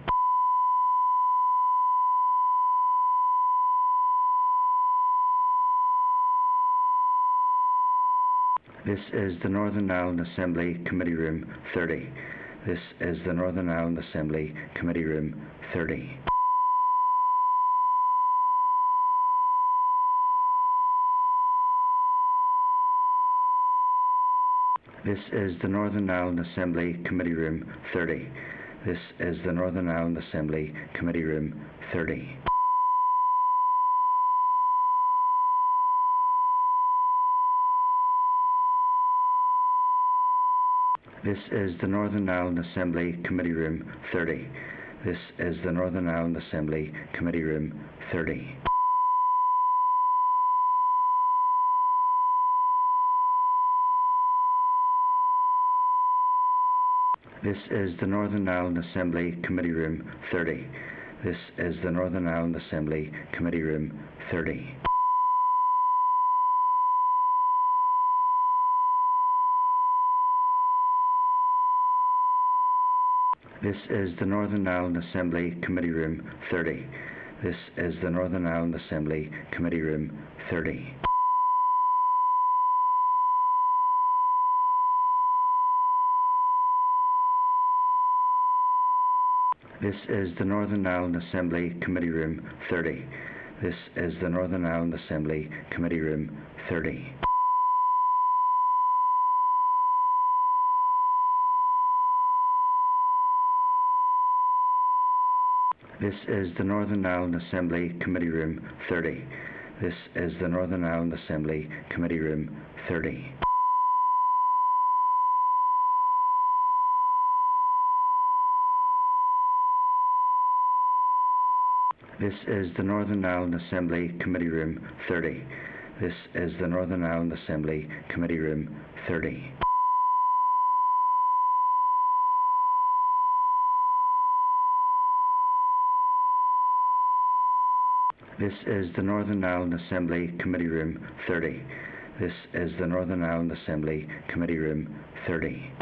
S1: This is the Northern Ireland Assembly Committee Room 30. This is the Northern Ireland Assembly Committee Room 30. This is the Northern Ireland Assembly Committee Room 30. This is the Northern Ireland Assembly Committee Room 30. This is the Northern Ireland Assembly Committee Room 30. This is the Northern Ireland Assembly Committee Room 30. This is the Northern Ireland Assembly Committee Room 30. This is the Northern Ireland Assembly Committee Room 30. This is the Northern Ireland Assembly Committee Room 30. This is the Northern Ireland Assembly Committee Room 30. This is the Northern Ireland Assembly Committee Room 30. This is the Northern Ireland Assembly Committee Room 30. This is the Northern Ireland Assembly Committee Room 30. This is the Northern Ireland Assembly Committee Room 30. This is the Northern Ireland Assembly Committee Room 30. This is the Northern Ireland Assembly Committee Room 30. This is the Northern Ireland Assembly Committee Room 30. This is the Northern Ireland Assembly Committee Room 30.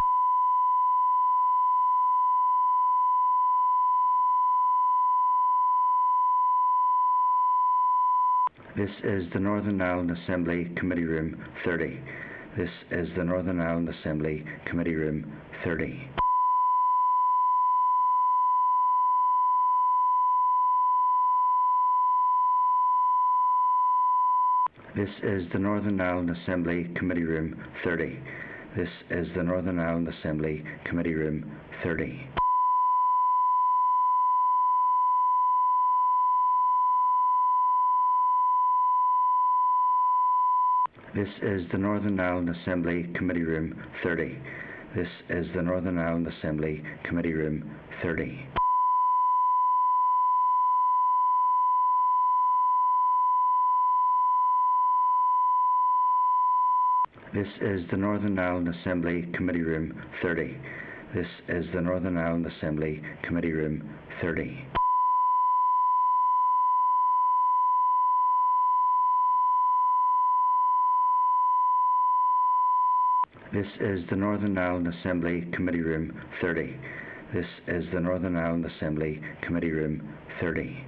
S1: This is the Northern Ireland Assembly Committee Room 30. This is the Northern Ireland Assembly Committee Room 30. This is the Northern Ireland Assembly Committee Room 30. This is the Northern Ireland Assembly Committee Room 30. This is the Northern Ireland Assembly Committee Room 30. This is the Northern Ireland Assembly Committee Room 30. This is the Northern Ireland Assembly Committee Room 30. This is the Northern Ireland Assembly Committee Room 30. This is the Northern Ireland Assembly Committee Room 30. This is the Northern Ireland Assembly Committee Room 30.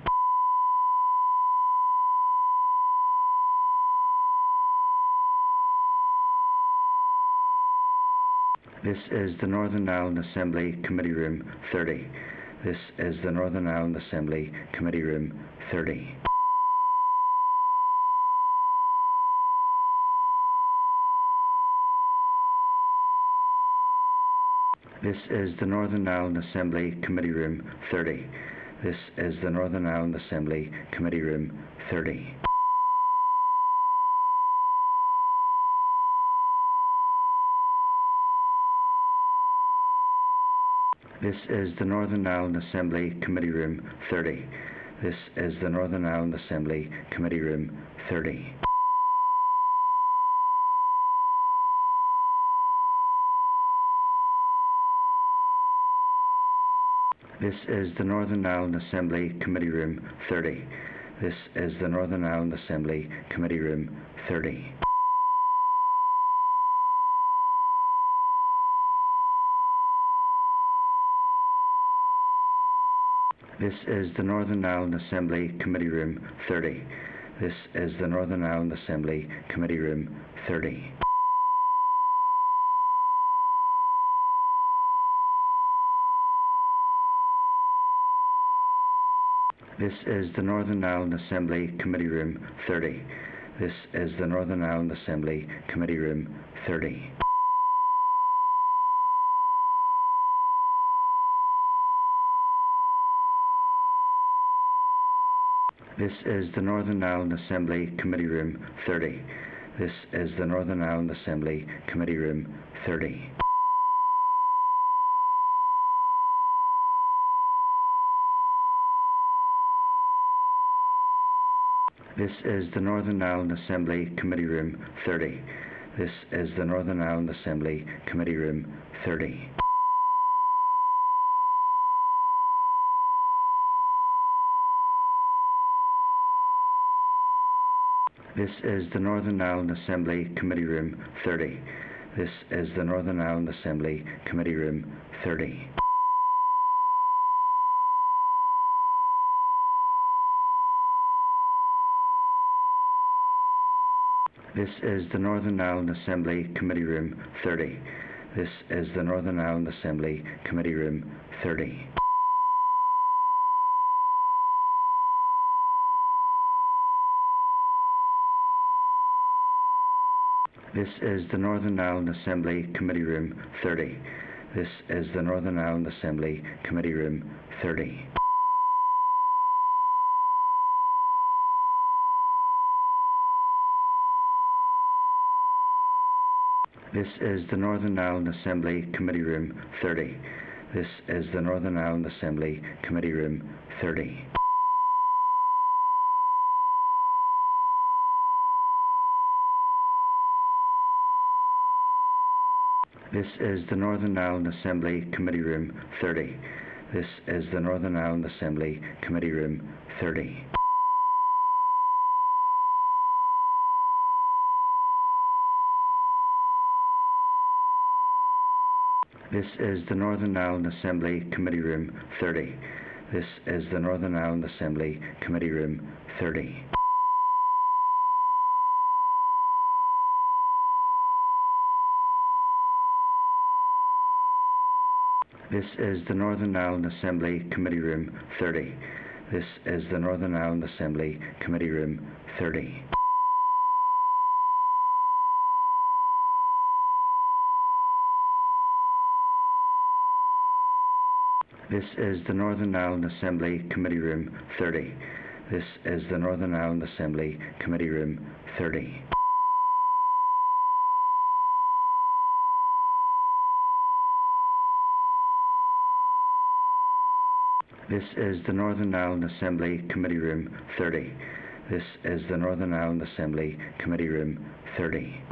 S1: This is the Northern Ireland Assembly Committee Room 30. This is the Northern Ireland Assembly Committee Room 30. This is the Northern Ireland Assembly Committee Room 30. This is the Northern Ireland Assembly Committee Room 30. This is the Northern Ireland Assembly Committee Room 30. This is the Northern Ireland Assembly Committee Room 30. This is the Northern Ireland Assembly Committee Room 30. This is the Northern Ireland Assembly Committee Room 30. This is the Northern Ireland Assembly Committee Room 30. This is the Northern Ireland Assembly Committee Room 30. This is the Northern Ireland Assembly Committee Room 30. This is the Northern Ireland Assembly Committee Room 30. This is the Northern Ireland Assembly Committee Room 30. This is the Northern Ireland Assembly Committee Room 30. This is the Northern Ireland Assembly Committee Room 30. This is the Northern Ireland Assembly Committee Room 30. This is the Northern Ireland Assembly Committee Room 30. This is the Northern Ireland Assembly Committee Room 30. This is the Northern Ireland Assembly Committee Room 30. This is the Northern Ireland Assembly Committee Room 30. This is the Northern Ireland Assembly Committee Room 30. This is the Northern Ireland Assembly Committee Room 30. This is the Northern Ireland Assembly Committee Room 30. This is the Northern Ireland Assembly Committee Room 30. This is the Northern Ireland Assembly Committee Room 30. This is the Northern Ireland Assembly Committee Room 30. This is the Northern Ireland Assembly Committee Room 30. This is the Northern Ireland Assembly Committee Room 30. This is the Northern Ireland Assembly Committee Room 30. This is the Northern Ireland Assembly Committee Room 30. This is the Northern Ireland Assembly Committee Room 30. This is the Northern Ireland Assembly Committee Room 30. This is the Northern Ireland Assembly Committee Room 30. This is the Northern Ireland Assembly Committee Room 30.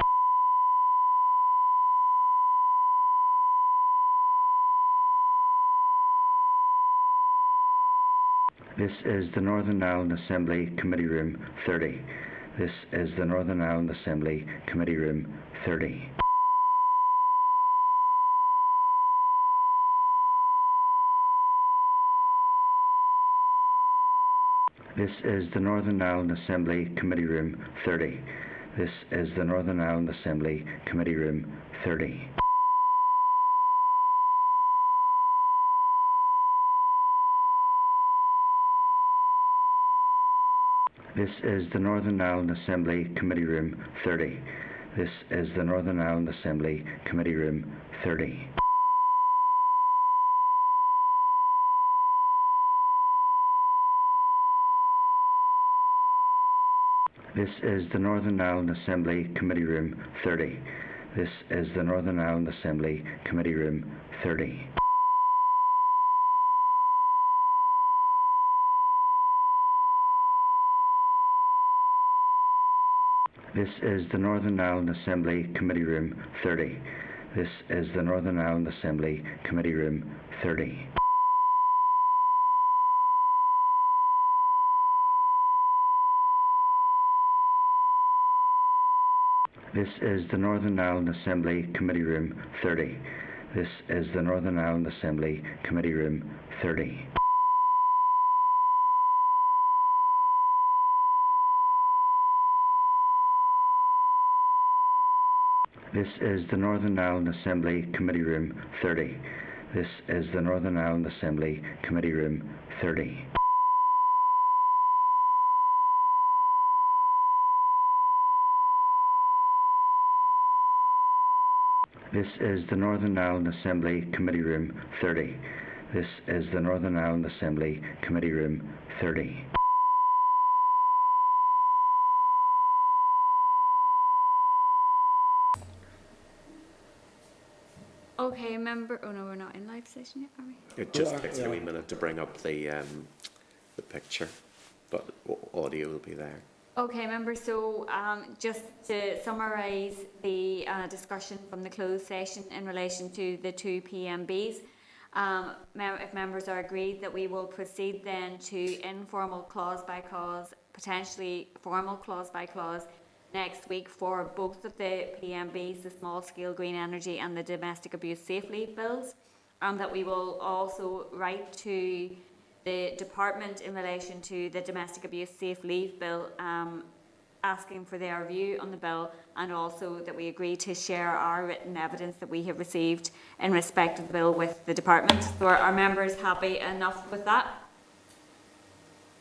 S1: This is the Northern Ireland Assembly Committee Room 30. This is the Northern Ireland Assembly Committee Room 30. This is the Northern Ireland Assembly Committee Room 30. This is the Northern Ireland Assembly Committee Room 30. This is the Northern Ireland Assembly Committee Room 30. This is the Northern Ireland Assembly Committee Room 30. This is the Northern Ireland Assembly Committee Room 30. This is the Northern Ireland Assembly Committee Room 30. This is the Northern Ireland Assembly Committee Room 30. This is the Northern Ireland Assembly Committee Room 30. This is the Northern Ireland Assembly Committee Room 30. This is the Northern Ireland Assembly Committee Room 30. This is the Northern Ireland Assembly Committee Room 30. This is the Northern Ireland Assembly Committee Room 30. This is the Northern Ireland Assembly Committee Room 30. This is the Northern Ireland Assembly Committee Room 30.
S2: Okay, member. Oh no, we're not in live session yet, are we?
S3: It just takes a wee minute to bring up the picture, but audio will be there.
S2: Okay, members, so just to summarise the discussion from the closed session in relation to the two PMBs, if members are agreed that we will proceed then to informal clause by clause potentially formal clause by clause next week for both of the PMBs, the small scale green energy and the domestic abuse safe leave bills, and that we will also write to the department in relation to the domestic abuse safe leave bill, asking for their view on the bill, and also that we agree to share our written evidence that we have received in respect of the bill with the department. So are members happy enough with that?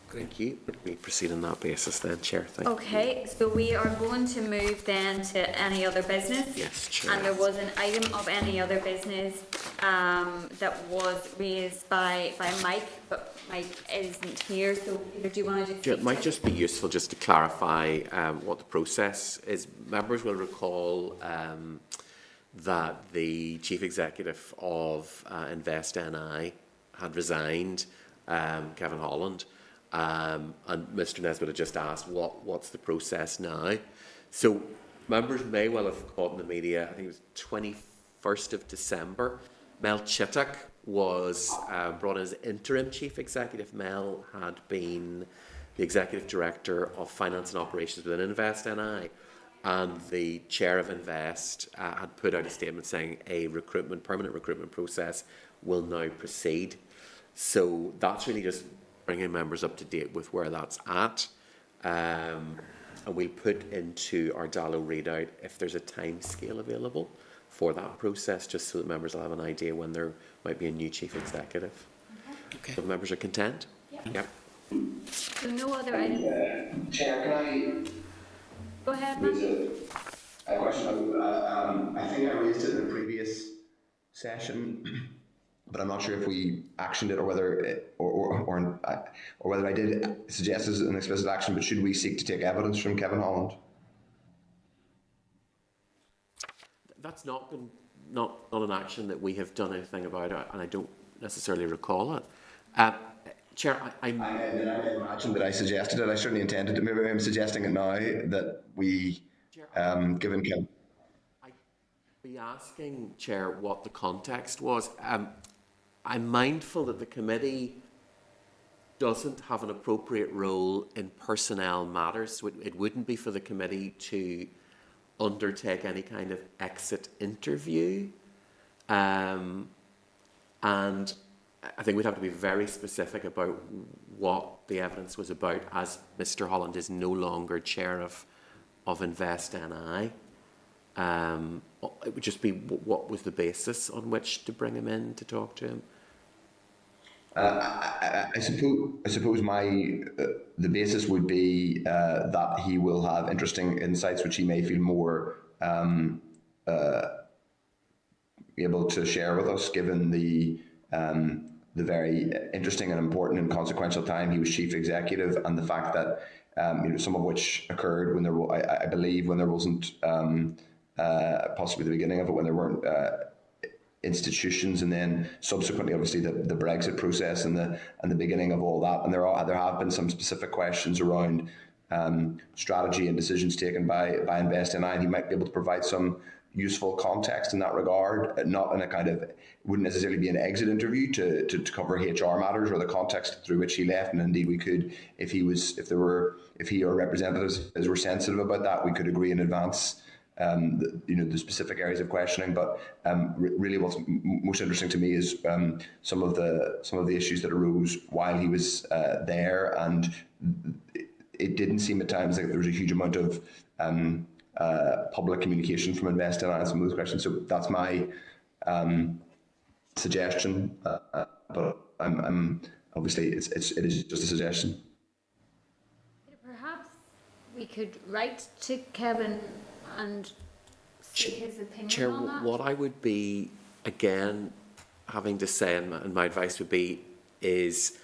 S3: Thank you. We proceed on that basis then, Chair. Thank you.
S2: Okay, so we are going to move then to any other business.
S3: Yes, Chair.
S2: And there was an item of any other business that was raised by Mike, but Mike isn't here, so Peter, do you want to just...
S3: It might just be useful just to clarify what the process is. Members will recall that the Chief Executive of Invest NI had resigned, Kevin Holland, and Mr Nesbitt had just asked what's the process now. So members may well have caught in the media, I think it was 21st of December, Mel Chittock was brought in as interim Chief Executive. Mel had been the Executive Director of Finance and Operations within Invest NI, and the Chair of Invest had put out a statement saying a permanent recruitment process will now proceed. So that's really just bringing members up to date with where that's at. And we'll put into our Dallo readout if there's a time scale available for that process, just so that members will have an idea when there might be a new Chief Executive. Okay. So members are content? Yep.
S2: So no other items?
S9: Chair, can I
S2: Go ahead,
S9: raise a question? I think I raised it in a previous session, but I'm not sure if we actioned it or whether I did suggest as an explicit action. But should we seek to take evidence from Kevin Holland?
S3: That's not an action that we have done anything about, and I don't necessarily recall it. Chair, I
S9: imagine that I suggested it. I certainly intended to. Maybe I'm suggesting it now that we, given Kevin.
S3: I'd be asking, Chair, what the context was. I'm mindful that the committee doesn't have an appropriate role in personnel matters, so it wouldn't be for the committee to undertake any kind of exit interview. And I think we'd have to be very specific about what the evidence was about, as Mr Holland is no longer chair of Invest NI. It would just be what was the basis on which to bring him in to talk to him?
S9: I suppose the basis would be that he will have interesting insights which he may feel more able to share with us, given the very interesting and important and consequential time he was chief executive, and the fact that some of which occurred when I believe when there wasn't possibly the beginning of it, when there weren't institutions, and then subsequently obviously the Brexit process and the beginning of all that. And there have been some specific questions around strategy and decisions taken by Invest NI, and he might be able to provide some useful context in that regard, not in a kind of, wouldn't necessarily be an exit interview to cover HR matters or the context through which he left. And indeed we could, if he or representatives were sensitive about that, we could agree in advance the specific areas of questioning. But really what's most interesting to me is some of the issues that arose while he was there, and it didn't seem at times like there was a huge amount of public communication from Invest NI on some of those questions. So that's my suggestion, but I'm obviously it is just a suggestion.
S2: Perhaps we could write to Kevin and see his opinion
S3: Chair,
S2: on that.
S3: what I would be, again, having to say, and my advice would be, is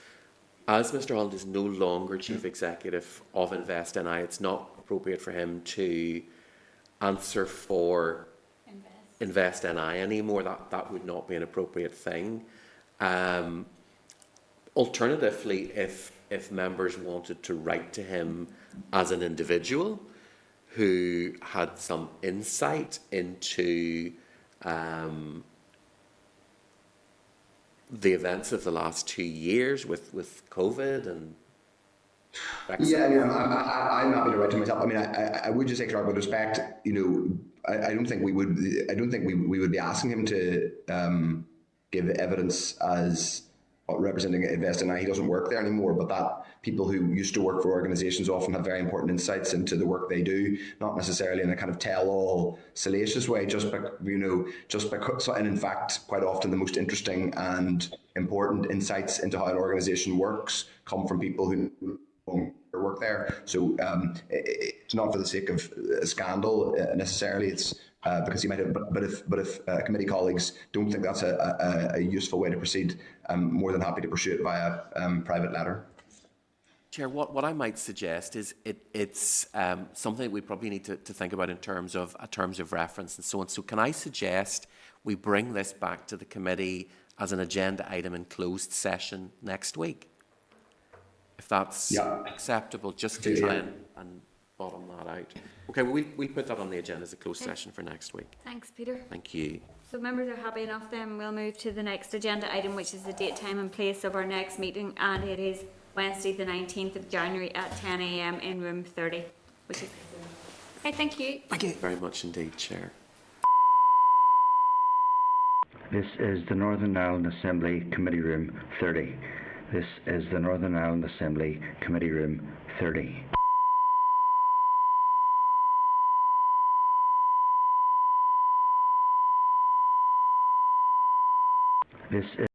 S3: as Mr Holland is no longer Chief Executive of Invest NI, it's not appropriate for him to answer for Invest NI anymore. That would not be an appropriate thing. Alternatively, if members wanted to write to him as an individual who had some insight into the events of the last 2 years with COVID and
S9: Yeah, I mean, I'm happy to write to myself. I mean, I would just say, Clark, with respect, I don't think we would be asking him to give evidence as representing Invest in I. He doesn't work there anymore, but that people who used to work for organisations often have very important insights into the work they do, not necessarily in a kind of tell-all, salacious way, just because, and in fact, quite often the most interesting and important insights into how an organisation works come from people who work there. So it's not for the sake of scandal necessarily. It's because you might have, but if committee colleagues don't think that's a useful way to proceed, I'm more than happy to pursue it via private letter.
S3: Chair, what I might suggest is it's something that we probably need to think about in terms of reference and so on. So can I suggest we bring this back to the committee as an agenda item in closed session next week? If that's acceptable, just to try and bottom that out. Okay, well, we'll put that on the agenda as a closed session for next week.
S2: Thanks, Peter.
S3: Thank you.
S2: So members are happy enough then, we'll move to the next agenda item, which is the date, time and place of our next meeting, and it is Wednesday the 19th of January at 10 a.m. in room 30, which is... Okay, thank you.
S3: Thank you very much indeed, Chair.
S1: This is the Northern Ireland Assembly Committee Room 30. This is the Northern Ireland Assembly Committee Room 30. This is